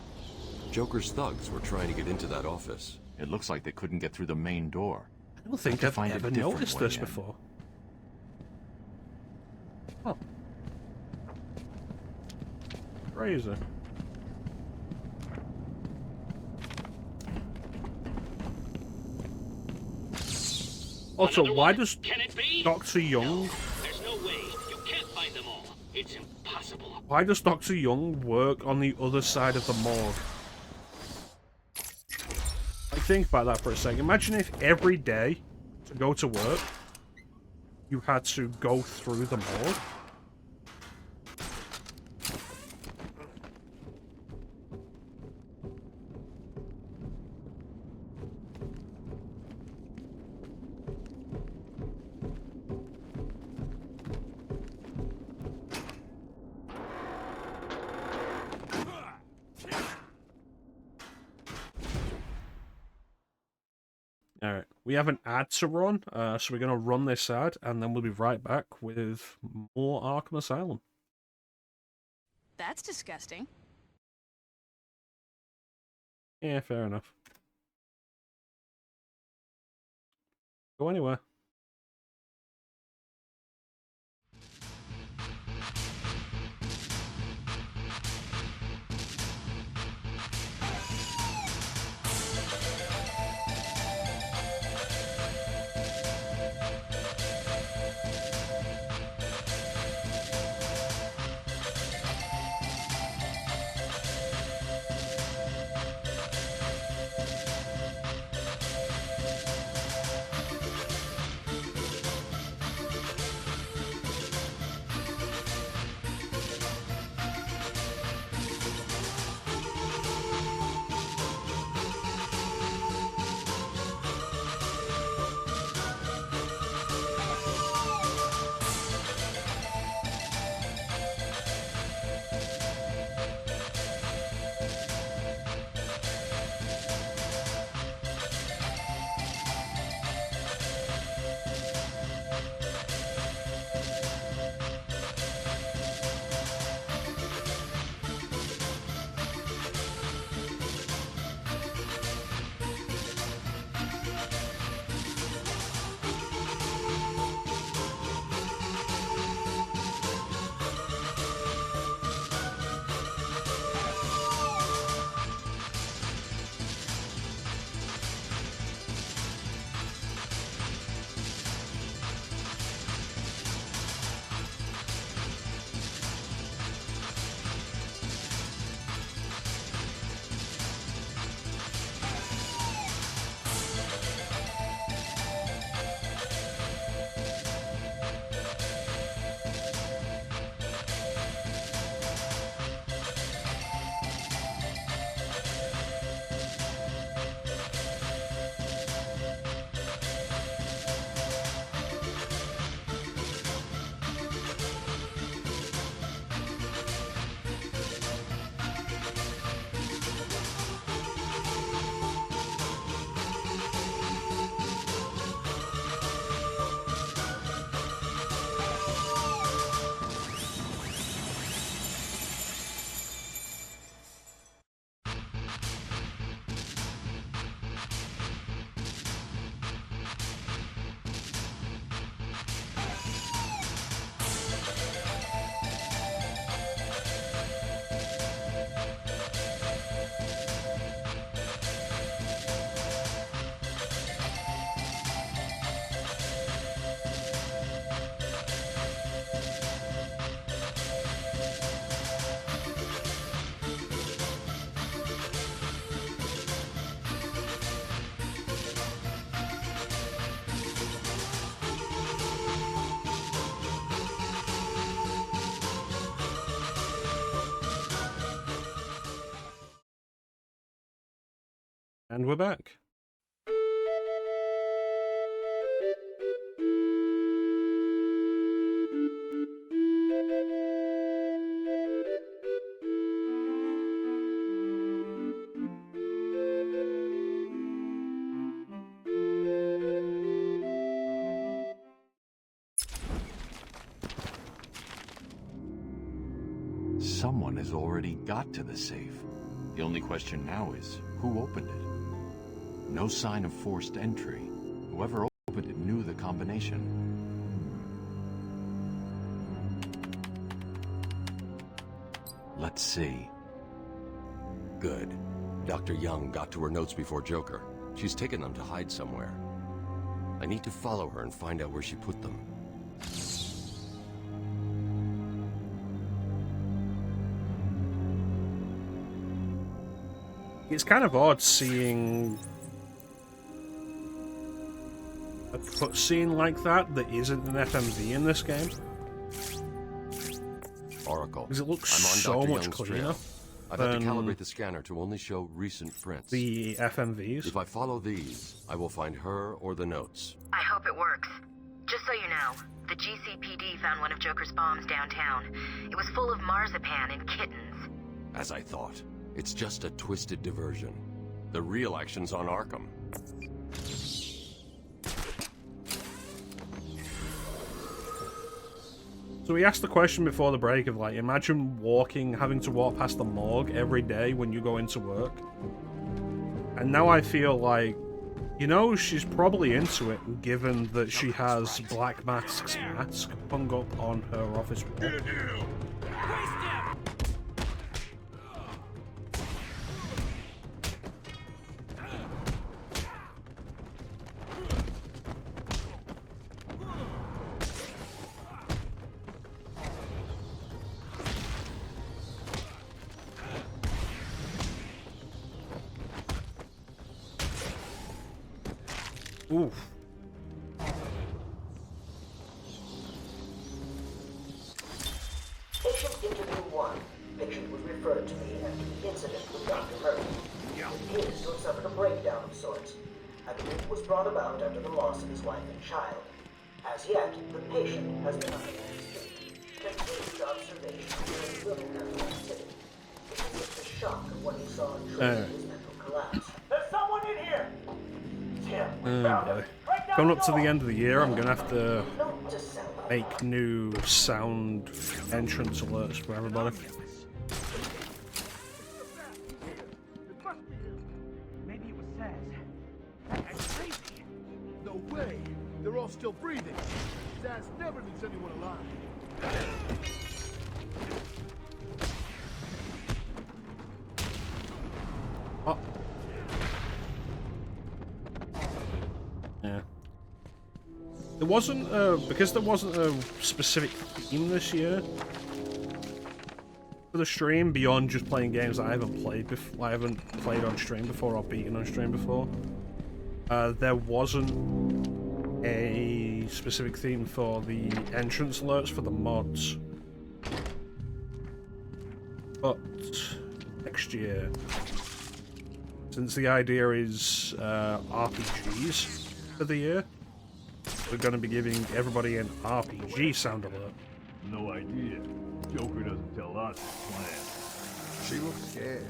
Joker's thugs were trying to get into that office. It looks like they couldn't get through the main door. I don't think I've ever noticed this before. Oh. Crazy. Also, why does Dr. Young... There's no way. You can't find them all. It's impossible. Why does Dr. Young work on the other side of the morgue? Like, think about that for a second. Imagine if every day to go to work, you had to go through the morgue. Alright, we have an ad to run, so we're going to run this ad, and then we'll be right back with more Arkham Asylum. That's disgusting. Yeah, fair enough. Go anywhere. And we're back. Someone has already got to the safe. The only question now is, who opened it? No sign of forced entry. Whoever opened it knew the combination. Let's see. Good. Dr. Young got to her notes before Joker. She's taken them to hide somewhere. I need to follow her and find out where she put them. It's kind of odd seeing a cutscene like that isn't an FMV in this game. Oracle. Because it looks I'm on so Dr. much Young's cleaner. trail. I've had to calibrate the scanner to only show recent prints. The FMVs? If I follow these, I will find her or the notes. I hope it works. Just so you know, the GCPD found one of Joker's bombs downtown. It was full of marzipan and kittens. As I thought. It's just a twisted diversion. The real action's on Arkham. So we asked the question before the break of like, imagine having to walk past the morgue every day when you go into work. And now I feel like, you know, she's probably into it, given that she has Black Mask's mask hung up on her office wall. Oof. Patient interview 1. Patient was referred to me after the incident with Dr. Murphy. It appears to have suffered a breakdown of sorts. I believe it was brought about after the loss of his wife and child. As yet, the patient has been unanswered. Continued observation showing little mental activity. It is with the shock of what he saw in triggered his mental collapse. There's someone in here! Coming up to the end of the year, I'm gonna have to make new sound entrance alerts for everybody. Maybe it was Saz. That guy's crazy. No way. They're all still breathing. Saz never leaves anyone alive. Oh. Yeah. There wasn't because there wasn't a specific theme this year for the stream beyond just playing games that I haven't played before. I haven't played on stream before or beaten on stream before. There wasn't a specific theme for the entrance alerts for the mods, but next year, since the idea is RPGs for the year, we're going to be giving everybody an RPG sound alert. No idea. Joker doesn't tell us his plan. She looks scared.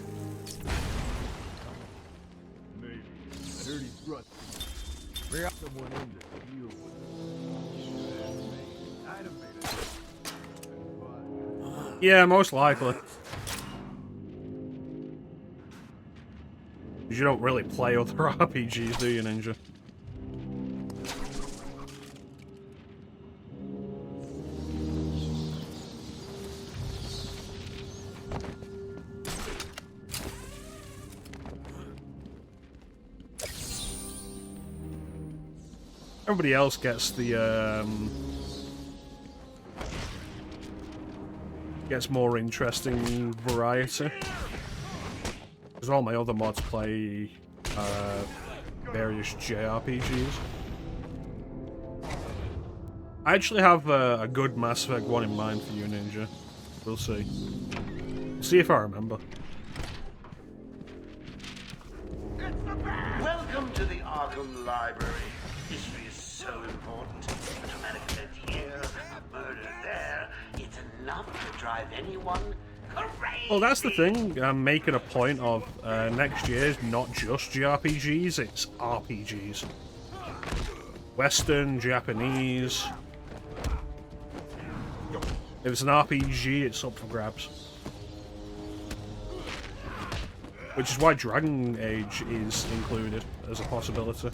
Maybe. I heard he's rusty. Bring someone in to deal with it. I'd have made it. Yeah, most likely. Because you don't really play other RPGs, do you, Ninja? Everybody else gets the, gets more interesting variety. Because all my other mods play, various JRPGs. I actually have a good Mass Effect 1 in mind for you, Ninja. We'll see. We'll see if I remember. Welcome to the Arkham Library. History is so important. A dramatic event here, a murder there. It's enough to drive anyone crazy. Well, that's the thing. I'm making a point of next year is not just JRPGs, it's RPGs. Western, Japanese. If it's an RPG, it's up for grabs. Which is why Dragon Age is included as a possibility.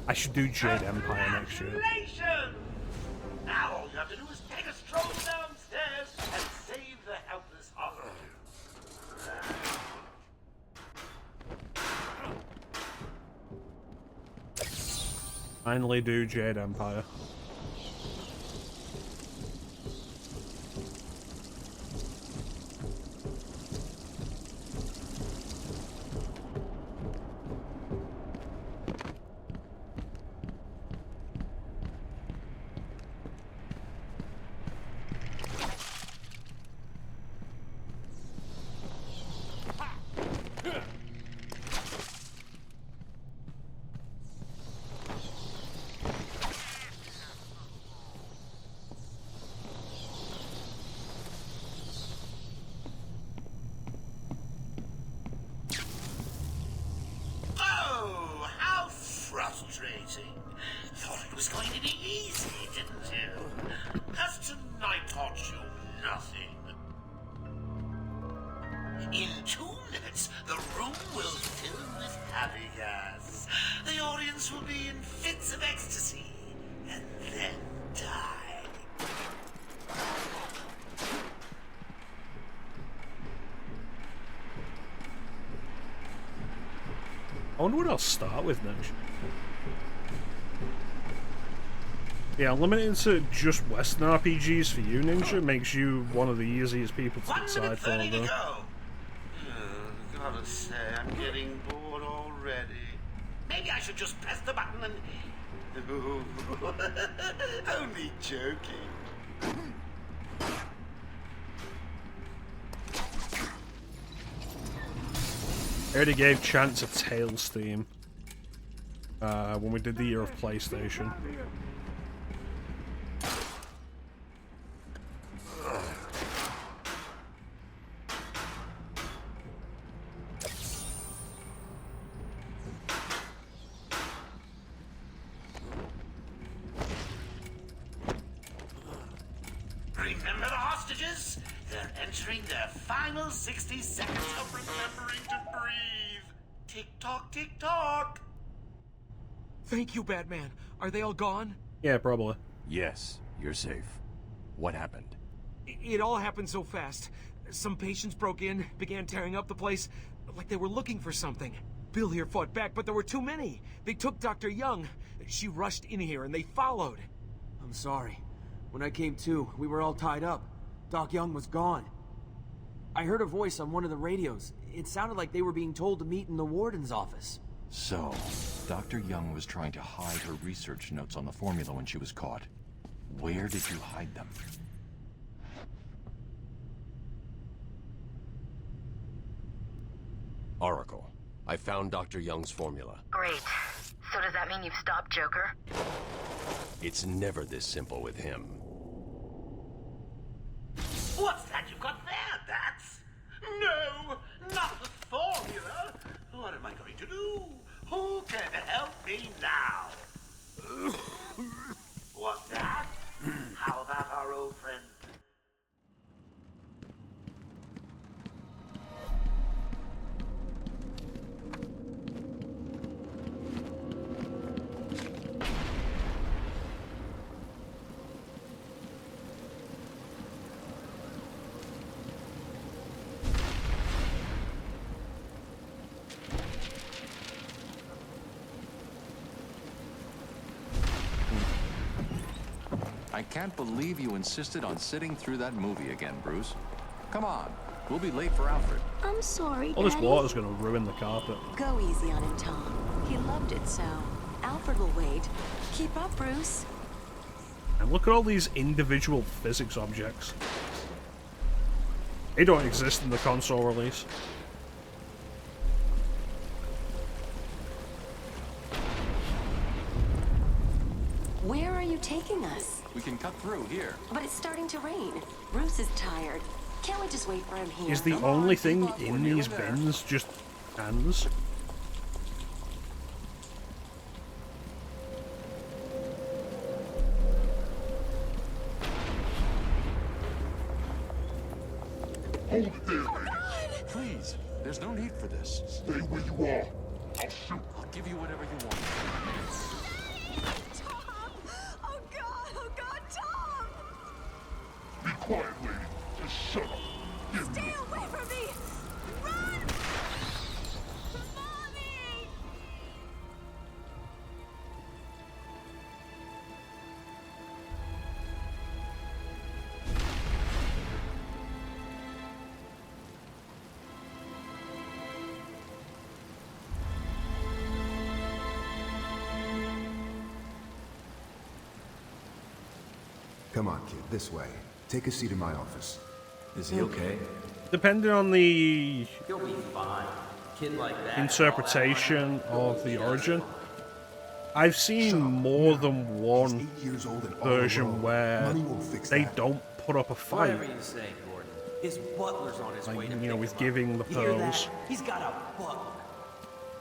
I should do Jade Empire next year. Congratulations! Now all you have to do is take a stroll downstairs and save the helpless hostage. Finally do Jade Empire. was going to be easy, didn't you? Has tonight taught you nothing? In 2 minutes, the room will fill with happy gas. The audience will be in fits of ecstasy, and then die. I wonder what I'll start with now. Yeah, limiting to just Western RPGs for you, Ninja, makes you one of the easiest people to decide for, though. Gotta say, I'm getting bored already. Maybe I should just press the button and... Only joking. I already gave Chance a Tales theme when we did the Year of PlayStation. Remember the hostages? They're entering their final 60 seconds of remembering to breathe. Tick-tock, tick-tock. Thank you, Batman. Are they all gone? Yeah, probably. Yes, you're safe. What happened? It all happened so fast. Some patients broke in, began tearing up the place, like they were looking for something. Bill here fought back, but there were too many. They took Dr. Young. She rushed in here and they followed. I'm sorry. When I came to, we were all tied up. Doc Young was gone. I heard a voice on one of the radios. It sounded like they were being told to meet in the warden's office. So, Dr. Young was trying to hide her research notes on the formula when she was caught. Where did you hide them? Oracle, I found Dr. Young's formula. Great. So does that mean you've stopped Joker? It's never this simple with him. What's that you've got there, Bats? No, not the formula. What am I going to do? Who can help me now? What's that? How about our old friend? I can't believe you insisted on sitting through that movie again, Bruce. Come on, we'll be late for Alfred. I'm sorry, All this Daddy. water's gonna ruin the carpet. Go easy on him, Tom. He loved it so. Alfred will wait. Keep up, Bruce. And look at all these individual physics objects. They don't exist in the console release. Where are you taking us? We can cut through here. But it's starting to rain. Bruce is tired. Can't we just wait for him here? Is the only thing in these bins just hands? Hold it there, man. Please, there's no need for this. Stay where you are. I'll shoot. I'll give you whatever you want. Oh God, Tom! Be quiet, lady. Just shut up. Stay away from me! Run! Mommy! Come on, kid, this way. Take a seat in my office. Is he okay? Depending on the He'll be fine. Kid like that. interpretation of the origin, I've seen more than one version where they don't put up a fight. Whatever you say, Gordon. His butler's on his way Like, to you know, pick with him up. giving the You hear that? pearls. He's got a butler.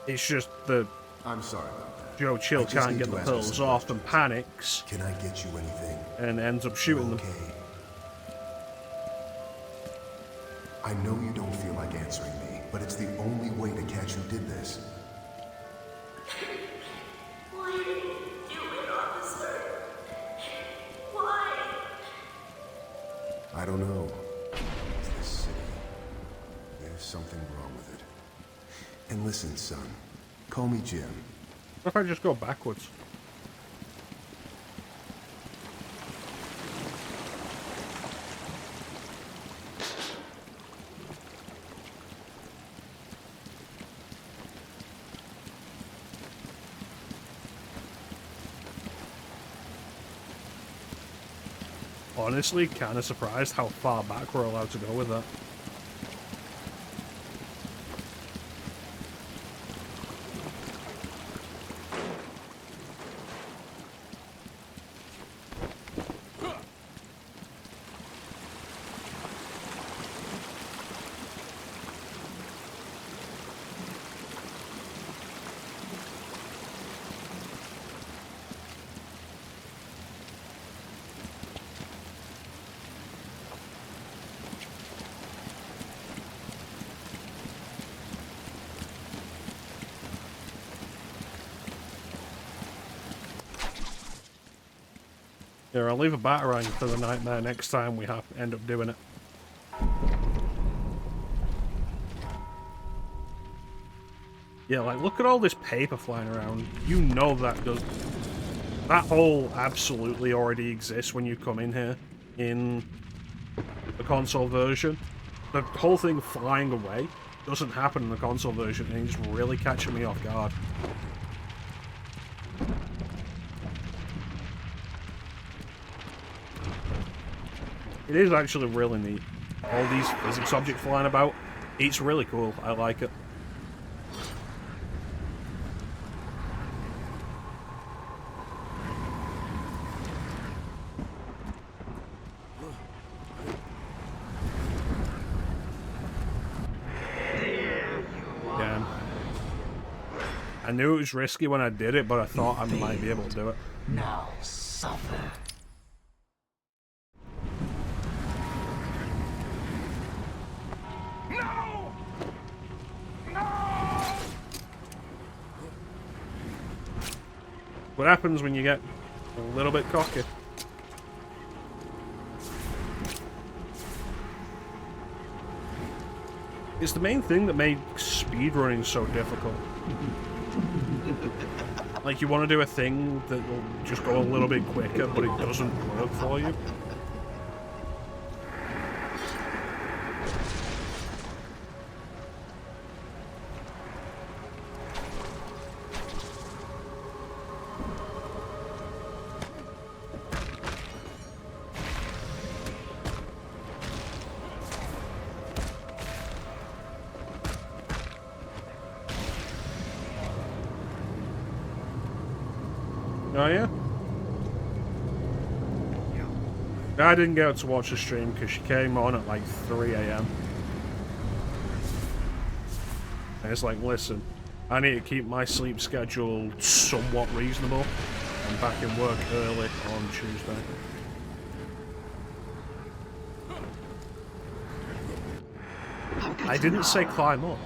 It's just the I'm sorry about that. Joe Chill I just can't need get to the ask you pearls some off and panics. Can I get you anything? And ends up shooting them. I know you don't feel like answering me, but it's the only way to catch who did this. Why did you do it, officer? Why? I don't know. It's this city. There's something wrong with it. And listen, son. Call me Jim. What if I just go backwards? Honestly, kind of surprised how far back we're allowed to go with that. Here, I'll leave a batarang for the nightmare next time we end up doing it. Yeah, like, look at all this paper flying around. You know that does... That hole absolutely already exists when you come in here in the console version. The whole thing flying away doesn't happen in the console version, and it's really catching me off guard. It is actually really neat. All these physics objects flying about. It's really cool. I like it. Yeah. I knew it was risky when I did it, but I thought I might be able to do it. Now suffer. What happens when you get a little bit cocky? It's the main thing that made speedrunning so difficult. Like, you want to do a thing that will just go a little bit quicker, but it doesn't work for you. Oh yeah? I didn't get to watch the stream because she came on at like 3 AM. And it's like, listen, I need to keep my sleep schedule somewhat reasonable. I'm back in work early on Tuesday. I didn't say climb up.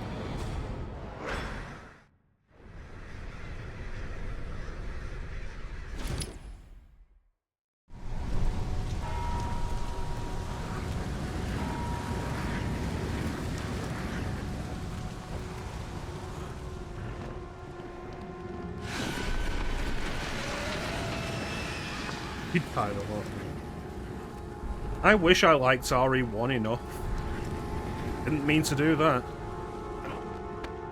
I wish I liked RE1 enough. Didn't mean to do that.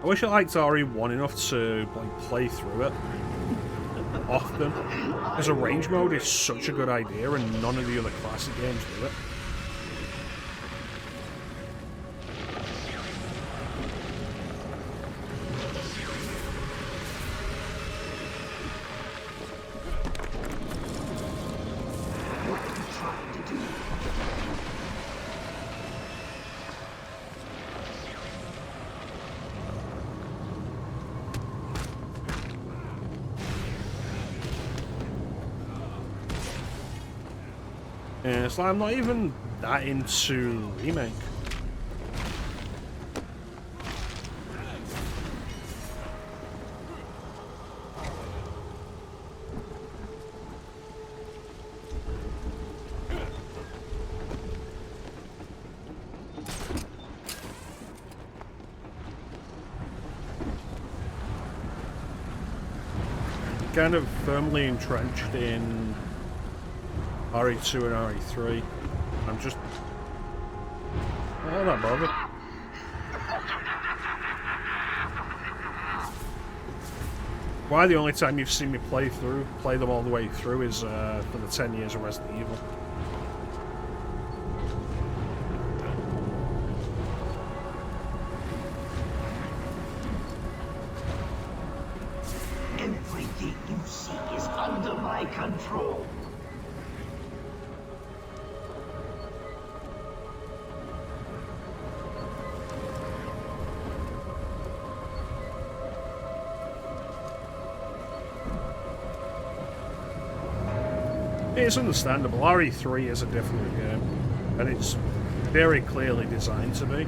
I wish I liked RE1 enough to like play through it often. Because a range mode is such a good idea and none of the other classic games do it. Yeah, it's like I'm not even that into remake. Kind of firmly entrenched in RE2 and RE3. I'm just not bothered. Why the only time you've seen me play them all the way through is for the 10 years of Resident Evil. Everything you see is under my control. It's understandable. RE3 is a different game, and it's very clearly designed to be.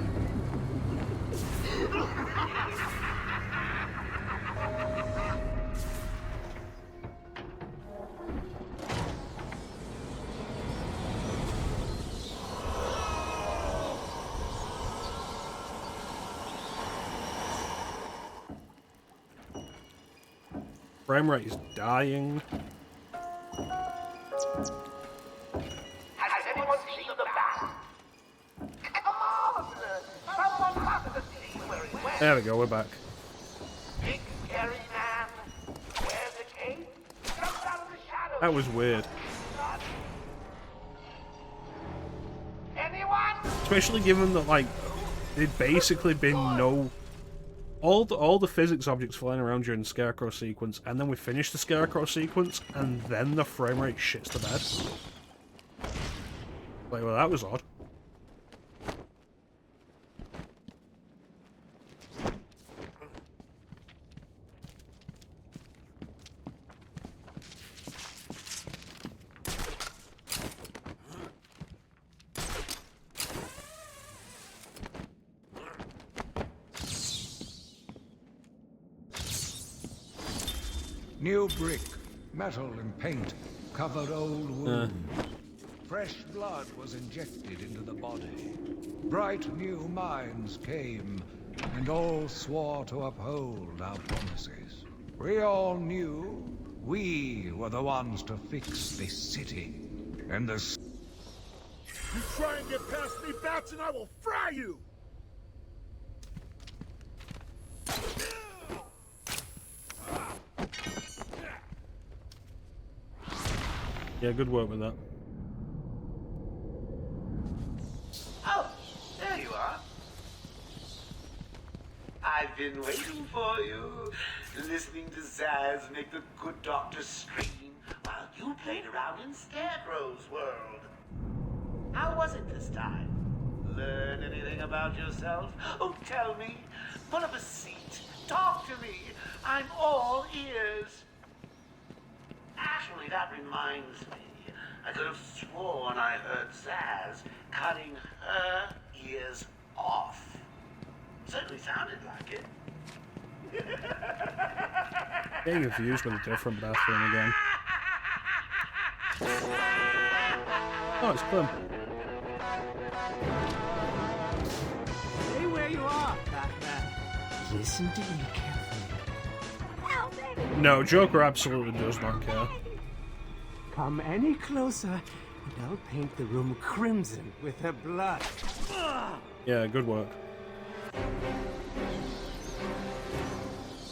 Frame rate is dying. Has anyone seen the bat? Come on! Someone has to see where it went. There we go, we're back. Big scary man. Wears a cape. Comes out of the shadows. That was weird. Anyone? Especially given that, like, there'd basically been no... All the physics objects flying around during the Scarecrow sequence, and then we finish the Scarecrow sequence, and then the frame rate shits the bed. Like, well, that was odd. New brick, metal and paint covered old wounds. Fresh blood was injected into the body. Bright new minds came, and all swore to uphold our promises. We all knew we were the ones to fix this city, and the... You try and get past me, Bats, and I will fry you! Yeah, good work with that. Oh, there you are. I've been waiting for you, listening to Zaz make the good doctor scream while you played around in Scarecrow's world. How was it this time? Learn anything about yourself? Oh, tell me. Pull up a seat. Talk to me. I'm all ears. Actually, that reminds me. I could have sworn I heard Zaz cutting her ears off. Certainly sounded like it. Getting confused with a different bathroom again. Oh, it's Clem. Stay where you are, Batman. Listen to me carefully. No, Joker absolutely does not care. Come any closer, and I'll paint the room crimson with her blood. Yeah, good work.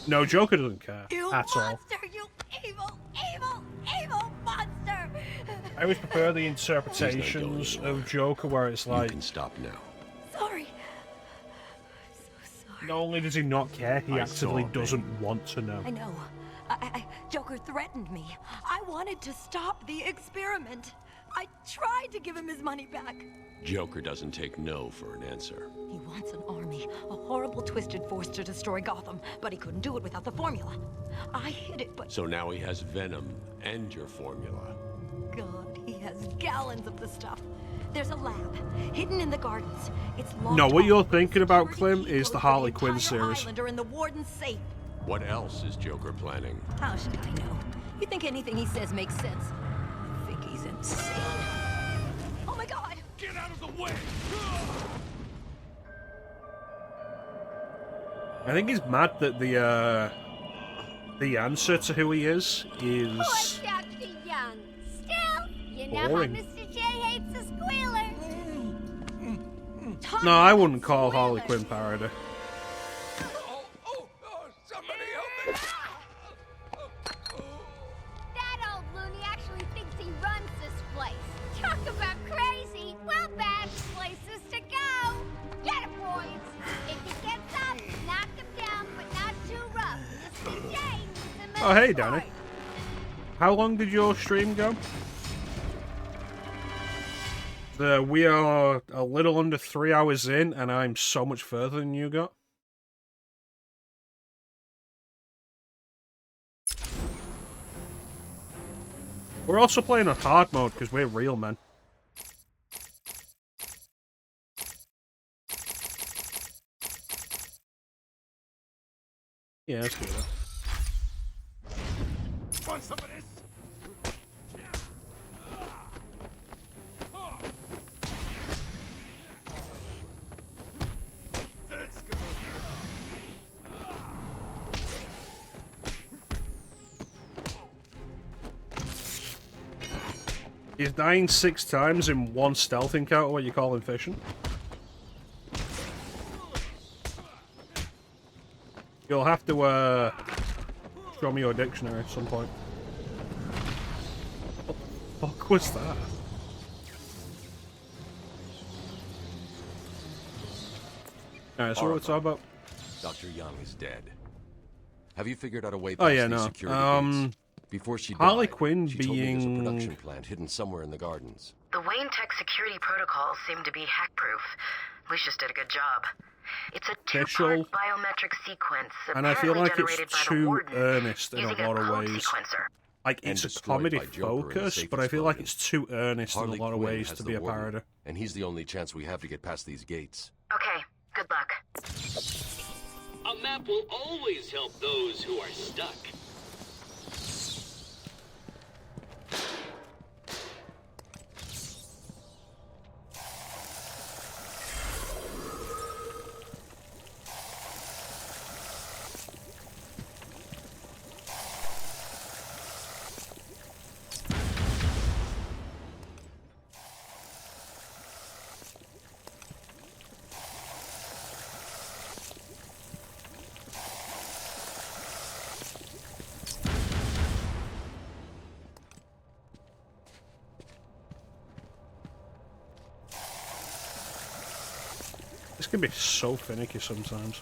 No, Joker doesn't care You at all. monster! You evil, evil, evil monster! I always prefer the interpretations of Joker where it's like... You can stop now. Sorry. Not only does he not care, he actively doesn't want to know. I know. Joker threatened me. I wanted to stop the experiment. I tried to give him his money back. Joker doesn't take no for an answer. He wants an army, a horrible twisted force to destroy Gotham, but he couldn't do it without the formula. I hid it, but... So now he has Venom and your formula. God, he has gallons of the stuff. There's a lab hidden in the gardens. It's No, what you're thinking about, Clem, is the Harley Quinn series. Island are in the warden's safe. What else is Joker planning? How should I know? You think anything he says makes sense? I think he's insane. Oh my God! Get out of the way! I think he's mad that the answer to who he is Poor Dr. Young. Still, you know boring. how Mr. J hates a squealer. No, I wouldn't call Harley Quinn parody. Somebody help me! That old loony actually thinks he runs this place. Talk about crazy. Well, bad places to go. Get him, boys. If he gets up, knock him down, but not too rough. Mr. J needs a Oh, hey, Danny. How long did your stream go? We are a little under 3 hours in, and I'm so much further than you got. We're also playing on hard mode because we're real men. Yeah, let's do that. Want some of this? Let's go. He's dying 6 times in one stealth encounter. What you call him fishing? You'll have to show me your dictionary at some point. What the fuck was that? Alright, so what's all about? Dr. Young is dead. Have you figured out a way Oh past yeah, these no. security gates? Before she Harley died, Quinn she told me there's a being production plant hidden somewhere in the gardens. The Wayne Tech security protocols seem to be hack-proof. Lucius did a good job. It's a Official. two-part biometric sequence, And I feel apparently like generated it's by the too warden earnest in a using lot of code ways. sequencer. Like, And it's a destroyed comedy by Joker in a focus, safe but I feel like explosion. it's too earnest Harley in a lot of Quinn ways has to the be a warden, parody. and he's the only chance we have to get past these gates. Okay, good luck. A map will always help those who are stuck. This can be so finicky sometimes.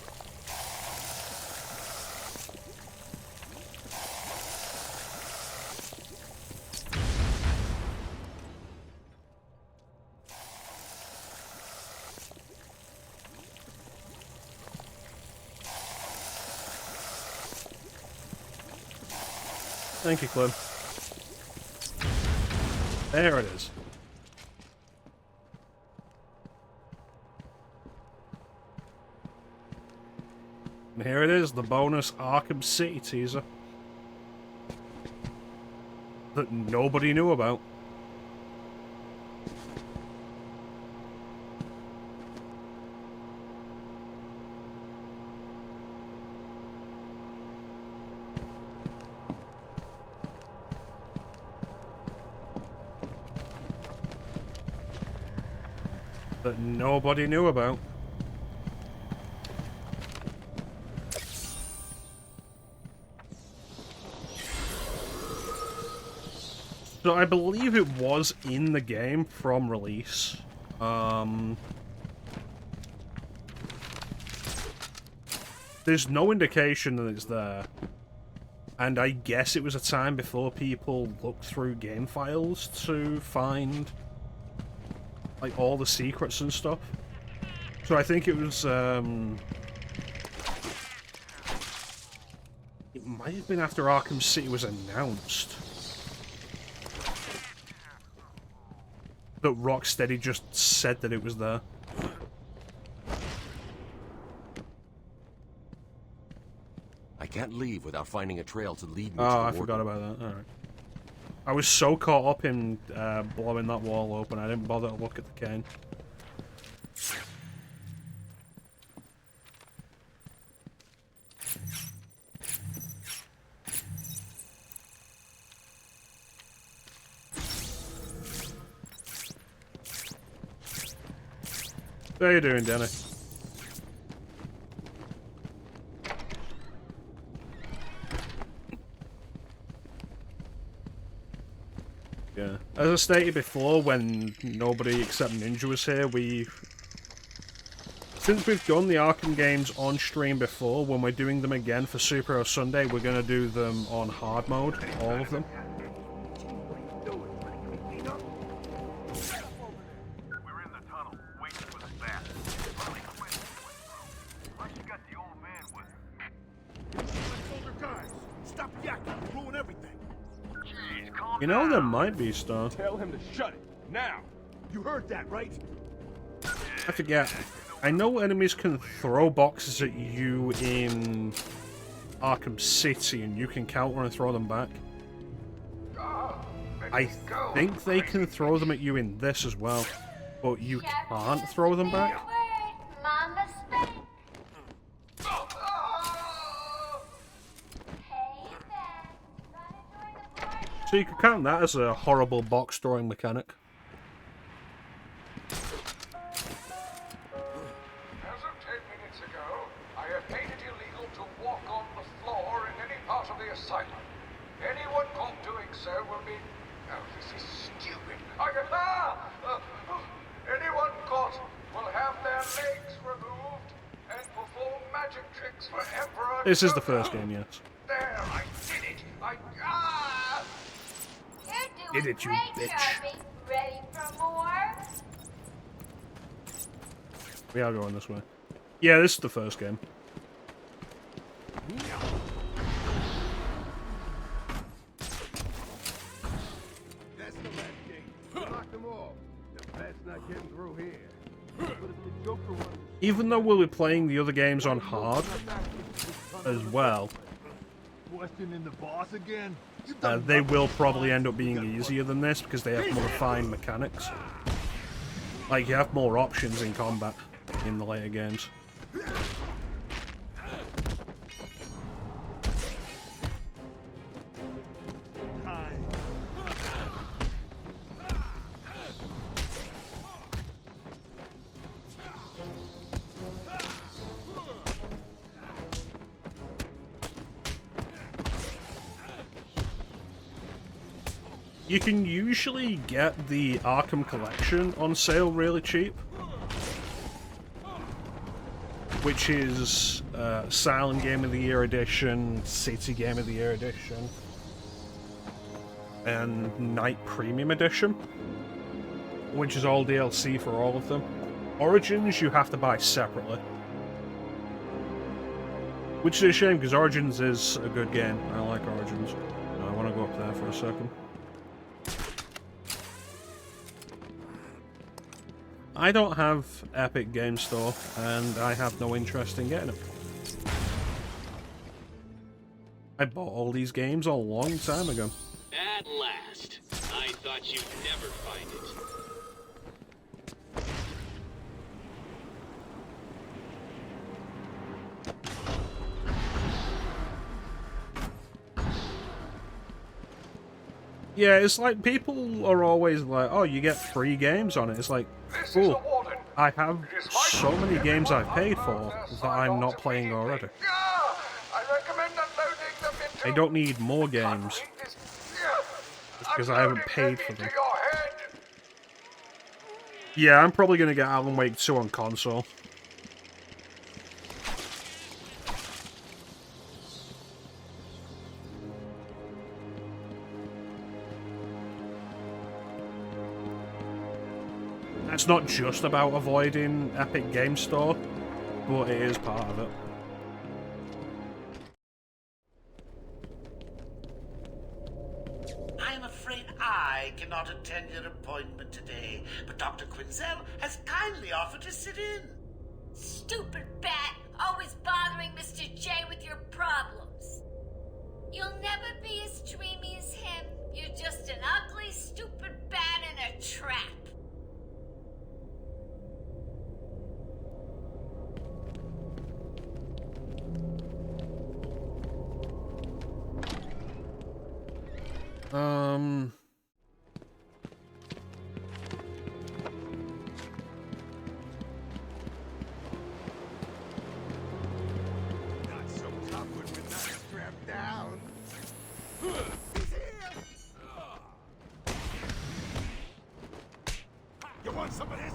Thank you, Clem. There it is. And here it is, the bonus Arkham City teaser. That nobody knew about. That nobody knew about. So I believe it was in the game from release. There's no indication that it's there. And I guess it was a time before people looked through game files to find like all the secrets and stuff. So I think it was it might have been after Arkham City was announced. that Rocksteady just said that it was there. I can't leave without finding a trail to lead me to the Oh, I warden. forgot about that. Alright. I was so caught up in blowing that wall open, I didn't bother to look at the cane. How you doing, Danny? Yeah. As I stated before, when nobody except Ninja was here, since we've done the Arkham games on stream before, when we're doing them again for Superhero Sunday, we're going to do them on hard mode, all of them. You know, there might be stuff. Tell him to shut it, now! You heard that, right? I forget. I know enemies can throw boxes at you in Arkham City, and you can counter and throw them back. I think they can throw them at you in this as well, but you can't throw them back. So you could count that as a horrible box throwing mechanic. As of 10 minutes ago, I have made it illegal to walk on the floor in any part of the asylum. Anyone caught doing so will be... Oh, this is stupid. Anyone caught will have their legs removed and perform magic tricks for Emperor... This is the first game, yes. There, I did it! Did it, you bitch. Ready for more? We are going this way. Yeah, this is the first game. That's the last gate. Lock them all. The bat's not getting through here. But if the Joker wants... Even though we'll be playing the other games on hard as well, Questioning the boss again? they will probably end up being easier than this because they have more refined mechanics. Like, you have more options in combat in the later games. You can usually get the Arkham Collection on sale really cheap. Which is Asylum Game of the Year Edition, City Game of the Year Edition, and Night Premium Edition, which is all DLC for all of them. Origins you have to buy separately. Which is a shame, because Origins is a good game. I like Origins. I want to go up there for a second. I don't have Epic Game Store, and I have no interest in getting it. I bought all these games a long time ago. At last. I thought you'd never find it. Yeah, it's like people are always like, oh, you get free games on it. It's like, cool. I have so many games I've paid for that I'm not playing already. I don't need more games because I haven't paid for them. Yeah, I'm probably going to get Alan Wake 2 on console. It's not just about avoiding Epic Game Store, but it is part of it. I I'm afraid I cannot attend your appointment today, but Dr. Quinzel has kindly offered to sit in. Stupid bat! Always bothering Mr. J with your problems. You'll never be as dreamy as him. You're just an ugly, stupid bat in a trap. Not so tough when we're not strapped down. He's here! You want some of this?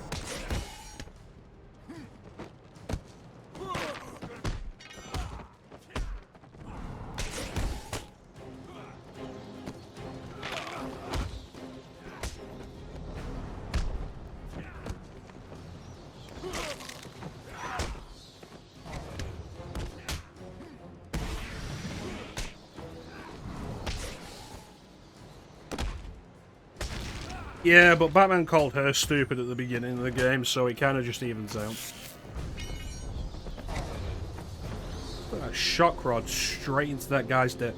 Yeah, but Batman called her stupid at the beginning of the game, so it kind of just evens out. A shock rod straight into that guy's dick.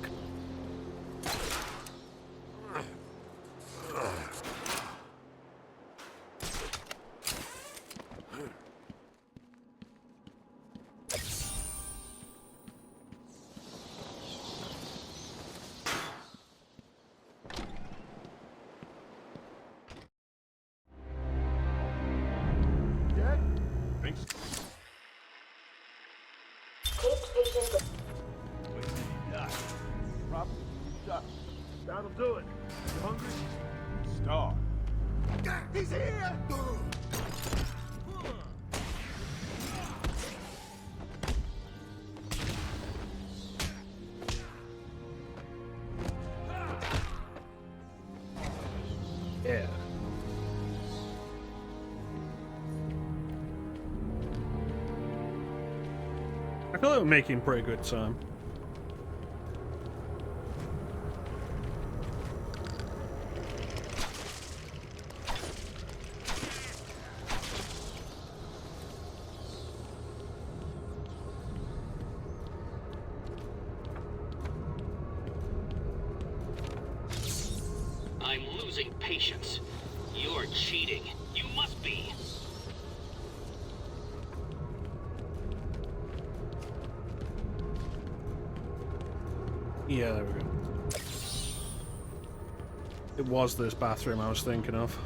That'll do it. You hungry? Starve. He's here! Yeah. I feel like we're making pretty good time. I'm losing patience. You're cheating. You must be. Yeah, there we go. It was this bathroom I was thinking of.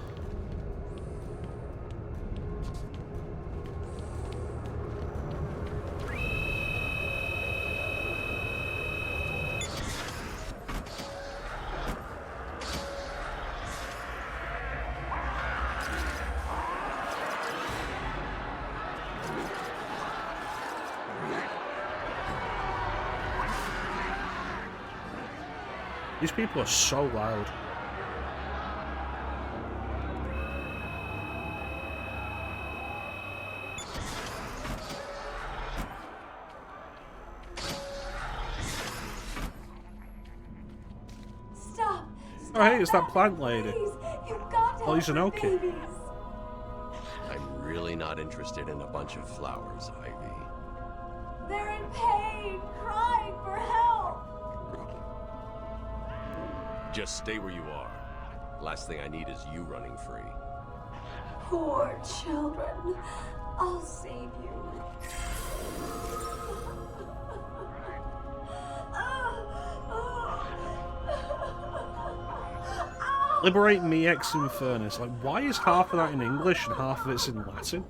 These people are so loud. Stop! Oh hey, it's that plant lady. Please, you've got to Oh, he's an help the Oki. babies. I'm really not interested in a bunch of flowers, Ivy. They're in pain, crying for help. Just stay where you are. Last thing I need is you running free. Poor children. I'll save you. Liberate me ex infernus. Like, why is half of that in English and half of it's in Latin?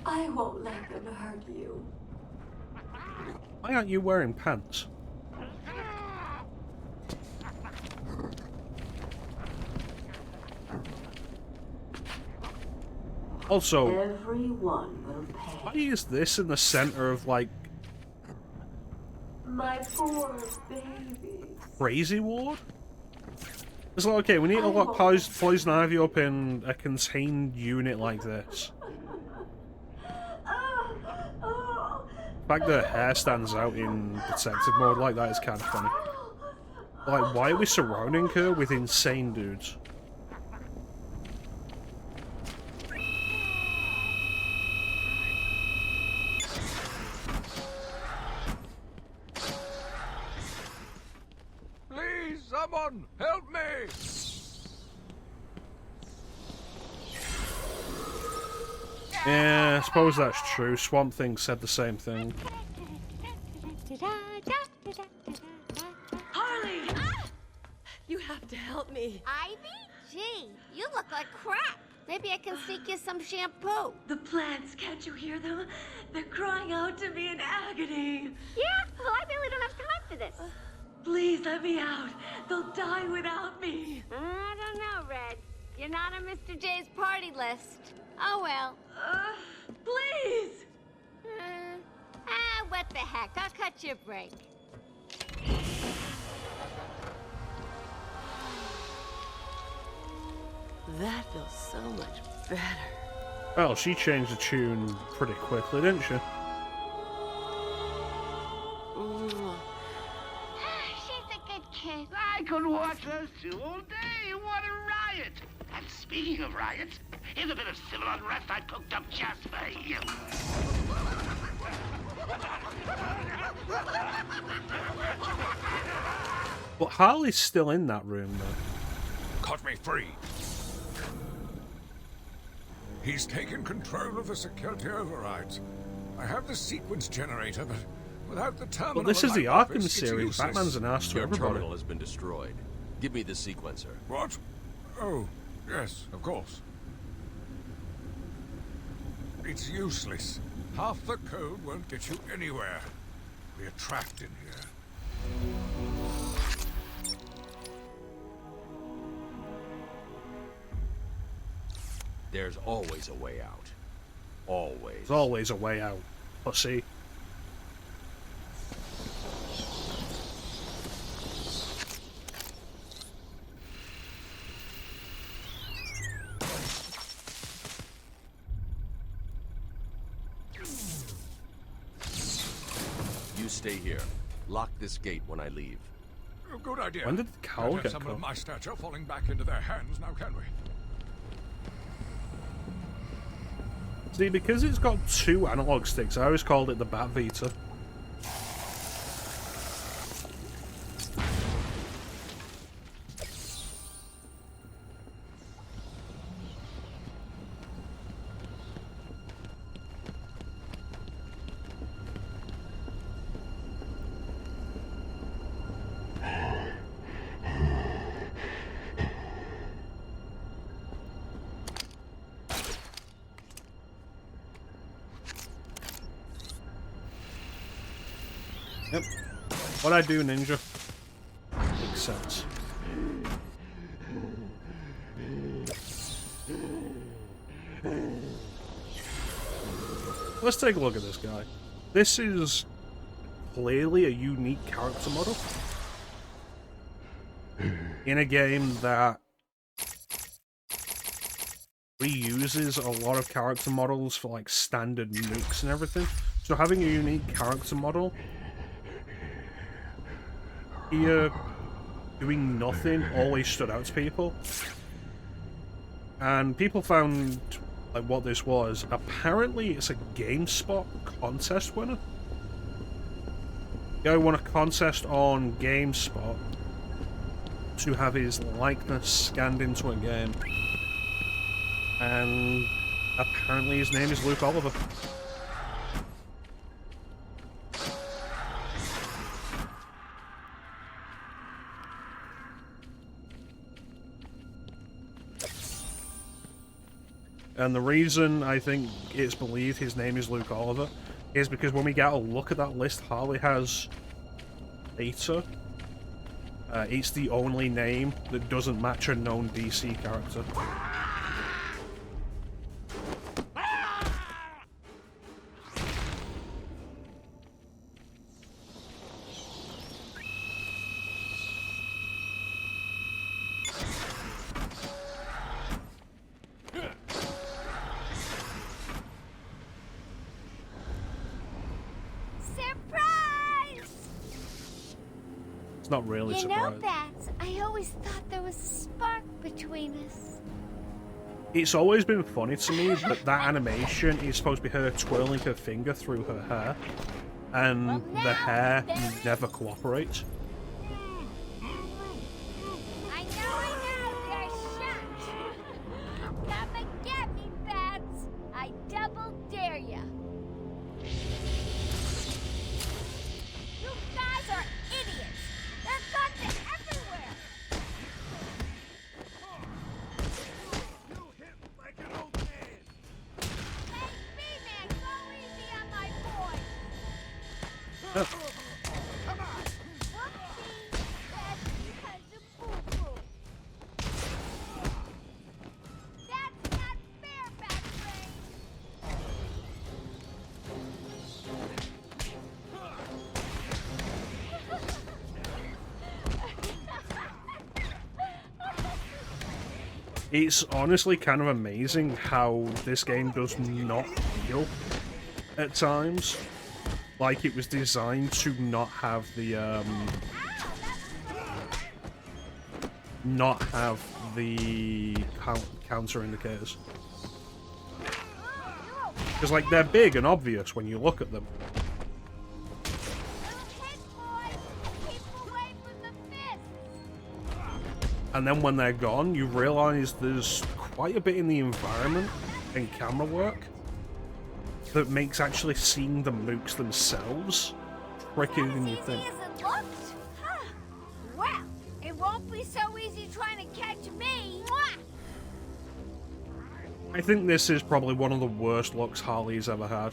I won't let them hurt you. Why aren't you wearing pants? Also, Everyone will pay. why is this in the center of, like, My poor baby. crazy ward? It's like, okay, we need to lock Poison Ivy up in a contained unit like this. The fact that her hair stands out in detective mode like that is kind of funny. Like, why are we surrounding her with insane dudes? Please, someone, help me! Yeah, I suppose that's true. Swamp Thing said the same thing. Harley! You have to help me. Ivy? Gee, you look like crap. Maybe I can sneak you some shampoo. The plants, can't you hear them? They're crying out to me in agony. Yeah? Well, I really don't have time for this. Please let me out. They'll die without me. I don't know, Red. You're not on Mr. J's party list. Oh, well. Please! What the heck? I'll cut you a break. That feels so much better. Well, she changed the tune pretty quickly, didn't she? She's a good kid. I could watch those two all day. What a riot! And speaking of riots, here's a bit of civil unrest I've cooked up just for you. But Harley's still in that room, though. Cut me free. He's taken control of the security overrides. I have the sequence generator, but without the terminal... But this is the alive, Arkham it's series. useless. Batman's an ass to Your everybody. terminal has been destroyed. Give me the sequencer. What? Oh, yes, of course. It's useless. Half the code won't get you anywhere. We're trapped in here. There's always a way out. Always. There's always a way out. Pussy. You stay here. Lock this gate when I leave. Oh, good idea. When did the cowl Can't have get someone cut? of my stature falling back into their hands now, can we? See, because it's got two analog sticks, I always called it the Bat Vita. Yep. What I do, Ninja. Makes sense. Let's take a look at this guy. This is clearly a unique character model in a game that reuses a lot of character models for like standard nukes and everything. So having a unique character model here doing nothing always stood out to people. And people found like what this was. Apparently it's a GameSpot contest winner. The guy won a contest on GameSpot to have his likeness scanned into a game. And apparently his name is Luke Oliver. And the reason I think it's believed his name is Luke Oliver is because when we get a look at that list, Harley has Beta. It's the only name that doesn't match a known DC character. It's not really You know, surprising. Bats, I always thought there was a spark between us. It's always been funny to me that that animation is supposed to be her twirling her finger through her hair, and the hair never cooperates. I know, they're shut. Come and get me, Bats. I double dare ya. You guys are idiots. There are guns everywhere. You hit like an old man. Hey, B-Man, go easy on my boy. Come on. Whoopsie. That's because of boo-boo. That's not fair, Bat Brain. It's honestly kind of amazing how this game does not feel at times like it was designed to not have the counter indicators. Because like they're big and obvious when you look at them. And then when they're gone, you realise there's quite a bit in the environment and camera work that makes actually seeing the mooks themselves trickier than you think. Easy as it looks? Huh. Well, it won't be so easy trying to catch me. Mwah! I think this is probably one of the worst looks Harley's ever had.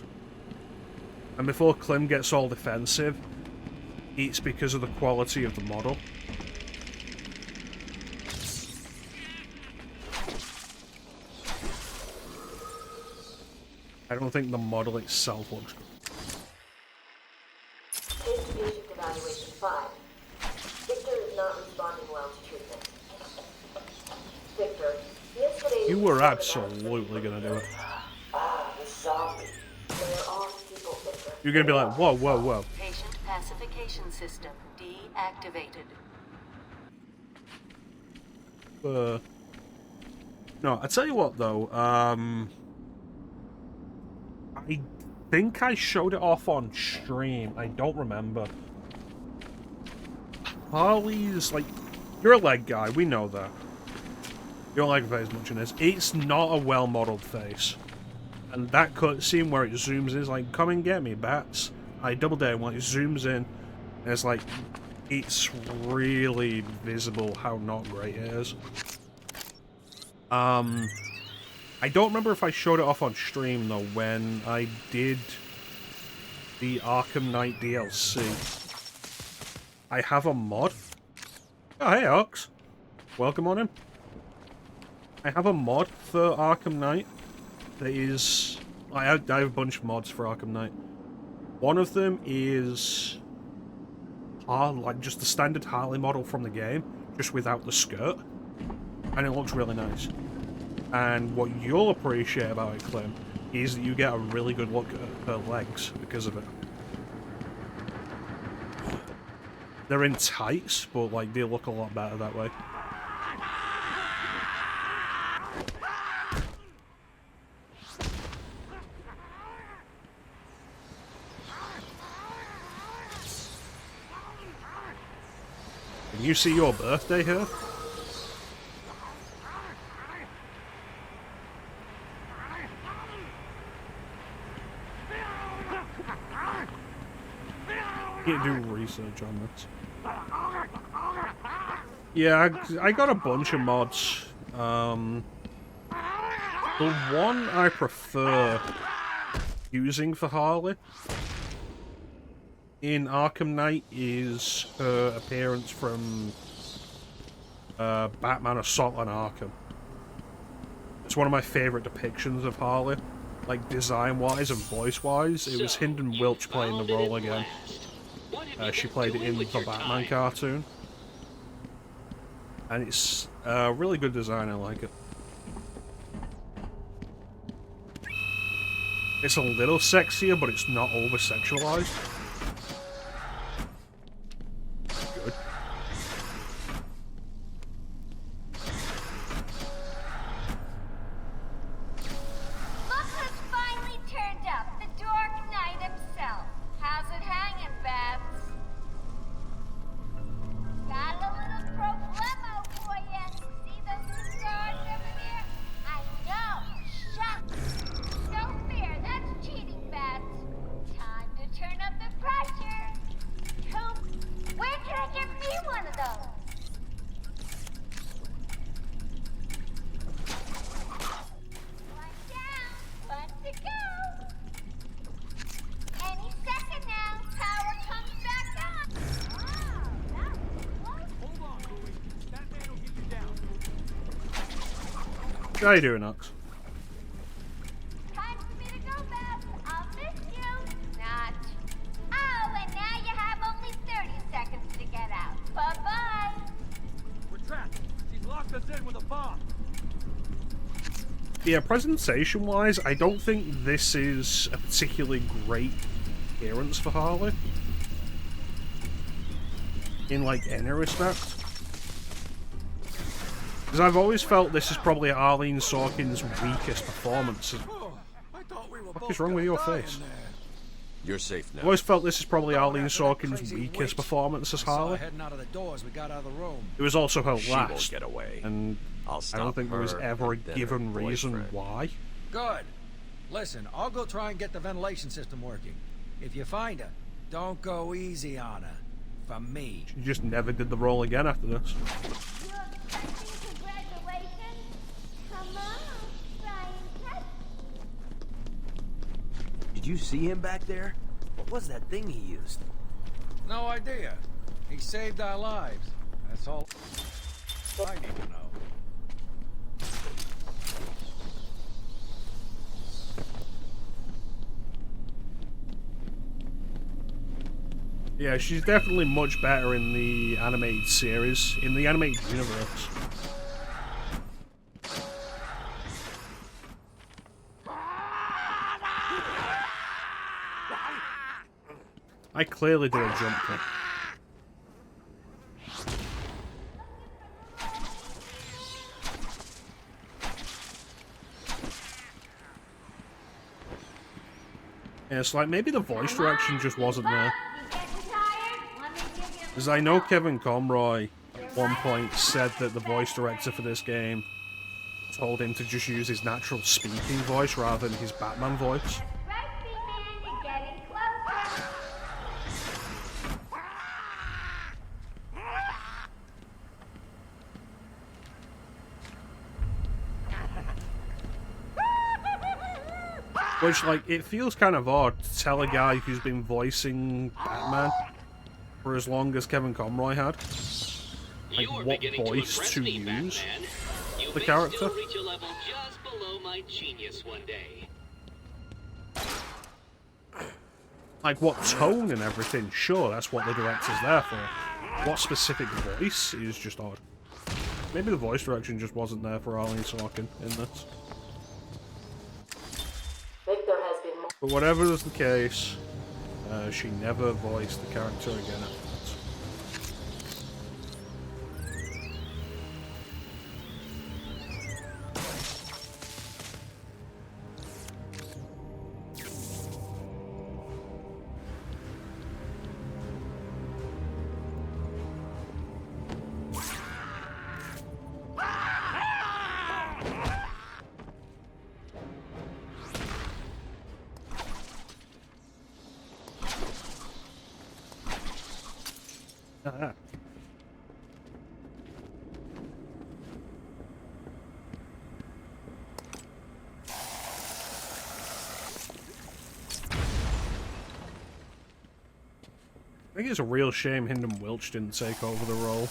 And before Clem gets all defensive, it's because of the quality of the model. I don't think the model itself looks good. Case patient evaluation 5. Victor is not responding well to treatment. Victor, yesterday... You were absolutely gonna do it. Ah, the zombie. They're all people, Victor. You're gonna be like, whoa, whoa, whoa. Patient pacification system deactivated. No, I tell you what though, I think I showed it off on stream. I don't remember. Harley's, like, you're a leg guy, we know that. You don't like her face much in this. It's not a well-modelled face. And that cutscene where it zooms in is like, come and get me, Bats. I double dare when it zooms in, and it's like, it's really visible how not great it is. I don't remember if I showed it off on stream, though, when I did the Arkham Knight DLC. I have a mod. Oh, hey, Ox. Welcome on in. I have a mod for Arkham Knight that is... I have a bunch of mods for Arkham Knight. One of them is... like just the standard Harley model from the game, just without the skirt. And it looks really nice. And what you'll appreciate about it, Clem, is that you get a really good look at her legs because of it. They're in tights, but like they look a lot better that way. Can you see your birthday here? Can't do research on this. Yeah, I got a bunch of mods. The one I prefer using for Harley in Arkham Knight is her appearance from Batman Assault on Arkham. It's one of my favourite depictions of Harley. Like, design-wise and voice-wise, it was Hynden Wilch playing the role again. She played it in the Batman cartoon. And it's a really good design, I like it. It's a little sexier, but it's not over-sexualized. Good. How you doing, Ox? Time for me to go, Beth. I'll miss you. Not. Oh, and now you have only 30 seconds to get out. Bye-bye. We're trapped. She's locked us in with a bomb. Yeah, presentation-wise, I don't think this is a particularly great appearance for Harley. In, like, any respect. Because I've always felt this is probably Arlene Sorkin's weakest performance. What is wrong with your face? You're safe now. I've always felt this is probably Arlene Sorkin's weakest performance as Harley. Heading out of the doors, we got out of the room. It was also her She last. won't get away. And I'll I don't stop think there was her ever a and then given her reason boyfriend. why. Good. Listen, I'll go try and get the ventilation system working. If you find her, don't go easy on her. For me. She just never did the role again after this. Come on, try and catch. Did you see him back there? What was that thing he used? No idea. He saved our lives. That's all I need to know. Yeah, she's definitely much better in the animated series, in the animated universe. I clearly did a jump cut. Yeah, it's like maybe the voice direction just wasn't there. Because I know Kevin Conroy at one point said that the voice director for this game told him to just use his natural speaking voice rather than his Batman voice. Which, like, it feels kind of odd to tell a guy who's been voicing Batman for as long as Kevin Conroy had. Like, what voice to use for the character. Reach a level just below my genius one day. Like, what tone and everything, sure, that's what the director's there for. What specific voice is just odd. Maybe the voice direction just wasn't there for Arlene Sorkin in this. But whatever is the case, she never voiced the character again afterwards. Ah. I think it's a real shame Hyndman Wilch didn't take over the role.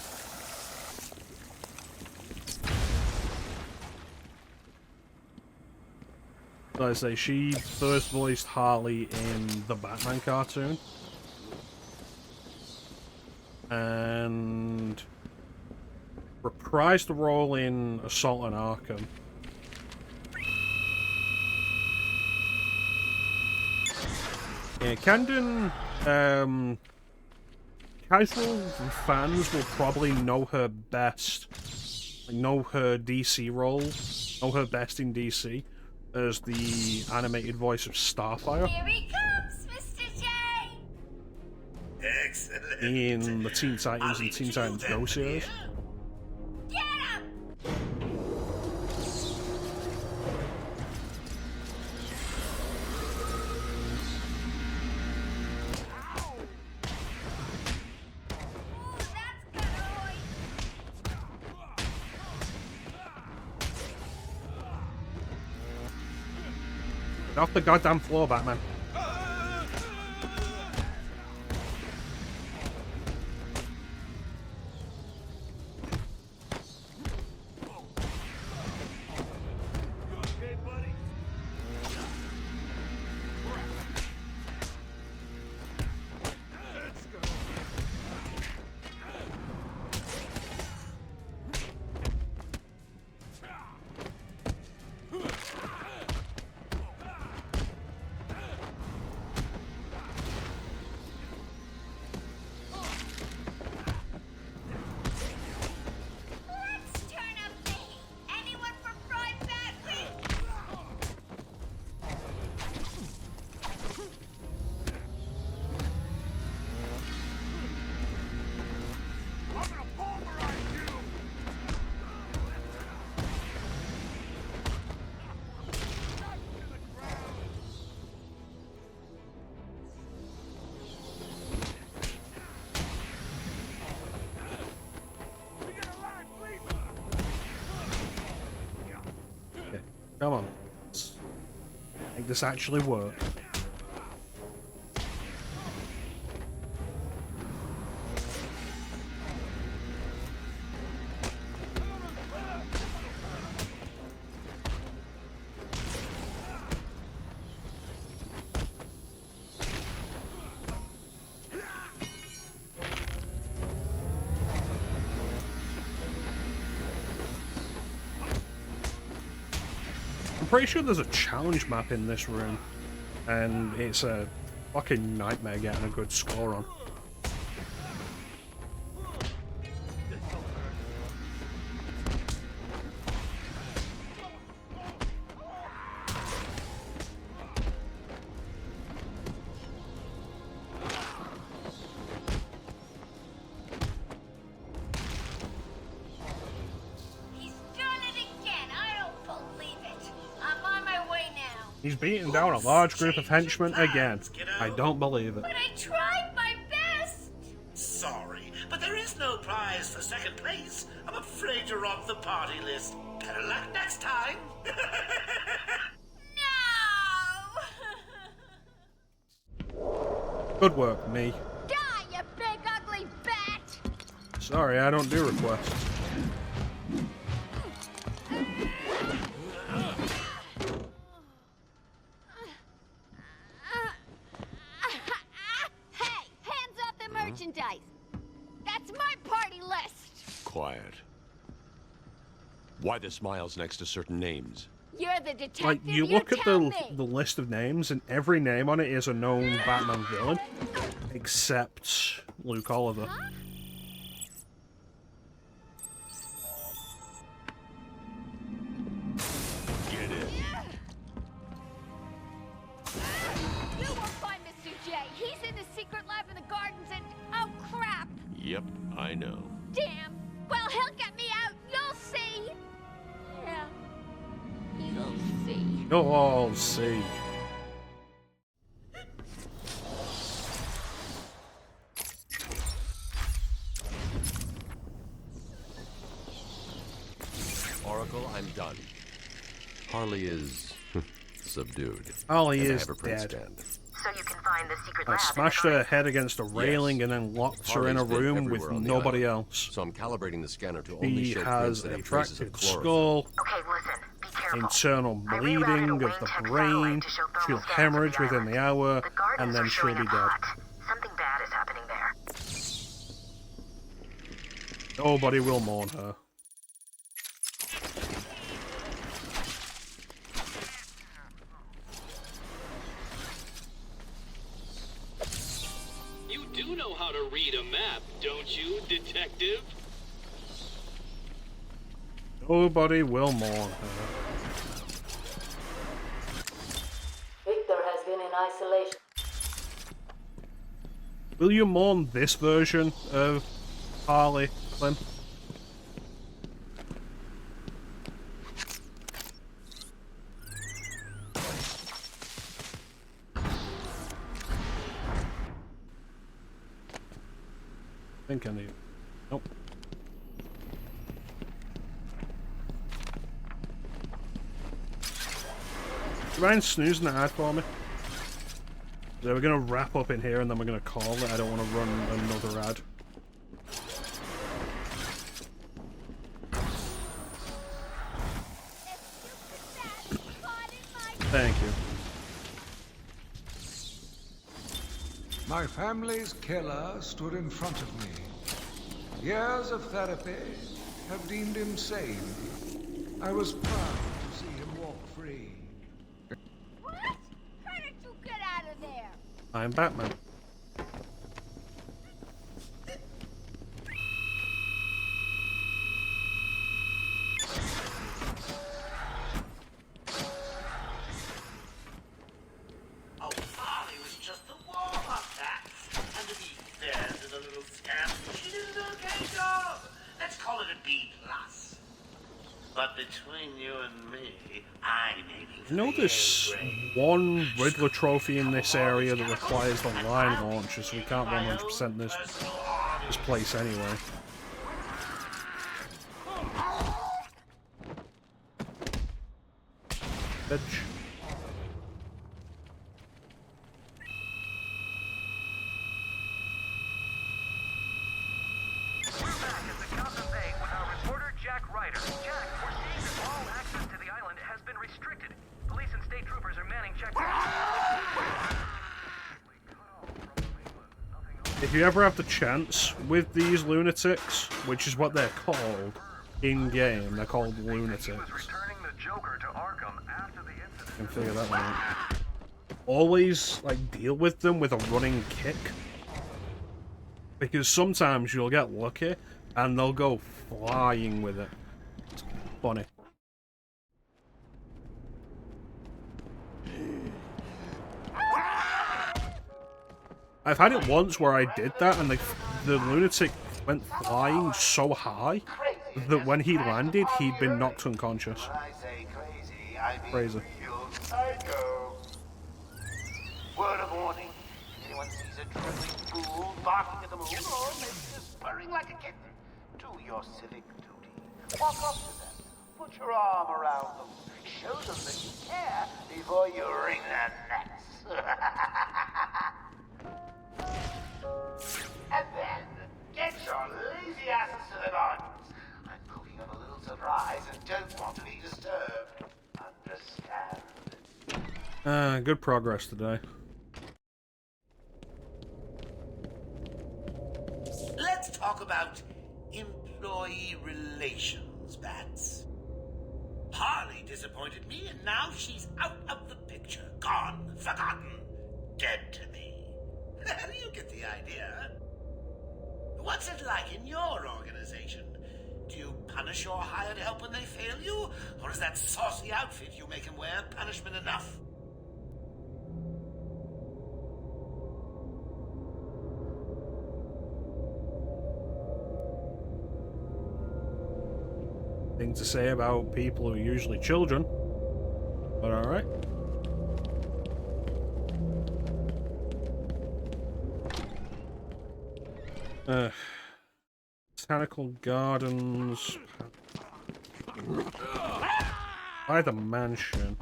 Like I say, she first voiced Harley in the Batman cartoon. And reprised the role in Assault on Arkham. Yeah, Camden, casual fans will probably know her best, like, know her DC role, know her best in DC as the animated voice of Starfire. Here he comes, Mr. J! Excellent. In the Teen Titans and Teen Titans Go series. Get him! Get off the goddamn floor, Batman. Come on. Make this actually work. I'm pretty sure there's a challenge map in this room, and it's a fucking nightmare getting a good score on. He's beating down a large group of henchmen again. I don't believe it. But I tried my best. Sorry, but there is no prize for second place. I'm afraid you're off the party list. Better luck next time. Good work, me. Die, you big ugly bat! Sorry, I don't do requests. Hey, hands off the merchandise. That's my party list. Quiet. Why the smiles next to certain names? You're the detective. Like, you look at the list of names, and every name on it is a known Batman villain, except Luke Oliver. Huh? Get in. You won't find Mr. J. He's in the secret lab in the gardens and... oh, crap! Yep, I know. Damn. Well, he'll get me out. You'll see. Yeah. You'll see. You'll all see. Oracle, I'm done. Harley is subdued. Harley And I is have a print dead. stand. So you can find the secret I lab. smashed her head against a railing and then locked her in a Harley's been room with everywhere on the nobody island, else. So I'm calibrating the scanner to only He show has prints that a have traces of fractured chlorophyll. skull, Okay, listen. Be careful. internal bleeding of the brain, she'll hemorrhage within the hour, and then she'll be dead. Something bad is happening there. Nobody will mourn her. You do know how to read a map, don't you, detective? Nobody will mourn her. Victor has been in isolation. Will you mourn this version of Harley, Clem? I think I need. Nope. Do you mind snoozing the ad for me? So we're gonna wrap up in here and then we're gonna call it. I don't want to run another ad. Thank you. My family's killer stood in front of me. Years of therapy have deemed him sane. I was proud to see him walk free. What? How did you get out of there? I'm Batman. Oh, Harley was just the warm-up act. And to be fair to the little scamp, she did an okay job. Let's call it a B+. But between you and me, I'm aiming for You know there's one Riddler trophy in this area that requires the line launcher, so we can't 100% this place anyway. bitch. Jack Ryder. Jack, we're seeing that all access to the island has been restricted. Police and state troopers are manning checkpoints. If you ever have the chance with these lunatics, which is what they're called in-game, they're called lunatics. You can figure that one out. Always, like, deal with them with a running kick. Because sometimes you'll get lucky, and they'll go flying with it. It's funny. I've had it once where I did that, and the lunatic went flying so high that when he landed, he'd been knocked unconscious. Crazy. Word of warning. Anyone sees a trembling fool barking at the moon or maybe just purring like a kitten, do your civic duty. Walk up to them. Put your arm around them. Show them that you care before you wring their necks. And then, get your lazy asses to the gardens. I'm cooking on a little surprise and don't want to be disturbed. Understand? Good progress today. Let's talk about employee relations, Bats. Harley disappointed me, and now she's out of the picture. Gone, forgotten, dead to me. You get the idea. What's it like in your organization? Do you punish your hired help when they fail you? Or is that saucy outfit you make them wear punishment enough? Thing to say about people who are usually children, but alright. Botanical gardens. By the mansion.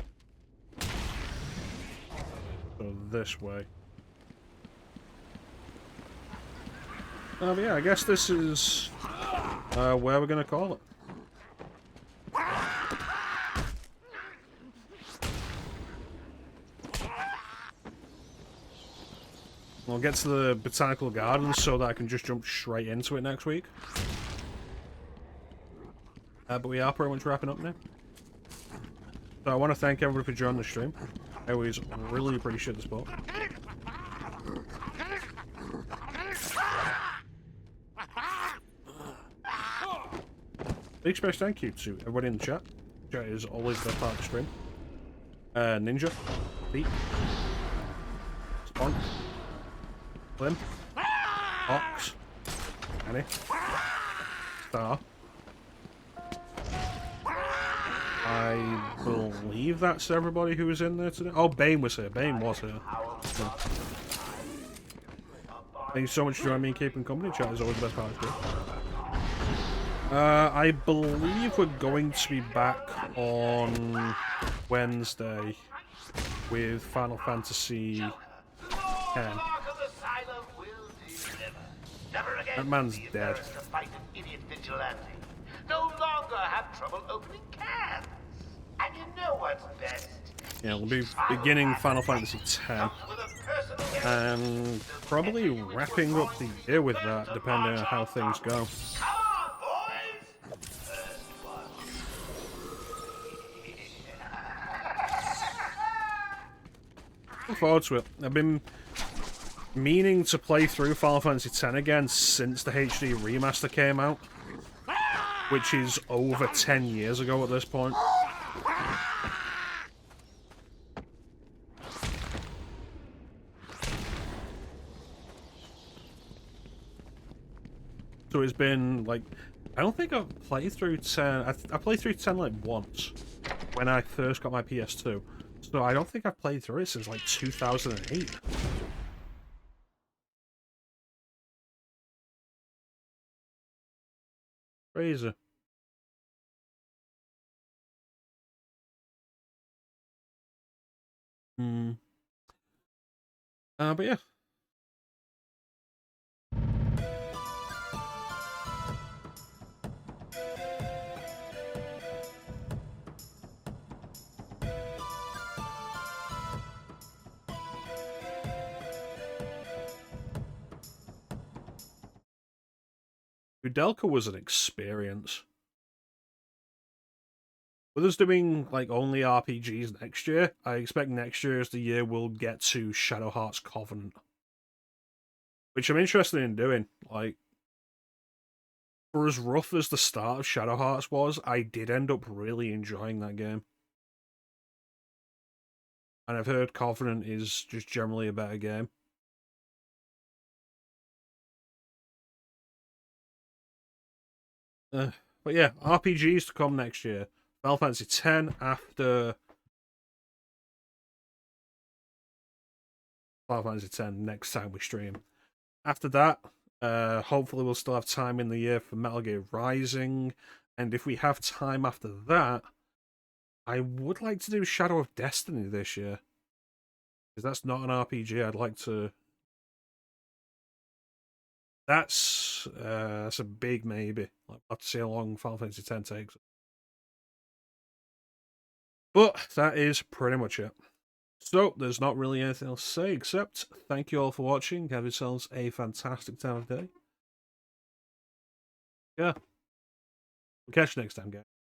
So this way. But yeah, I guess this is where we're gonna call it. We'll get to the botanical gardens so that I can just jump straight into it next week. But we are pretty much wrapping up now. So I want to thank everybody for joining the stream. I always really appreciate the support. Big special thank you to everybody in the chat. Chat is always the best part of the stream. Ninja, Pete, Spawn, Slim, Ox, Annie, Star. I believe that's everybody who was in there today. Oh, Bane was here. Bane was here. Yeah. Thank you so much for joining me and keeping company. Chat is always the best part of the stream. I believe we're going to be back on Wednesday with Final Fantasy X. That man's dead. No longer have trouble opening cans. And you know what's best? Yeah, we'll be beginning Final Fantasy X. And probably wrapping up the year with that, depending on how things go. Look forward to it. I've been meaning to play through Final Fantasy X again since the HD remaster came out, which is over 10 years ago at this point. So it's been like, I don't think I've played through 10. I played through 10 like once when I first got my PS2. So I don't think I've played through it since like 2008. Crazy. Hmm. But yeah. Udelka was an experience. With us doing like only RPGs next year, I expect next year is the year we'll get to Shadow Hearts Covenant, which I'm interested in doing. Like, for as rough as the start of Shadow Hearts was, I did end up really enjoying that game. And I've heard Covenant is just generally a better game. But yeah, RPGs to come next year. Final Fantasy X after Final Fantasy X next time we stream. After that, hopefully we'll still have time in the year for Metal Gear Rising. And if we have time after that, I would like to do Shadow of Destiny this year. Because that's not an RPG. I'd like to... That's a big maybe. I'll have to see how long Final Fantasy X takes. But that is pretty much it. So, there's not really anything else to say except thank you all for watching. Have yourselves a fantastic time of day. Yeah. We'll catch you next time, guys.